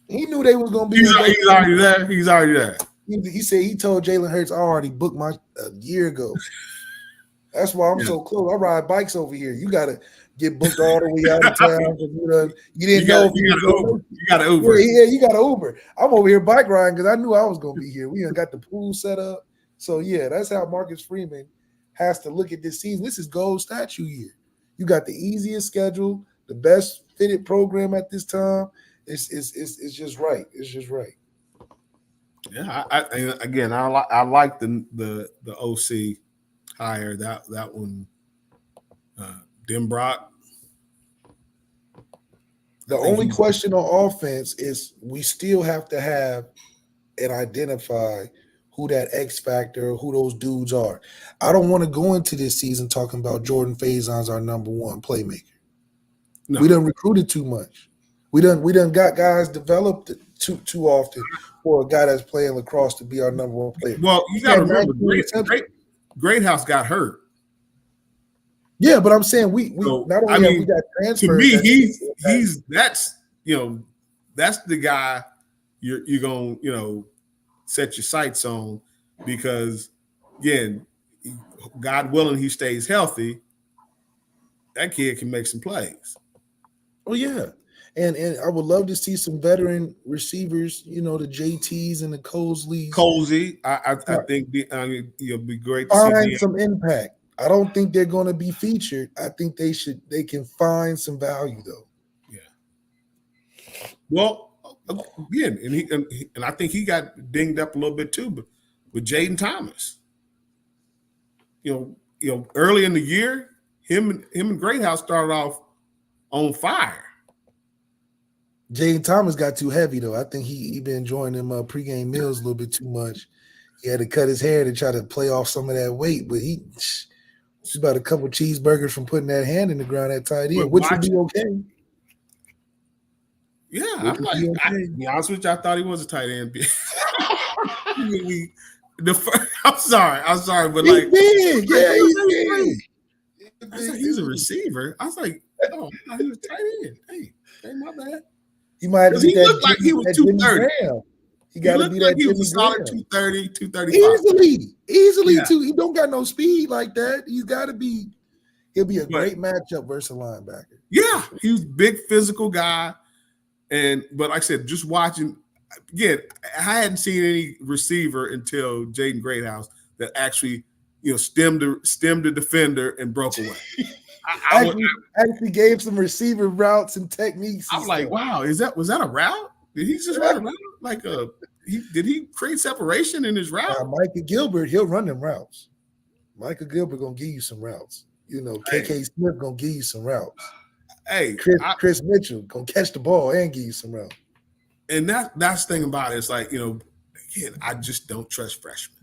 He knew they was going to be. He's already there. He's already there. He said he told Jalen Hurts, I already booked my a year ago. That's why I'm so close. I ride bikes over here. You gotta get booked all the way out of town. You didn't know if you got to Uber. Yeah, you got to Uber. I'm over here bike riding because I knew I was gonna be here. We done got the pool set up. So yeah, that's how Marcus Freeman has to look at this season. This is gold statue year. You got the easiest schedule, the best fitted program at this time. It's just right. It's just right. Yeah, I like the OC hire that one. Denbrock. The only question on offense is we still have to have and identify who that X factor, who those dudes are. I don't want to go into this season talking about Jordan Faison's our number one playmaker. No. We done recruited too much. We done got guys developed too often for a guy that's playing lacrosse to be our number one player. Well, you got to remember, Greathouse got hurt. Yeah, but I'm saying we not only have we got transfers. To me, he's that's the guy you're gonna set your sights on, because again, God willing, he stays healthy. That kid can make some plays. Oh yeah, and I would love to see some veteran receivers. The JTs and the Colesleys. I think it'll be great to find some impact. I don't think they're going to be featured. I think they can find some value though. Yeah. Well, again, and I think he got dinged up a little bit too, but with Jaden Thomas, early in the year, him and Greathouse started off on fire. Jaden Thomas got too heavy though. I think he been enjoying them pregame meals a little bit too much. He had to cut his hair to try to play off some of that weight, but he's about a couple cheeseburgers from putting that hand in the ground at tight end, which would be okay. Yeah, I'm like, to be honest with you, I thought he was a tight end. I'm sorry, but he's big. Yeah, he's big. I said he's a receiver. I was like, oh, he was tight end. Hey, my bad. He might have. He looked like he was 230. He got to be that. He was a solid 230, 235. Easily too. He don't got no speed like that. He's got to be. He'll be a great matchup versus a linebacker. Yeah, he was a big physical guy, but like I said, just watching again, I hadn't seen any receiver until Jaden Greathouse that actually stemmed the defender and broke away. Actually gave some receiver routes and techniques. I'm like, wow, was that a route? Did he just run a route? Like did he create separation in his route? Micah Gilbert, he'll run them routes. Micah Gilbert gonna give you some routes. KK Smith gonna give you some routes. Hey, Chris Mitchell gonna catch the ball and give you some routes. And that's the thing about it. It's like, again, I just don't trust freshmen.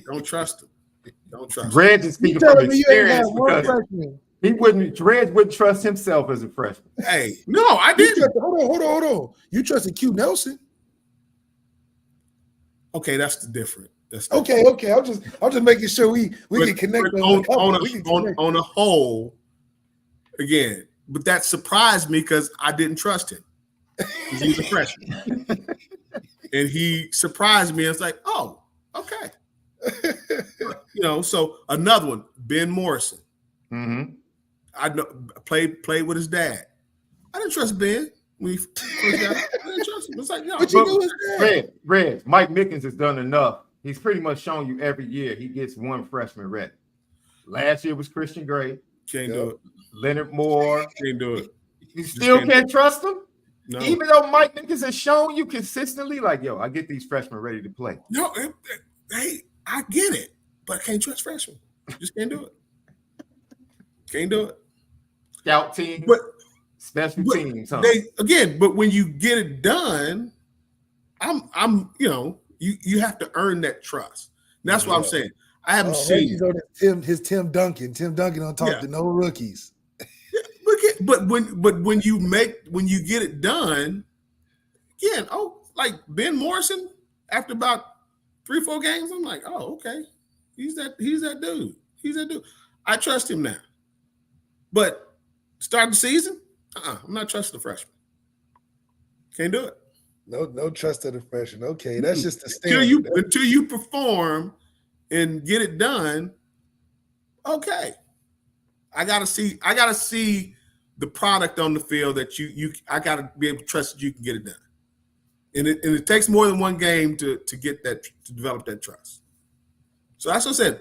Don't trust them. Don't trust them. Reg is speaking from experience because Reg wouldn't trust himself as a freshman. Hey, no, I didn't. Hold on. You trusted Q Nelson. Okay, that's different. Okay. I'm just making sure we can connect on a whole. Again, but that surprised me because I didn't trust him. He's a freshman, and he surprised me. It's like, oh, okay. So another one, Ben Morrison. Mm-hmm. I know played with his dad. I didn't trust Ben when he first got it. I didn't trust him. It's like, no. But you knew his dad. Red. Mike Mickens has done enough. He's pretty much shown you every year he gets one freshman ready. Last year was Christian Gray. Can't do it. Leonard Moore. Can't do it. You still can't trust him? No. Even though Mike Mickens has shown you consistently, like, yo, I get these freshmen ready to play. No, hey, I get it, but I can't trust freshmen. Just can't do it. Can't do it. Scout team, special teams. Huh? But when you get it done, you have to earn that trust. And that's what I'm saying. I haven't seen his Tim Duncan. Tim Duncan don't talk to no rookies. But when you get it done, again, like Ben Morrison, after about 3-4 games, I'm like, oh, okay. He's that dude. He's that dude. I trust him now. But start the season, I'm not trusting the freshman. Can't do it. No trust of the freshman. Okay, that's just the until standard. until you perform and get it done. Okay, I gotta see the product on the field that I gotta be able to trust that you can get it done. And it takes more than one game to get that, to develop that trust. So that's what I said.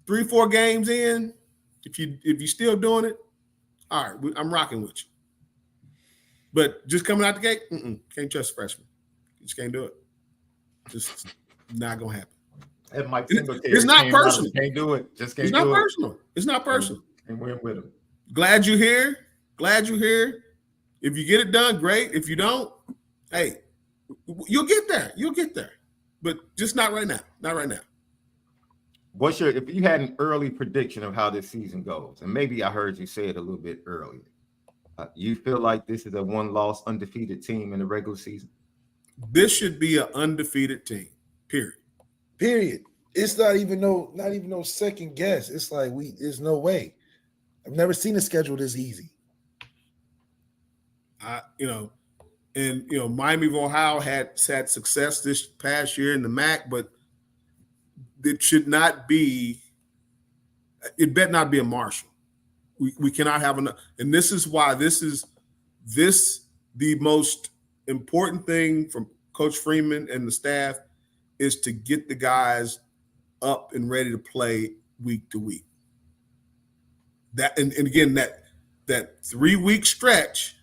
3-4 games in, if you still doing it, all right, I'm rocking with you. But just coming out the gate, can't trust freshmen. You just can't do it. Just not gonna happen. And Mike it's not personal. Can't do it. Just can't. It's not personal. It's not personal. And win with him. Glad you're here. If you get it done, great. If you don't, hey, you'll get there. But just not right now. Not right now. If you had an early prediction of how this season goes, and maybe I heard you say it a little bit earlier, you feel like this is a one-loss undefeated team in the regular season? This should be an undefeated team. Period. It's not even no second guess. It's like there's no way. I've never seen a schedule this easy. Miami of Ohio had success this past year in the MAC, but it should not be. It better not be a Marshall. We cannot have enough, and this is why this is the most important thing from Coach Freeman and the staff is to get the guys up and ready to play week to week. That and again that 3-week stretch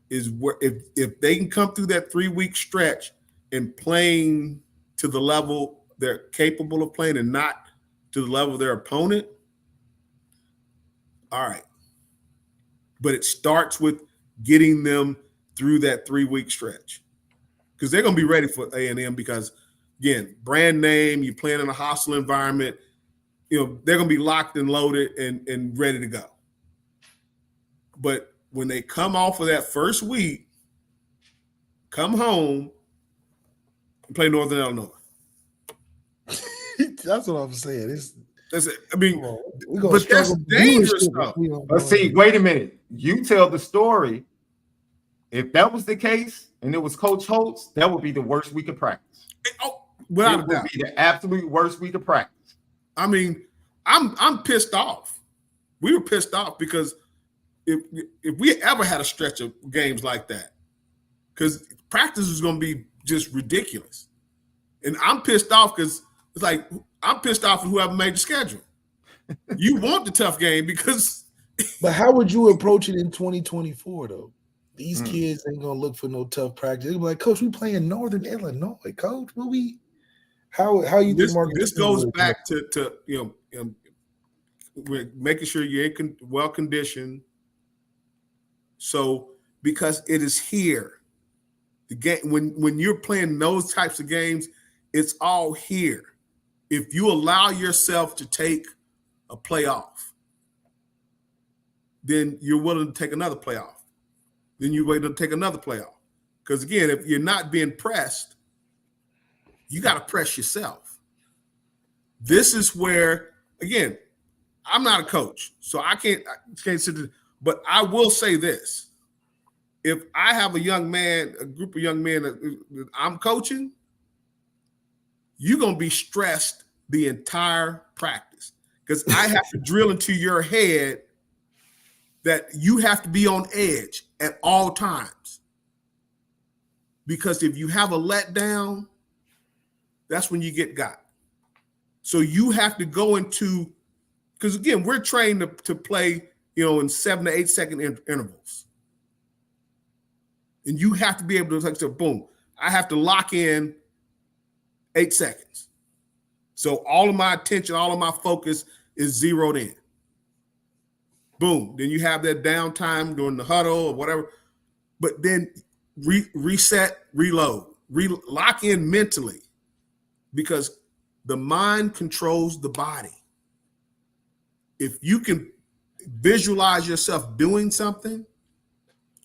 is where if they can come through that 3-week stretch and playing to the level they're capable of playing and not to the level of their opponent, all right. But it starts with getting them through that 3-week stretch because they're going to be ready for A&M because, again, brand name, you're playing in a hostile environment, they're going to be locked and loaded and ready to go. But when they come off of that first week, come home and play Northern Illinois. That's what I'm saying. That's dangerous stuff. But see, wait a minute. You tell the story. If that was the case and it was Coach Holtz, that would be the worst week of practice. Without a doubt. It would be the absolute worst week of practice. I mean, I'm pissed off. We were pissed off because if we ever had a stretch of games like that, because practice is going to be just ridiculous. And I'm pissed off because it's like I'm pissed off at whoever made the schedule. You want the tough game because. But how would you approach it in 2024 though? These kids ain't gonna look for no tough practice. They'll be like, Coach, we playing Northern Illinois, Coach. Will we? How you this, think this goes back to we're making sure you're well conditioned. So because it is here, the game when you're playing those types of games, it's all here. If you allow yourself to take a playoff, then you're willing to take another playoff. Then you're willing to take another playoff. Because again, if you're not being pressed, you got to press yourself. This is where, again, I'm not a coach, so I can't sit there, but I will say this. If I have a group of young men that I'm coaching, you're going to be stressed the entire practice because I have to drill into your head that you have to be on edge at all times. Because if you have a letdown, that's when you get got. So you have to go into, because again, we're trained to play, in 7 to 8 second intervals. And you have to be able to, like, so boom, I have to lock in 8 seconds. So all of my attention, all of my focus is zeroed in. Boom. Then you have that downtime during the huddle or whatever. But then reset, reload, lock in mentally because the mind controls the body. If you can visualize yourself doing something,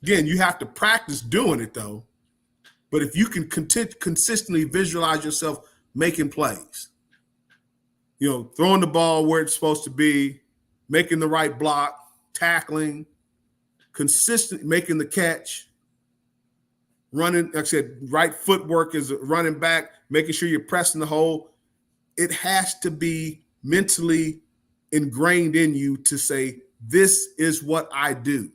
again, you have to practice doing it though. But if you can consistently visualize yourself making plays, throwing the ball where it's supposed to be, making the right block, tackling, consistent, making the catch, running, like I said, right footwork is running back, making sure you're pressing the hole. It has to be mentally ingrained in you to say, this is what I do.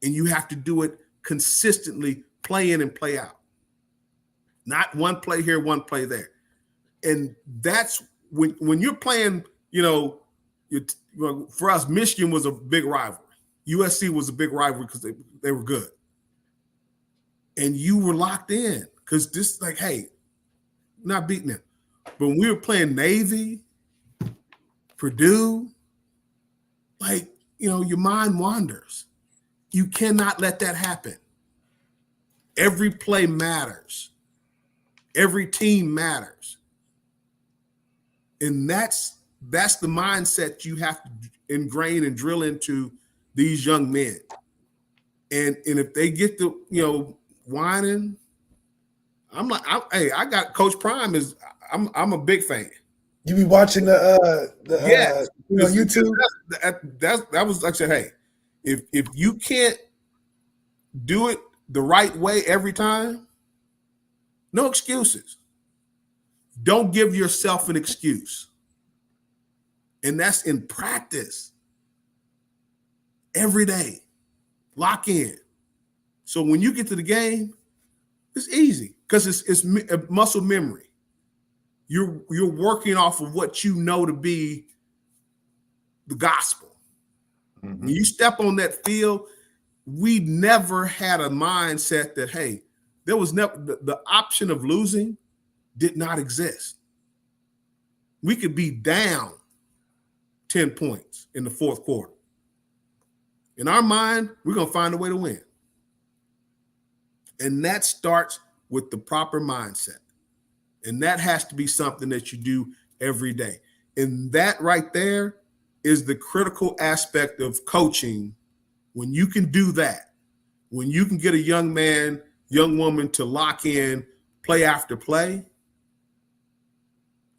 And you have to do it consistently, play in and play out. Not one play here, one play there. And that's when you're playing, for us, Michigan was a big rivalry. USC was a big rivalry because they were good. And you were locked in because this, like, hey, not beating them. But when we were playing Navy, Purdue, like, your mind wanders. You cannot let that happen. Every play matters. Every team matters. And that's the mindset you have to ingrain and drill into these young men. And if they get to, whining, I'm like, I got Coach Prime I'm a big fan. You be watching YouTube? That was, like I said, hey, if you can't do it the right way every time, no excuses. Don't give yourself an excuse. And that's in practice. Every day. Lock in. So when you get to the game, it's easy because it's muscle memory. You're working off of what you know to be the gospel. Mm-hmm. When you step on that field, we never had a mindset that, hey, there was never the option of losing did not exist. We could be down 10 points in the fourth quarter. In our mind, we're going to find a way to win. And that starts with the proper mindset. And that has to be something that you do every day. And that right there is the critical aspect of coaching. When you can do that, when you can get a young man, young woman to lock in play after play,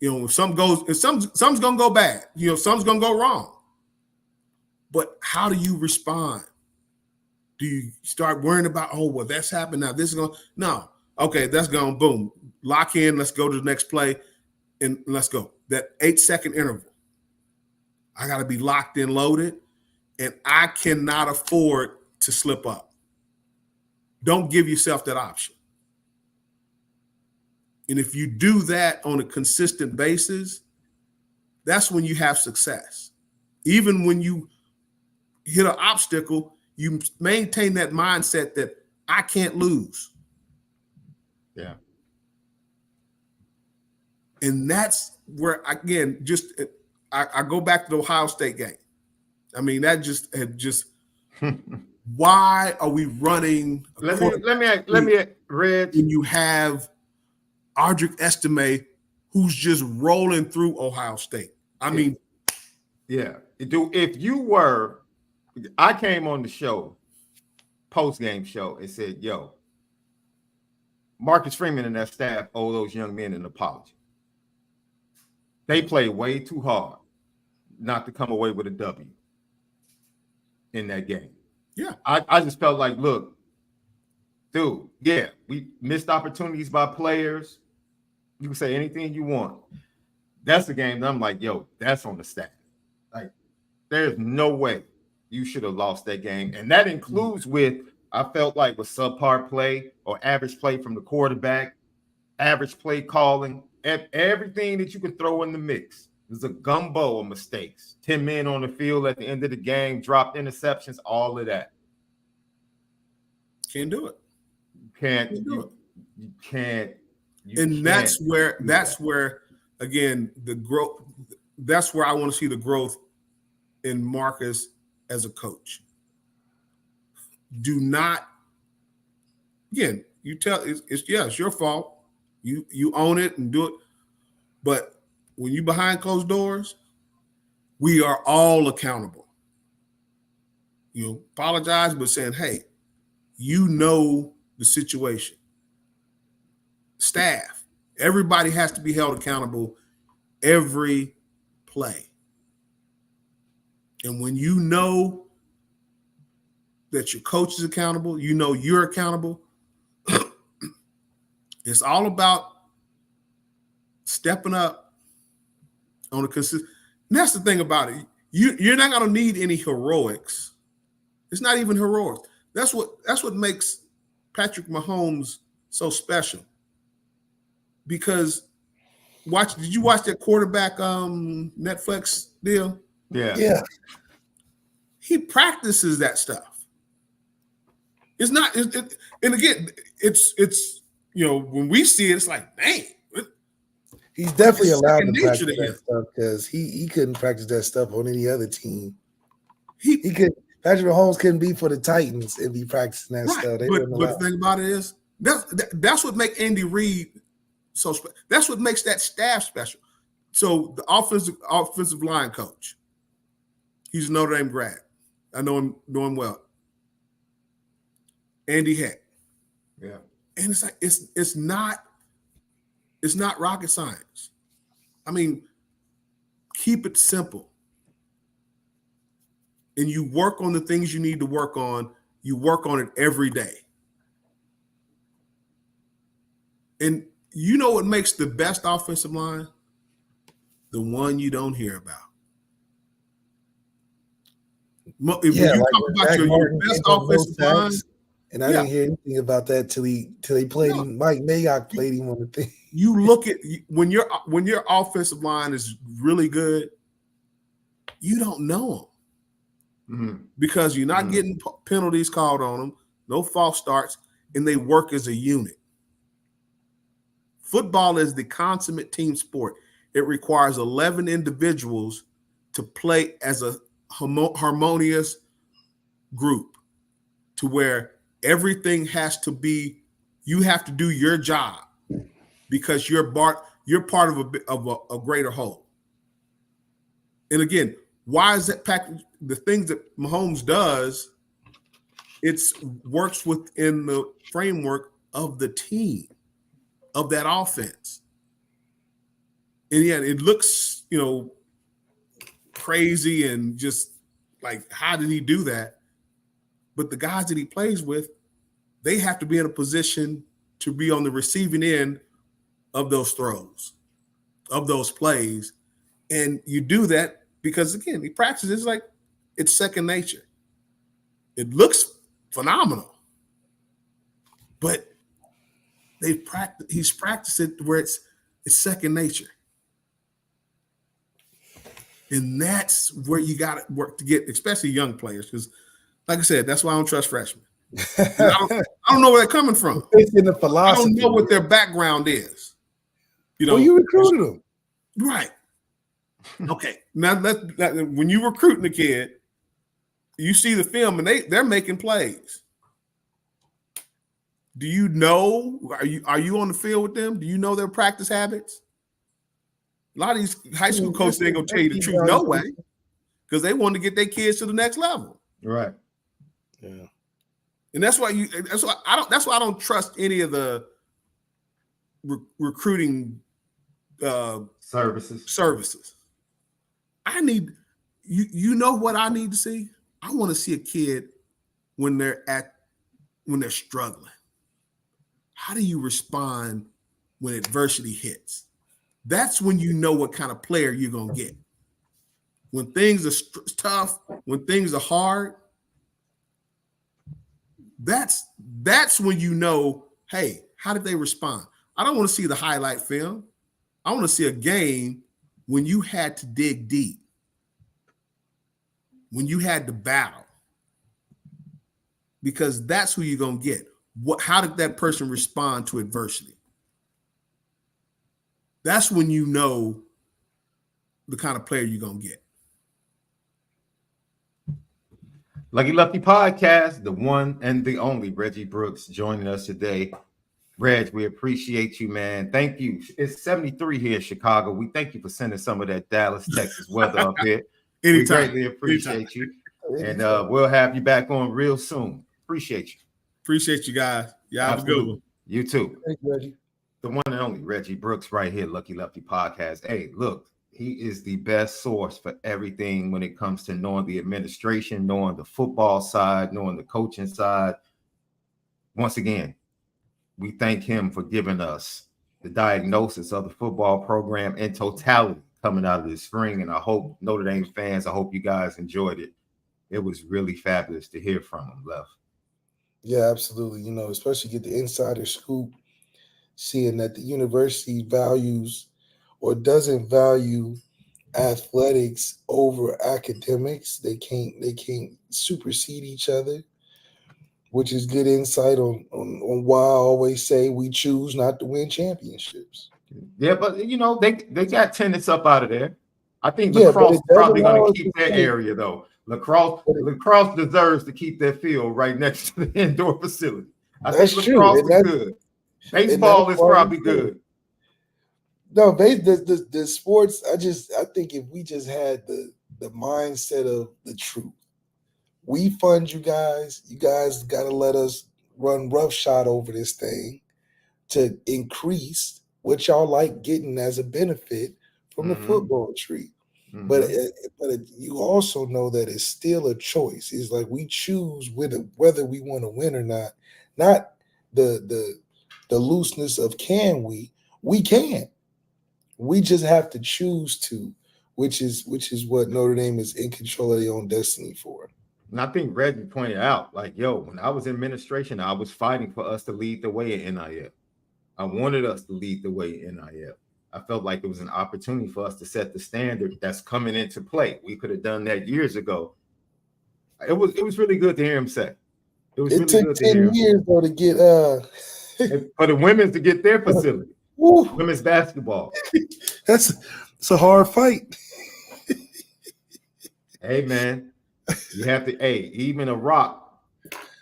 if something's going to go bad, something's going to go wrong. But how do you respond? Do you start worrying about, that's happened now, this is going, no. Okay, that's gone, boom. Lock in, let's go to the next play, and let's go. That 8-second interval. I got to be locked in, loaded, and I cannot afford to slip up. Don't give yourself that option. And if you do that on a consistent basis, that's when you have success. Even when you hit an obstacle, you maintain that mindset that I can't lose. Yeah. And that's where, again, I go back to the Ohio State game. I mean, that just why are we running? Let me, Reg. And you have Audric Estime, who's just rolling through Ohio State. I mean, yeah. If you were, I came on the show, post-game show, and said, yo, Marcus Freeman and that staff owe those young men an apology. They played way too hard not to come away with a W in that game. Yeah. I just felt like, look, dude, yeah, we missed opportunities by players. You can say anything you want. That's the game that I'm like, yo, that's on the staff. Like, there's no way you should have lost that game. And that includes with, I felt like, with subpar play or average play from the quarterback, average play calling, everything that you could throw in the mix. There's a gumbo of mistakes. 10 men on the field at the end of the game, dropped interceptions, all of that. Can't do it. You can't. And that's where, again, the growth, that's where I want to see the growth in Marcus as a coach. Do not, again, you tell it's your fault. You own it and do it. But when you behind closed doors, we are all accountable. You apologize, but saying, hey, you know the situation. Staff, everybody has to be held accountable every play. And when you know that your coach is accountable, you know you're accountable, It's all about stepping up on a consistent. That's the thing about it. You're not going to need any heroics. It's not even heroics. That's what makes Patrick Mahomes so special. Because did you watch that quarterback Netflix deal? Yeah. He practices that stuff. It's not, and again, it's when we see it, it's like, dang. He's definitely allowed to practice to that stuff because he couldn't practice that stuff on any other team. He could. Patrick Mahomes couldn't be for the Titans if he practicing that stuff. But the thing about it is that's what makes Andy Reid so special. That's what makes that staff special. So the offensive line coach, he's a Notre Dame grad. I know him well. Andy Heck. Yeah. And it's like it's not rocket science. I mean, keep it simple. And you work on the things you need to work on. You work on it every day. And you know what makes the best offensive line? The one you don't hear about. If you talk about your best offensive line, and I didn't hear anything about that till they played him. Mike Mayock played him on the thing. You look at when your offensive line is really good, you don't know them. Because you're not getting penalties called on them, no false starts, and they work as a unit. Football is the consummate team sport. It requires 11 individuals to play as a harmonious group to where everything has to be, you have to do your job because you're part of a greater whole. And again, why is that package? The things that Mahomes does, it works within the framework of the team, of that offense. And yeah, it looks, crazy and just like, how did he do that? But the guys that he plays with, they have to be in a position to be on the receiving end of those throws, of those plays. And you do that because, again, he practices like it's second nature. It looks phenomenal, but he's practiced it where it's second nature. And that's where you got to work to get, especially young players, because, like I said, that's why I don't trust freshmen. I don't know where they're coming from. It's in the philosophy. I don't know what their background is. You recruited them, right? Okay. Now, when you recruiting a kid, you see the film and they're making plays. Do you know? Are you on the field with them? Do you know their practice habits? A lot of these high school coaches ain't gonna tell you the truth. No way, because they want to get their kids to the next level. Right. Yeah. And that's why I don't trust any of the recruiting services. I need you know what I need to see? I want to see a kid when they're struggling. How do you respond when adversity hits? That's when you know what kind of player you're going to get. When things are tough, when things are hard, that's when you know, hey, how did they respond? I don't want to see the highlight film. I want to see a game when you had to dig deep, when you had to battle, because that's who you're going to get. How did that person respond to adversity? That's when you know the kind of player you're going to get. Lucky Lefty Podcast, the one and the only Reggie Brooks joining us today. Reg, we appreciate you, man. Thank you. It's 73 here in Chicago. We thank you for sending some of that Dallas, Texas weather up here. Anytime. We greatly appreciate you. And we'll have you back on real soon. Appreciate you. Appreciate you guys. Y'all have a good one. You too. Thank you, Reggie. The one and only Reggie Brooks right here, Lucky Lefty Podcast. Hey, look, he is the best source for everything when it comes to knowing the administration, knowing the football side, knowing the coaching side. Once again, we thank him for giving us the diagnosis of the football program in totality coming out of this spring. And I hope Notre Dame fans, I hope you guys enjoyed it. It was really fabulous to hear from him, Left. Yeah, absolutely. You know, especially get the insider scoop, seeing that the university values or doesn't value athletics over academics. They can't supersede each other, which is good insight on why I always say we choose not to win championships. Yeah, but you know, they got tenants up out of there. I think Yeah, lacrosse is probably allow going us to keep to their say- area though. Lacrosse deserves to keep their field right next to the indoor facility. I That's think true, lacrosse and is good. Baseball is why we probably do good. No, the sports. I think if we just had the mindset of the truth, we fund you guys. You guys got to let us run roughshod over this thing to increase what y'all like getting as a benefit from the football tree. But you also know that it's still a choice. It's like we choose whether we want to win or not. Not the looseness of can we can. We just have to choose to, which is what Notre Dame is in control of their own destiny for. And I think Reggie pointed out, like, yo, when I was in administration, I was fighting for us to lead the way in NIL. I wanted us to lead the way in NIL. I felt like it was an opportunity for us to set the standard that's coming into play. We could have done that years ago. It was really good to hear him say. It was really took good to hear 10 him. years though to get for the women's to get their facility. Woo. Women's basketball. It's a hard fight. Hey man, you have to. Hey, even a rock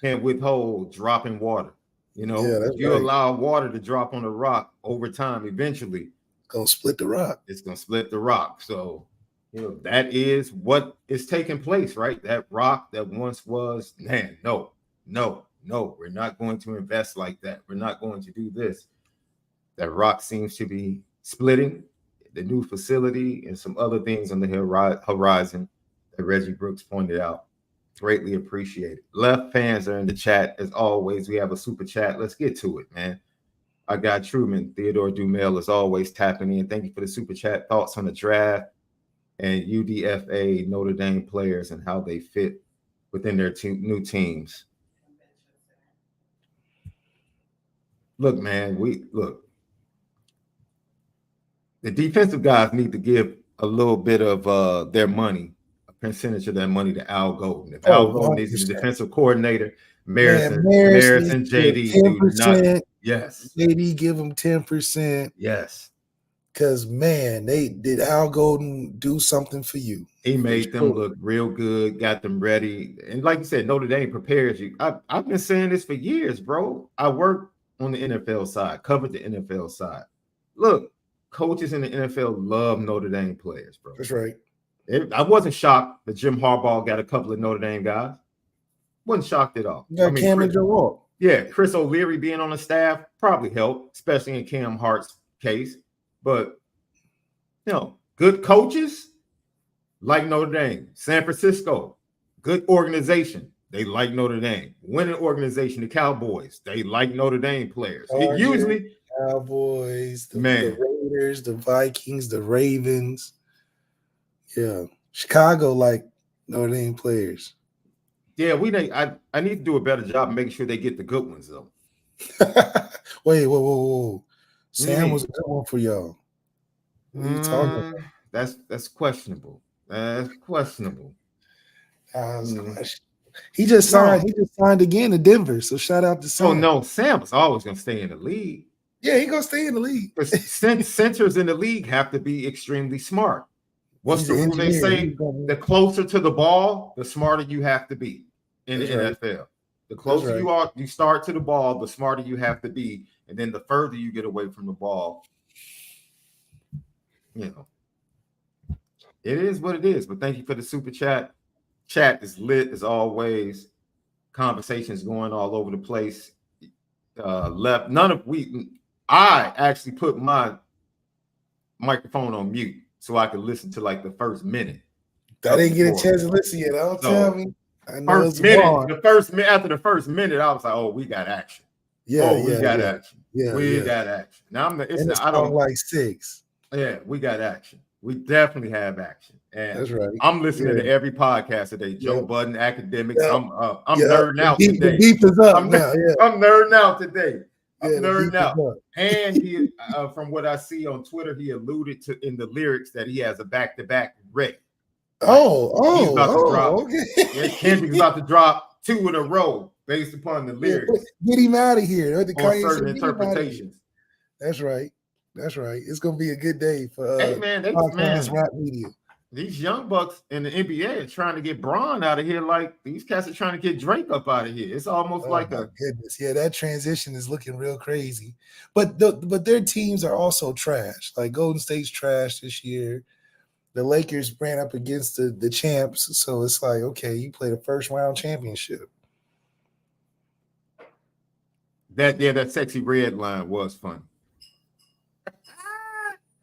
can't withhold dropping water. You know, if you allow water to drop on a rock over time, eventually gonna split the rock. It's gonna split the rock. So, you know, that is what is taking place, right? That rock that once was, man, no, we're not going to invest like that. We're not going to do this. That rock seems to be splitting. The new facility and some other things on the horizon that Reggie Brooks pointed out. Greatly appreciated. Left fans are in the chat as always. We have a super chat. Let's get to it, man. I got Truman, Theodore Dumel is always tapping in. Thank you for the super chat. Thoughts on the draft and UDFA Notre Dame players and how they fit within their new teams. Look, man, the defensive guys need to give a little bit of their money, a percentage of their money to Al Golden. If Al Golden is the defensive coordinator, Maris and JD do not. Yes. JD give them 10%. Yes. Because, man, did Al Golden do something for you? He made them look real good, got them ready. And like you said, Notre Dame prepares you. I've been saying this for years, bro. I worked on the NFL side, covered the NFL side. Look, coaches in the NFL love Notre Dame players, bro. That's right. I wasn't shocked that Jim Harbaugh got a couple of Notre Dame guys. Wasn't shocked at all. You got Cam and Joe Walt. Yeah, Chris O'Leary being on the staff probably helped, especially in Cam Hart's case. But, you know, good coaches like Notre Dame. San Francisco, good organization. They like Notre Dame. Winning organization, the Cowboys, they like Notre Dame players. Usually, Cowboys, the Raiders, the Vikings, the Ravens. Yeah. Chicago like Notre Dame players. Yeah, I need to do a better job of making sure they get the good ones, though. Wait, whoa. Sam was a good one for y'all. What are you talking about? That's questionable. That's questionable. He just signed. He just signed again to Denver. So shout out to Sam. Oh no, Sam is always gonna stay in the league. Yeah, he gonna stay in the league. Centers in the league have to be extremely smart. What's the rule they say? The closer to the ball, the smarter you have to be in the NFL. The closer you start to the ball, the smarter you have to be, and then the further you get away from the ball, you know, it is what it is. But thank you for the super chat. Chat is lit as always. Conversations going all over the place. I actually put my microphone on mute so I could listen to like the first minute. I didn't get a chance to listen yet. Don't tell me. I know after the first minute, I was like, oh, we got action. Yeah, we got action. Yeah, we got action. Now I don't like 6. Yeah, we got action. We definitely have action. And That's right. I'm listening to every podcast today. Joe Budden, Academics. I'm nerding out today. The beef is up now. I'm nerding out today. I'm Yeah, nerding out. And he, from what I see on Twitter, he alluded to in the lyrics that he has a back-to-back ready. He's about to drop. Okay. Kendrick's about to drop 2 in a row based upon the lyrics. Get him out of here. On certain interpretations. That's right. That's right. It's gonna be a good day for rap media. These young bucks in the NBA are trying to get Bron out of here. Like these cats are trying to get Drake up out of here. It's almost like a goodness. Yeah, that transition is looking real crazy. But their teams are also trash. Like Golden State's trash this year. The Lakers ran up against the champs, so it's like, okay, you played a first round championship. That sexy red line was fun.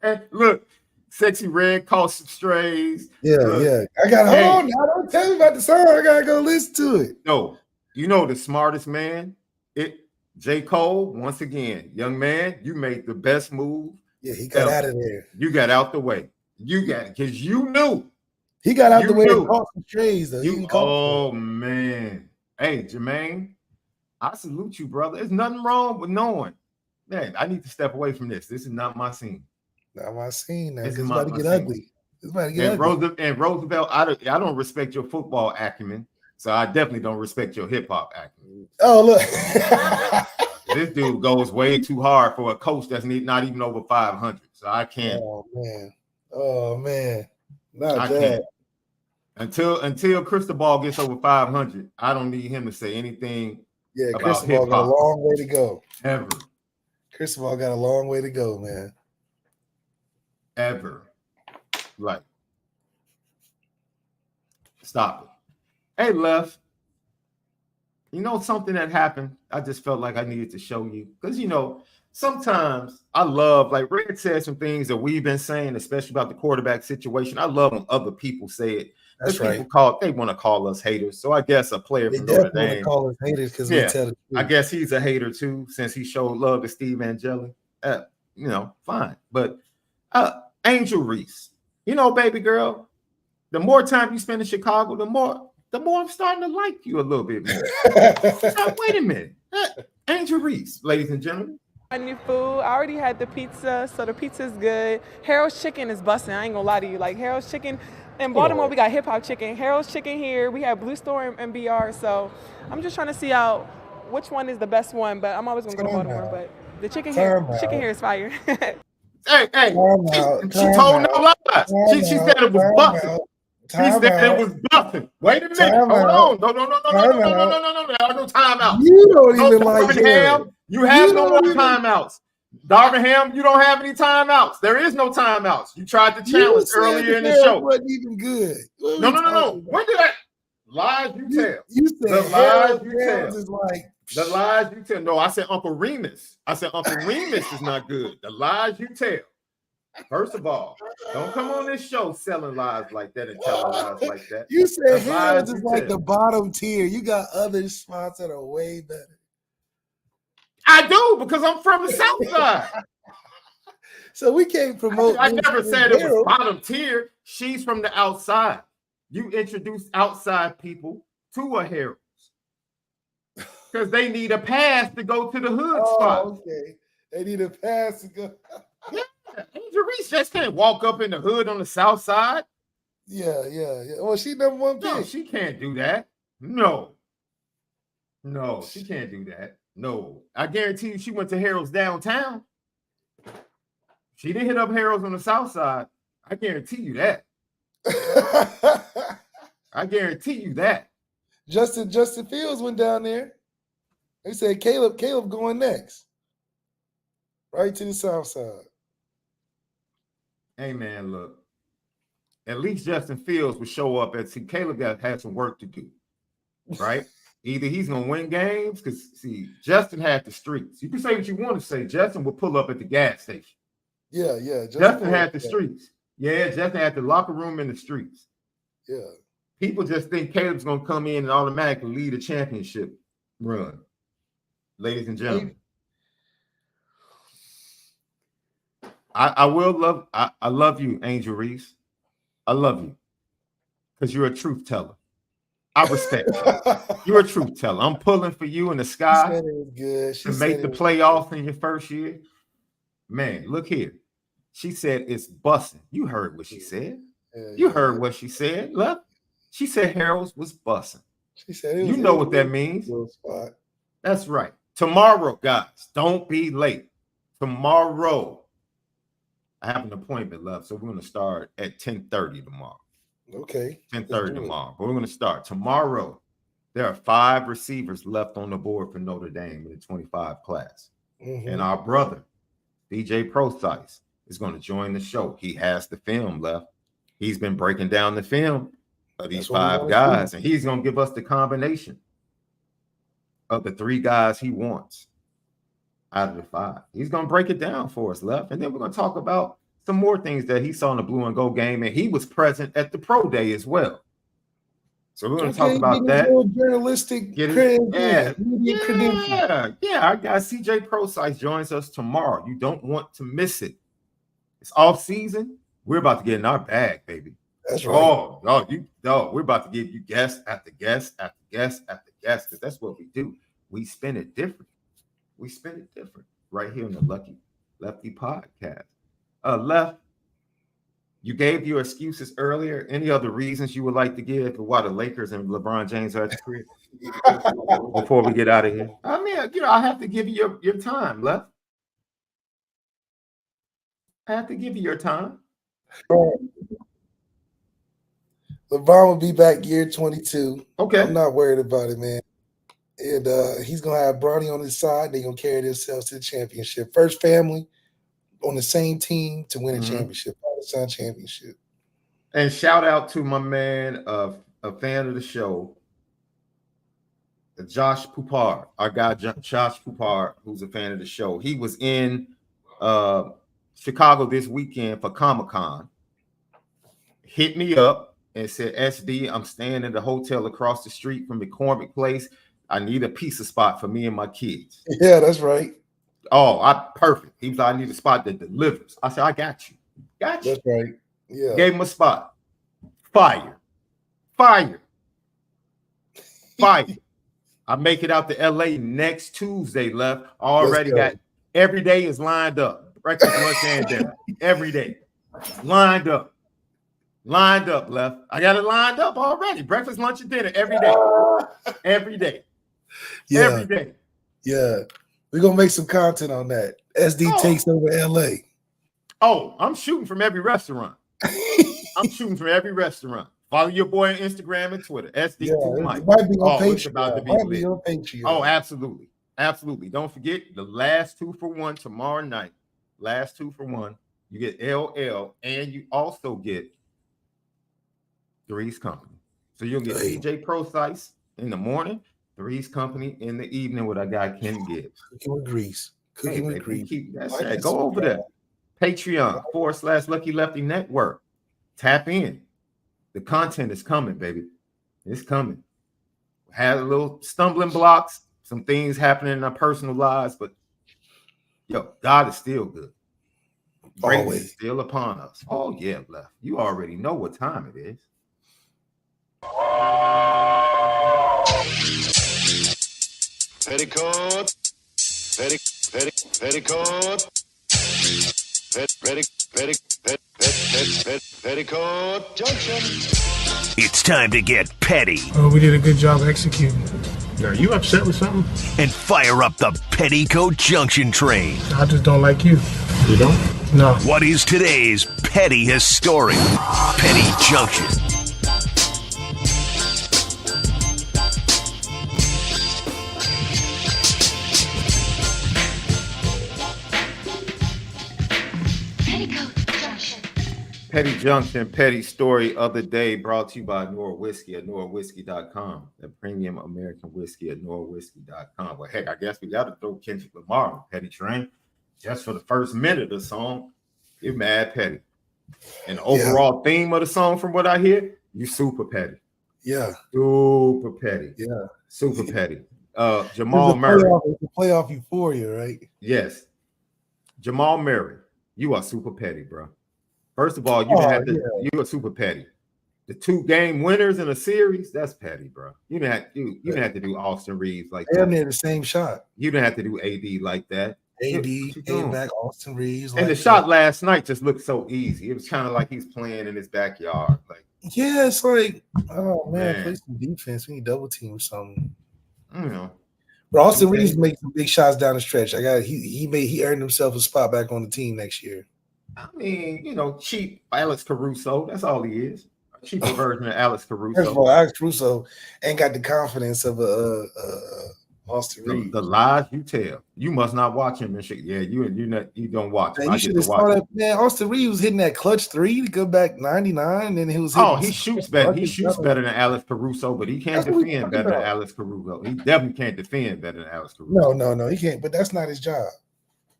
And look, sexy red caught some strays. Yeah. I got hold on now. Don't tell me about the song. I gotta go listen to it. No, you know the smartest man. J. Cole, once again, young man, you made the best move. Yeah, he got out of there. You got out the way. Because you knew. He got out the way and caught some strays, though. Oh, man. Hey, Jermaine, I salute you, brother. There's nothing wrong with knowing. Man, I need to step away from this. This is not my scene. Not my scene. It's about to get ugly. It's about to get ugly. And Roosevelt, I don't respect your football acumen, so I definitely don't respect your hip-hop acumen. Oh, look. This dude goes way too hard for a coach that's not even over 500, so I can't. Oh man, not that. Until Cristobal gets over 500, I don't need him to say anything. Yeah, Cristobal got a long way to go. Ever. Cristobal got a long way to go, man. Ever. Like, stop it. Hey, Left. You know something that happened? I just felt like I needed to show you. Because, sometimes I love, like Red said some things that we've been saying, especially about the quarterback situation. I love when other people say it. That's right. They want to call us haters. So I guess a player from Notre Dame call us haters because we tell the truth. I guess he's a hater too, since he showed love to Steve Angeli. Fine. But Angel Reese, baby girl, the more time you spend in Chicago, the more I'm starting to like you a little bit more. So, wait a minute. Angel Reese, ladies and gentlemen. New food. I already had the pizza, so the pizza's good. Harold's Chicken is busting. I ain't gonna lie to you. Like Harold's Chicken in Baltimore, we got hip hop chicken. Harold's Chicken here. We have Blue Store and BR. So I'm just trying to see out which one is the best one. But I'm always gonna go to Baltimore. But the chicken here is fire. Hey, she told no lies. She said it was busting. She said it was busting. Wait a minute. Hold on. No. No timeout. You don't even like him. You have no more timeouts. Darvingham, you don't have any timeouts. There is no timeouts. You tried to challenge earlier in the show. Wasn't even good. No. When did that? Lies you tell. You said the lies you tell. Is like the lies you tell. No, I said Uncle Remus. Uncle Remus is not good. The lies you tell. First of all, don't come on this show selling lies like that and telling lies like that. You said Harold's is like the bottom tier. You got other spots that are way better. I do, because I'm from the South Side. So we can't promote. I never said it was bottom tier. She's from the outside. You introduce outside people to a Harold's because they need a pass to go to the hood spot. Okay. They need a pass to go. Yeah. Angel Reese just can't walk up in the hood on the South Side. Yeah. Well, she number one pick. No, she can't do that. No, she can't do that. No, I guarantee you she went to Harold's downtown. She didn't hit up Harold's on the South Side. I guarantee you that. I guarantee you that. Justin Fields went down there. They said Caleb going next. Right to the South Side. Hey, man, look. At least Justin Fields will show up and see Caleb had some work to do. Right? Either he's going to win games, because, see, Justin had the streets. You can say what you want to say. Justin will pull up at the gas station. Yeah. Justin had the streets. Yeah, Justin had the locker room in the streets. Yeah. People just think Caleb's going to come in and automatically lead a championship run. ladies and gentlemen. I love you, Angel Reese. I love you because you're a truth teller. I respect you. You're a truth teller. I'm pulling for you in the sky. She said it was good. To make the playoffs in your first year. Man, look here. She said it's busting. You heard what she said. You heard what she said. Look, she said Harold's was busting. She said it was, you know what that means. That's right. Tomorrow, guys, don't be late. Tomorrow, I have an appointment left, so we're going to start at 10:30 tomorrow. Okay. 10:30 tomorrow. But we're going to start tomorrow. There are 5 receivers left on the board for Notre Dame in the 25 class. And our brother, DJ Procise, is going to join the show. He has the film left. He's been breaking down the film of these 5 guys, and he's going to give us the combination of the 3 guys he wants out of the 5. He's going to break it down for us, left. And then we're going to talk about some more things that he saw in the blue and gold game, and he was present at the pro day as well. So we're going to talk about that. Journalistic credentials. Our guy CJ Procise joins us tomorrow. You don't want to miss it. It's off season. We're about to get in our bag, baby. That's right. We're about to give you guest after guest after guest after guest, because that's what we do. We spin it different. Right here on the Lucky Lefty podcast. Left. You gave your excuses earlier. Any other reasons you would like to give for why the Lakers and LeBron James are at the crib before we get out of here? I mean, I have to give you your time, Left. I have to give you your time. LeBron will be back year 22. Okay. I'm not worried about it, man. And he's going to have Bronny on his side. They're going to carry themselves to the championship. First family on the same team to win a championship. Son championship. And shout out to my man, a fan of the show, Josh Poupard, our guy Josh Poupard, who's a fan of the show. He was in Chicago this weekend for Comic-Con. Hit me up and said, SD, I'm staying in the hotel across the street from McCormick Place. I need a pizza spot for me and my kids. Yeah, that's right. Oh, perfect. He was like, I need a spot that delivers. I said, I got you. Gotcha. That's right. Yeah. Gave him a spot. Fire. I make it out to LA next Tuesday, Left. Already got every day is lined up. Breakfast, lunch, and dinner. Every day. Lined up, Left. I got it lined up already. Breakfast, lunch, and dinner every day. Every day. Yeah. Every day. Yeah. We're going to make some content on that. SD takes over LA. Oh, I'm shooting from every restaurant. Follow your boy on Instagram and Twitter. SD2 Mike. Might be on Patreon. Oh, absolutely. Don't forget the last 2 for 1 tomorrow night. Last 2 for 1. You get LL and you also get Three's Company. So you'll get DJ Procise in the morning, Three's Company in the evening with our guy Ken Gibbs. Cooking with grease. That's right. Go over there. Patreon/Lucky Lefty Network. Tap in. The content is coming, baby. It's coming. Had a little stumbling blocks, some things happening in our personal lives, but God is still good. Greatness is still upon us. Oh yeah, Left. You already know what time it is. Petticoat. Petticoat Junction. It's time to get petty. Oh, we did a good job executing. Are you upset with something? And fire up the Petticoat Junction train. I just don't like you. You don't? No. What is today's petty history? Petty Junction. Petty Junction, petty story of the day, brought to you by Nora Whiskey at NoraWhiskey.com. The premium American whiskey at NoraWhiskey.com. Well, heck, I guess we got to throw Kendrick Lamar on Petty Train just for the first minute of the song. You're mad petty. And the overall theme of the song, from what I hear, you super petty. Yeah. Super petty. Yeah. Super petty. Jamal Murray. It's a playoff euphoria, right? Yes. Jamal Murray, you are super petty, bro. First of all, you are super petty. The 2-game winners in a series, that's petty, bro. You didn't have to do Austin Reeves like that. They're the same shot. You didn't have to do AD like that. AD came back, Austin Reeves. And the shot last night just looked so easy. It was kind of like he's playing in his backyard. Like, yeah, it's like, oh man, play some defense. We need double team or something. You know. But Austin Reeves makes some big shots down the stretch. He earned himself a spot back on the team next year. I mean, you know, cheap Alex Caruso. That's all he is. A cheaper version of Alex Caruso. First of all, Alex Caruso ain't got the confidence of Austin Reeves. The lies you tell. You must not watch him and shit. Yeah, you don't watch him. Man, you should have saw that. Man, Austin Reeves was hitting that clutch 3 to go back 99, and he was. He shoots better. He shoots better than Alex Caruso, but he can't defend better than Alex Caruso. He definitely can't defend better than Alex Caruso. No, he can't. But that's not his job.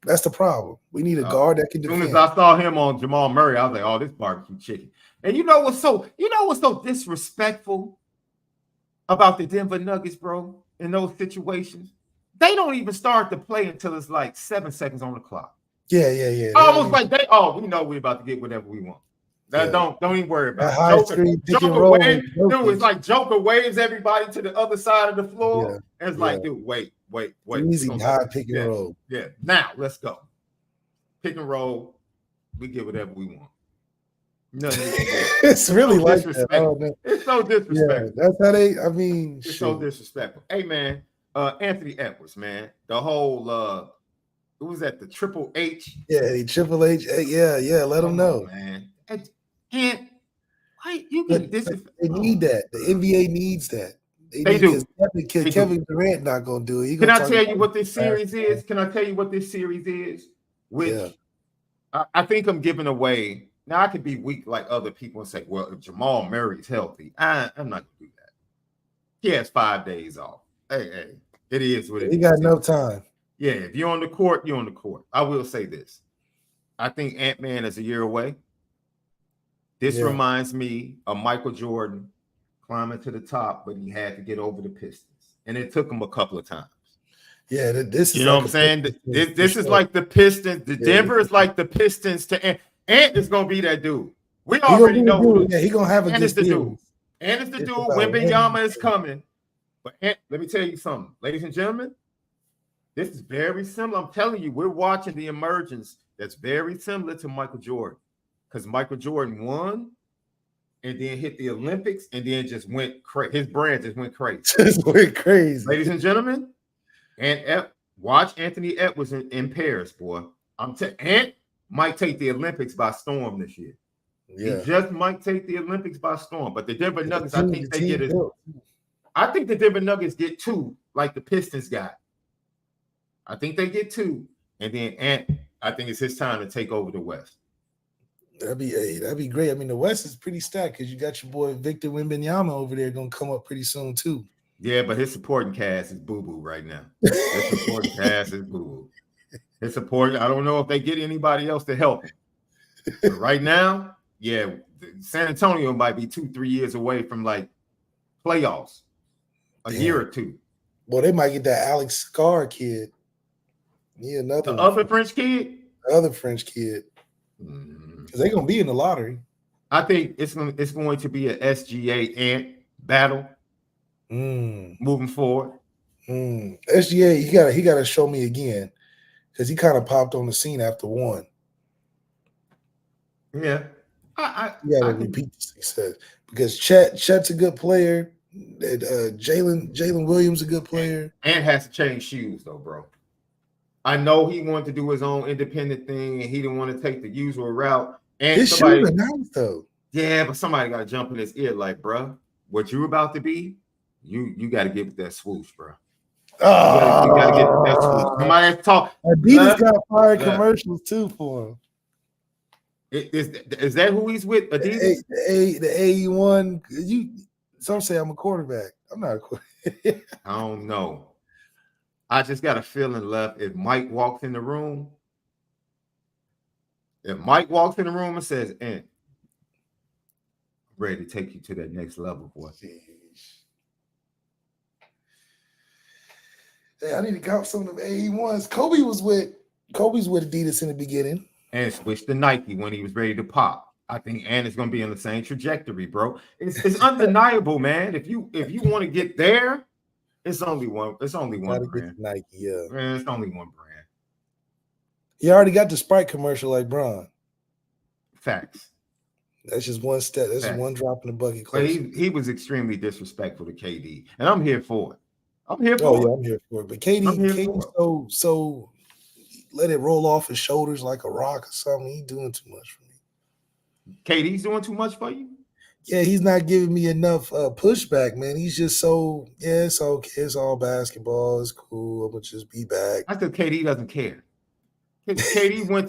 That's the problem. We need a guard that can defend. As soon as I saw him on Jamal Murray, I was like, "Oh, this barbecue chicken." And you know what's so disrespectful about the Denver Nuggets, bro? In those situations, they don't even start to play until it's like 7 seconds on the clock. Yeah. Almost like we know we're about to get whatever we want. Don't even worry about it. It's like Joker waves everybody to the other side of the floor. And it's like, dude, wait. Easy high pick and roll. Yeah. Now let's go. Pick and roll. We get whatever we want. It's really like that. It's so disrespectful. Yeah, that's how it's so disrespectful. Hey man, Anthony Edwards, man. The whole who was that? The Triple H. Yeah, the Triple H. Yeah. Let them know, man. And you can they need that. The NBA needs that. They do. Kevin Durant not gonna do it. Can I tell you what this series is? Which I think I'm giving away. Now I could be weak like other people and say, well, if Jamal Murray's healthy, I'm not gonna do that. He has 5 days off. Hey, it is what it is. He got no time. Yeah, if you're on the court, you're on the court. I will say this. I think Ant-Man is a year away. This reminds me of Michael Jordan climbing to the top, but he had to get over the Pistons. And it took him a couple of times. Yeah, this is what I'm saying? This is like the Pistons. Denver is like the Pistons to Ant is gonna be that dude. We already know. He's gonna have a Ant is the dude. Ant is the dude. Wembanyama is coming. But Ant, let me tell you something, ladies and gentlemen. This is very similar. I'm telling you, we're watching the emergence that's very similar to Michael Jordan. Because Michael Jordan won and then hit the Olympics and then just went crazy. His brand just went crazy. Ladies and gentlemen, watch Anthony Edwards in Paris, boy. Ant might take the Olympics by storm this year. Yeah. He just might take the Olympics by storm. But the Denver Nuggets, I think the Denver Nuggets get 2 like the Pistons got. I think they get 2. And then Ant, I think it's his time to take over the West. That'd be great. I mean, the West is pretty stacked because you got your boy Victor Wembanyama over there gonna come up pretty soon too. Yeah, but his supporting cast is boo-boo right now. His supporting cast is boo-boo. His supporting, I don't know if they get anybody else to help him. But right now, San Antonio might be 2-3 years away from like playoffs. A year or 2. Well, they might get that Alex Scar kid. Yeah, the other French kid. The other French kid. Because they're gonna be in the lottery. I think it's going to be a SGA Ant battle moving forward. SGA, he gotta show me again because he kind of popped on the scene after 1. Yeah, you gotta repeat the success because Chet's a good player. Jalen Williams a good player. Ant has to change shoes though, bro. I know he wanted to do his own independent thing and he didn't want to take the usual route. And his shoes are nice though. Yeah, but somebody got to jump in his ear like, bro, what you about to be, you got to give it that swoosh, bro. You got to get that swoosh. Somebody talk. Adidas got fired commercials too for him. Is that who he's with? Adidas? The AE1. Some say I'm a quarterback. I'm not a quarterback. I don't know. I just got a feeling left. If Mike walks in the room, and says, "Ant, I'm ready to take you to that next level, boy." I need to count some of them AE1s. Kobe's with Adidas in the beginning. And switched to Nike when he was ready to pop. I think and it's gonna be on the same trajectory, bro. It's undeniable, man. If you want to get there, it's only one brand. Nike, yeah. Man, it's only one brand. He already got the Sprite commercial like Bron. Facts. That's just one step. That's just one drop in the bucket. But he was extremely disrespectful to KD, and I'm here for it. I'm here for it. I'm here for it. But KD so let it roll off his shoulders like a rock or something. He's doing too much for me. KD's doing too much for you? Yeah, he's not giving me enough pushback, man. He's just so, it's okay. It's all basketball. It's cool. I'm going to just be back. I think KD doesn't care. KD went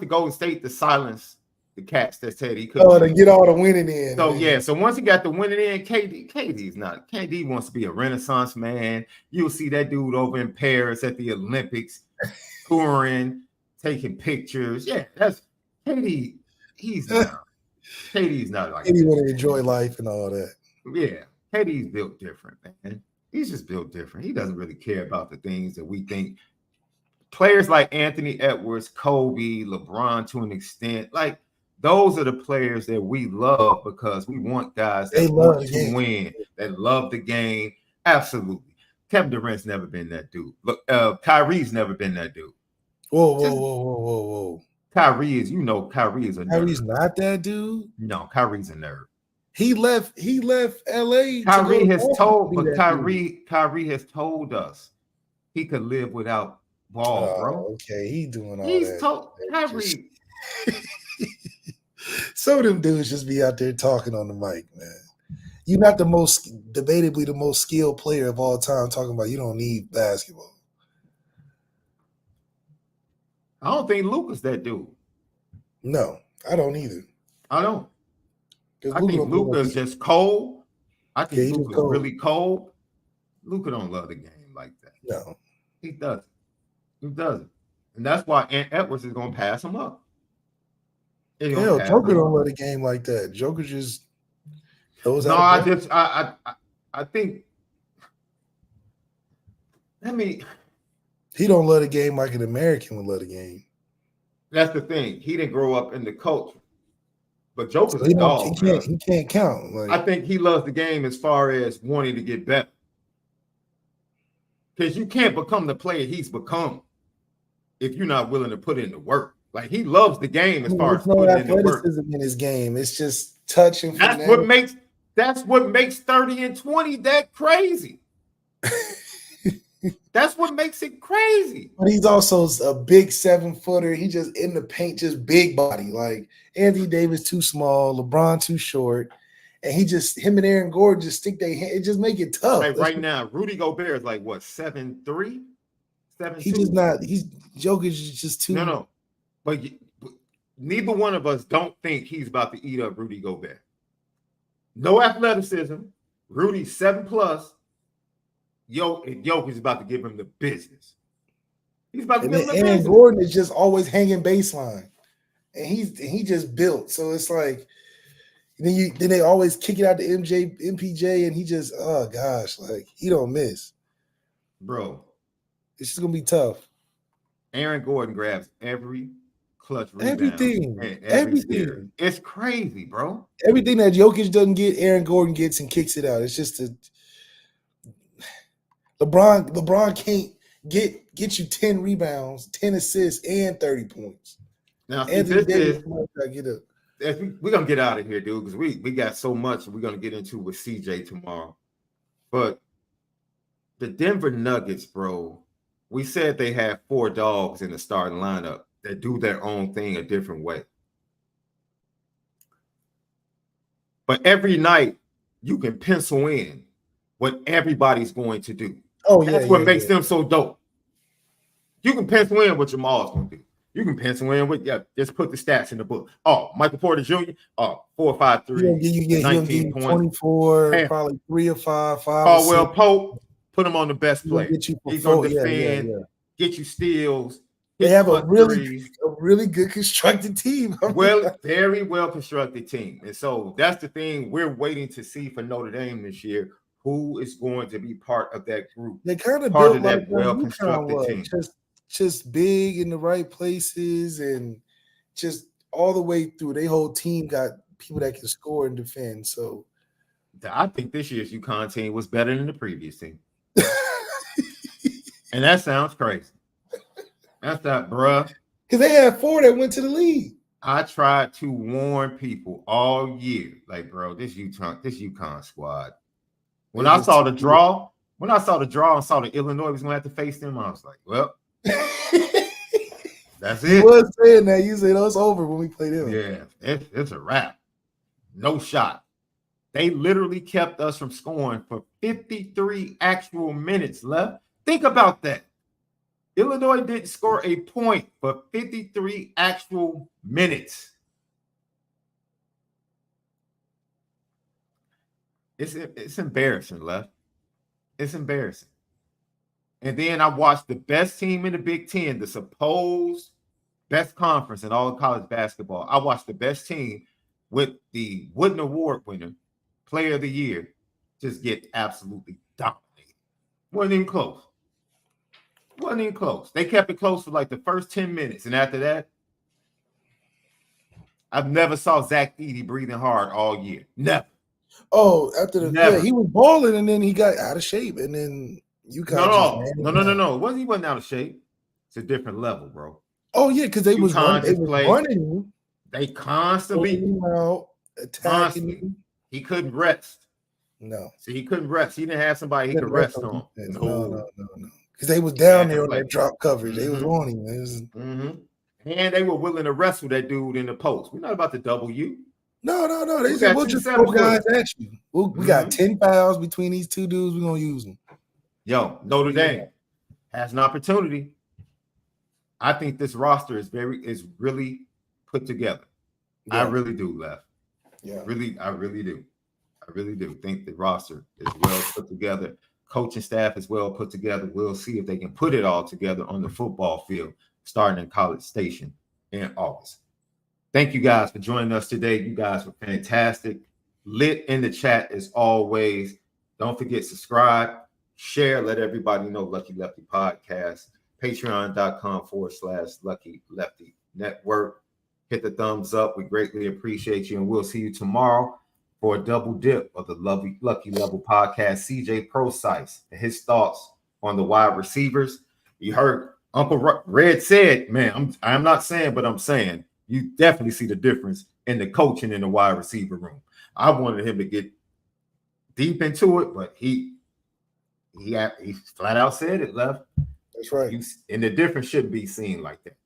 to Golden State to silence the cats that said he couldn't. Oh, to get all the winning in. So, man. Yeah, so once he got the winning in, KD wants to be a Renaissance man. You'll see that dude over in Paris at the Olympics, touring, taking pictures. Yeah, that's KD. KD's not like KD want to enjoy life and all that. Yeah, KD's built different, man. He's just built different. He doesn't really care about the things that we think. Players like Anthony Edwards, Kobe, LeBron to an extent, like those are the players that we love because we want guys that want to win, that love the game. Absolutely. Kevin Durant's never been that dude. Look, Kyrie's never been that dude. Whoa. Kyrie is a nerd. Kyrie's not that dude? No, Kyrie's a nerd. He left LA. Kyrie has told us he could live without ball, bro. Okay, he doing all He's that. told Kyrie. Some of them dudes just be out there talking on the mic, man. You're not debatably the most skilled player of all time talking about you don't need basketball. I don't think Luka's that dude. No, I don't either. I don't. I think Luka's just cold. I think Luka's really cold. Luka don't love the game like that. No. He doesn't. He doesn't. And that's why Edwards is going to pass him up. Hell, Joker don't love the game like that. Joker just goes out. I think, he don't love the game like an American would love the game. That's the thing. He didn't grow up in the culture. But Joker's a dog. He can't count. I think he loves the game as far as wanting to get better. Because you can't become the player he's become if you're not willing to put in the work. Like, he loves the game as far as putting in the work. In his game. It's just touching. That's what makes 30 and 20 that crazy. That's what makes it crazy. But he's also a big 7-footer. He just in the paint, just big body. Like Anthony Davis too small, LeBron too short, and him and Aaron Gordon just stick their hand. It just make it tough. Like right now, Rudy Gobert is like what 7'3", 7'2"? He's just not. Jokic is just too. No. But neither one of us don't think he's about to eat up Rudy Gobert. No athleticism. Rudy's 7+. Jokic is about to give him the business. He's about to give him the business. Aaron Gordon is just always hanging baseline, and he just built. So it's like then they always kick it out to MPJ, and he just like he don't miss, bro. It's just gonna be tough. Aaron Gordon grabs every clutch rebound. Everything. It's crazy, bro. Everything that Jokic doesn't get, Aaron Gordon gets and kicks it out. It's just LeBron can't get you 10 rebounds, 10 assists, and 30 points. Now, we're gonna get out of here, dude, because we got so much we're gonna get into with CJ tomorrow. But the Denver Nuggets, bro, we said they have 4 dogs in the starting lineup that do their own thing a different way. But every night you can pencil in what everybody's going to do. That's what makes them so dope. You can pencil in what Jamal's going to do. You can pencil in with, just put the stats in the book. Oh, Michael Porter Jr., 4 or 5 threes, 19 points. 24, probably 3 or 5, 5. Caldwell Pope, put him on the best player. He's going to defend, get you steals. They have a really good constructed team. Very well constructed team. And so that's the thing we're waiting to see for Notre Dame this year. who is going to be part of that group. They kind of Part built of like that well-constructed team. just big in the right places and just all the way through. Their whole team got people that can score and defend. So I think this year's UConn team was better than the previous team. And that sounds crazy. That's not, bruh. Because they had 4 that went to the league. I tried to warn people all year, like, bro, this UConn squad. When I saw the draw and saw that Illinois was going to have to face them, I was like, well, that's it. You was saying that. You said, oh, it's over when we play them. Yeah, it's a wrap. No shot. They literally kept us from scoring for 53 actual minutes left. Think about that. Illinois didn't score a point for 53 actual minutes. It's embarrassing, Left. It's embarrassing. And then I watched the best team in the Big Ten, the supposed best conference in all of college basketball. I watched the best team with the Wooden Award winner, Player of the Year, just get absolutely dominated. Wasn't even close. Wasn't even close. They kept it close for like the first 10 minutes. And after that, I've never saw Zach Edey breathing hard all year. Never. Oh, he was balling and then he got out of shape. And then UConn No. He wasn't out of shape. It's a different level, bro. Oh, yeah, because they was running. They constantly attacking him. He couldn't rest. No. See, he couldn't rest. He didn't have somebody he could rest on. No. Because they was down there on that drop coverage. They was on him. And they were willing to wrestle that dude in the post. We're not about to double you. No. They said, we'll just throw guys at you. We got 10 fouls between these two dudes. We're going to use them. Yo, Notre Dame has an opportunity. I think this roster is really put together. Yeah. I really do, Left. Yeah. I really do. I really do think the roster is well put together. Coaching staff is well put together. We'll see if they can put it all together on the football field starting in College Station in August. Thank you guys for joining us today. You guys were fantastic. Lit in the chat as always. Don't forget, subscribe, share, let everybody know Lucky Lefty Podcast. Patreon.com/Lucky Lefty Network. Hit the thumbs up. We greatly appreciate you. And we'll see you tomorrow for a double dip of the Lucky Level Podcast. CJ Procise and his thoughts on the wide receivers. You heard Uncle Red said, man, I'm not saying, but I'm saying you definitely see the difference in the coaching in the wide receiver room. I wanted him to get deep into it, but he flat out said it, Left. That's right. And the difference shouldn't be seen like that.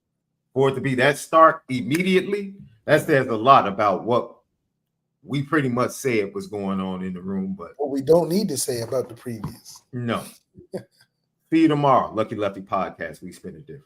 For it to be that stark immediately, that says a lot about what we pretty much said was going on in the room. But what we don't need to say about the previous. No. See you tomorrow. Lucky Lefty Podcast. We spin it different.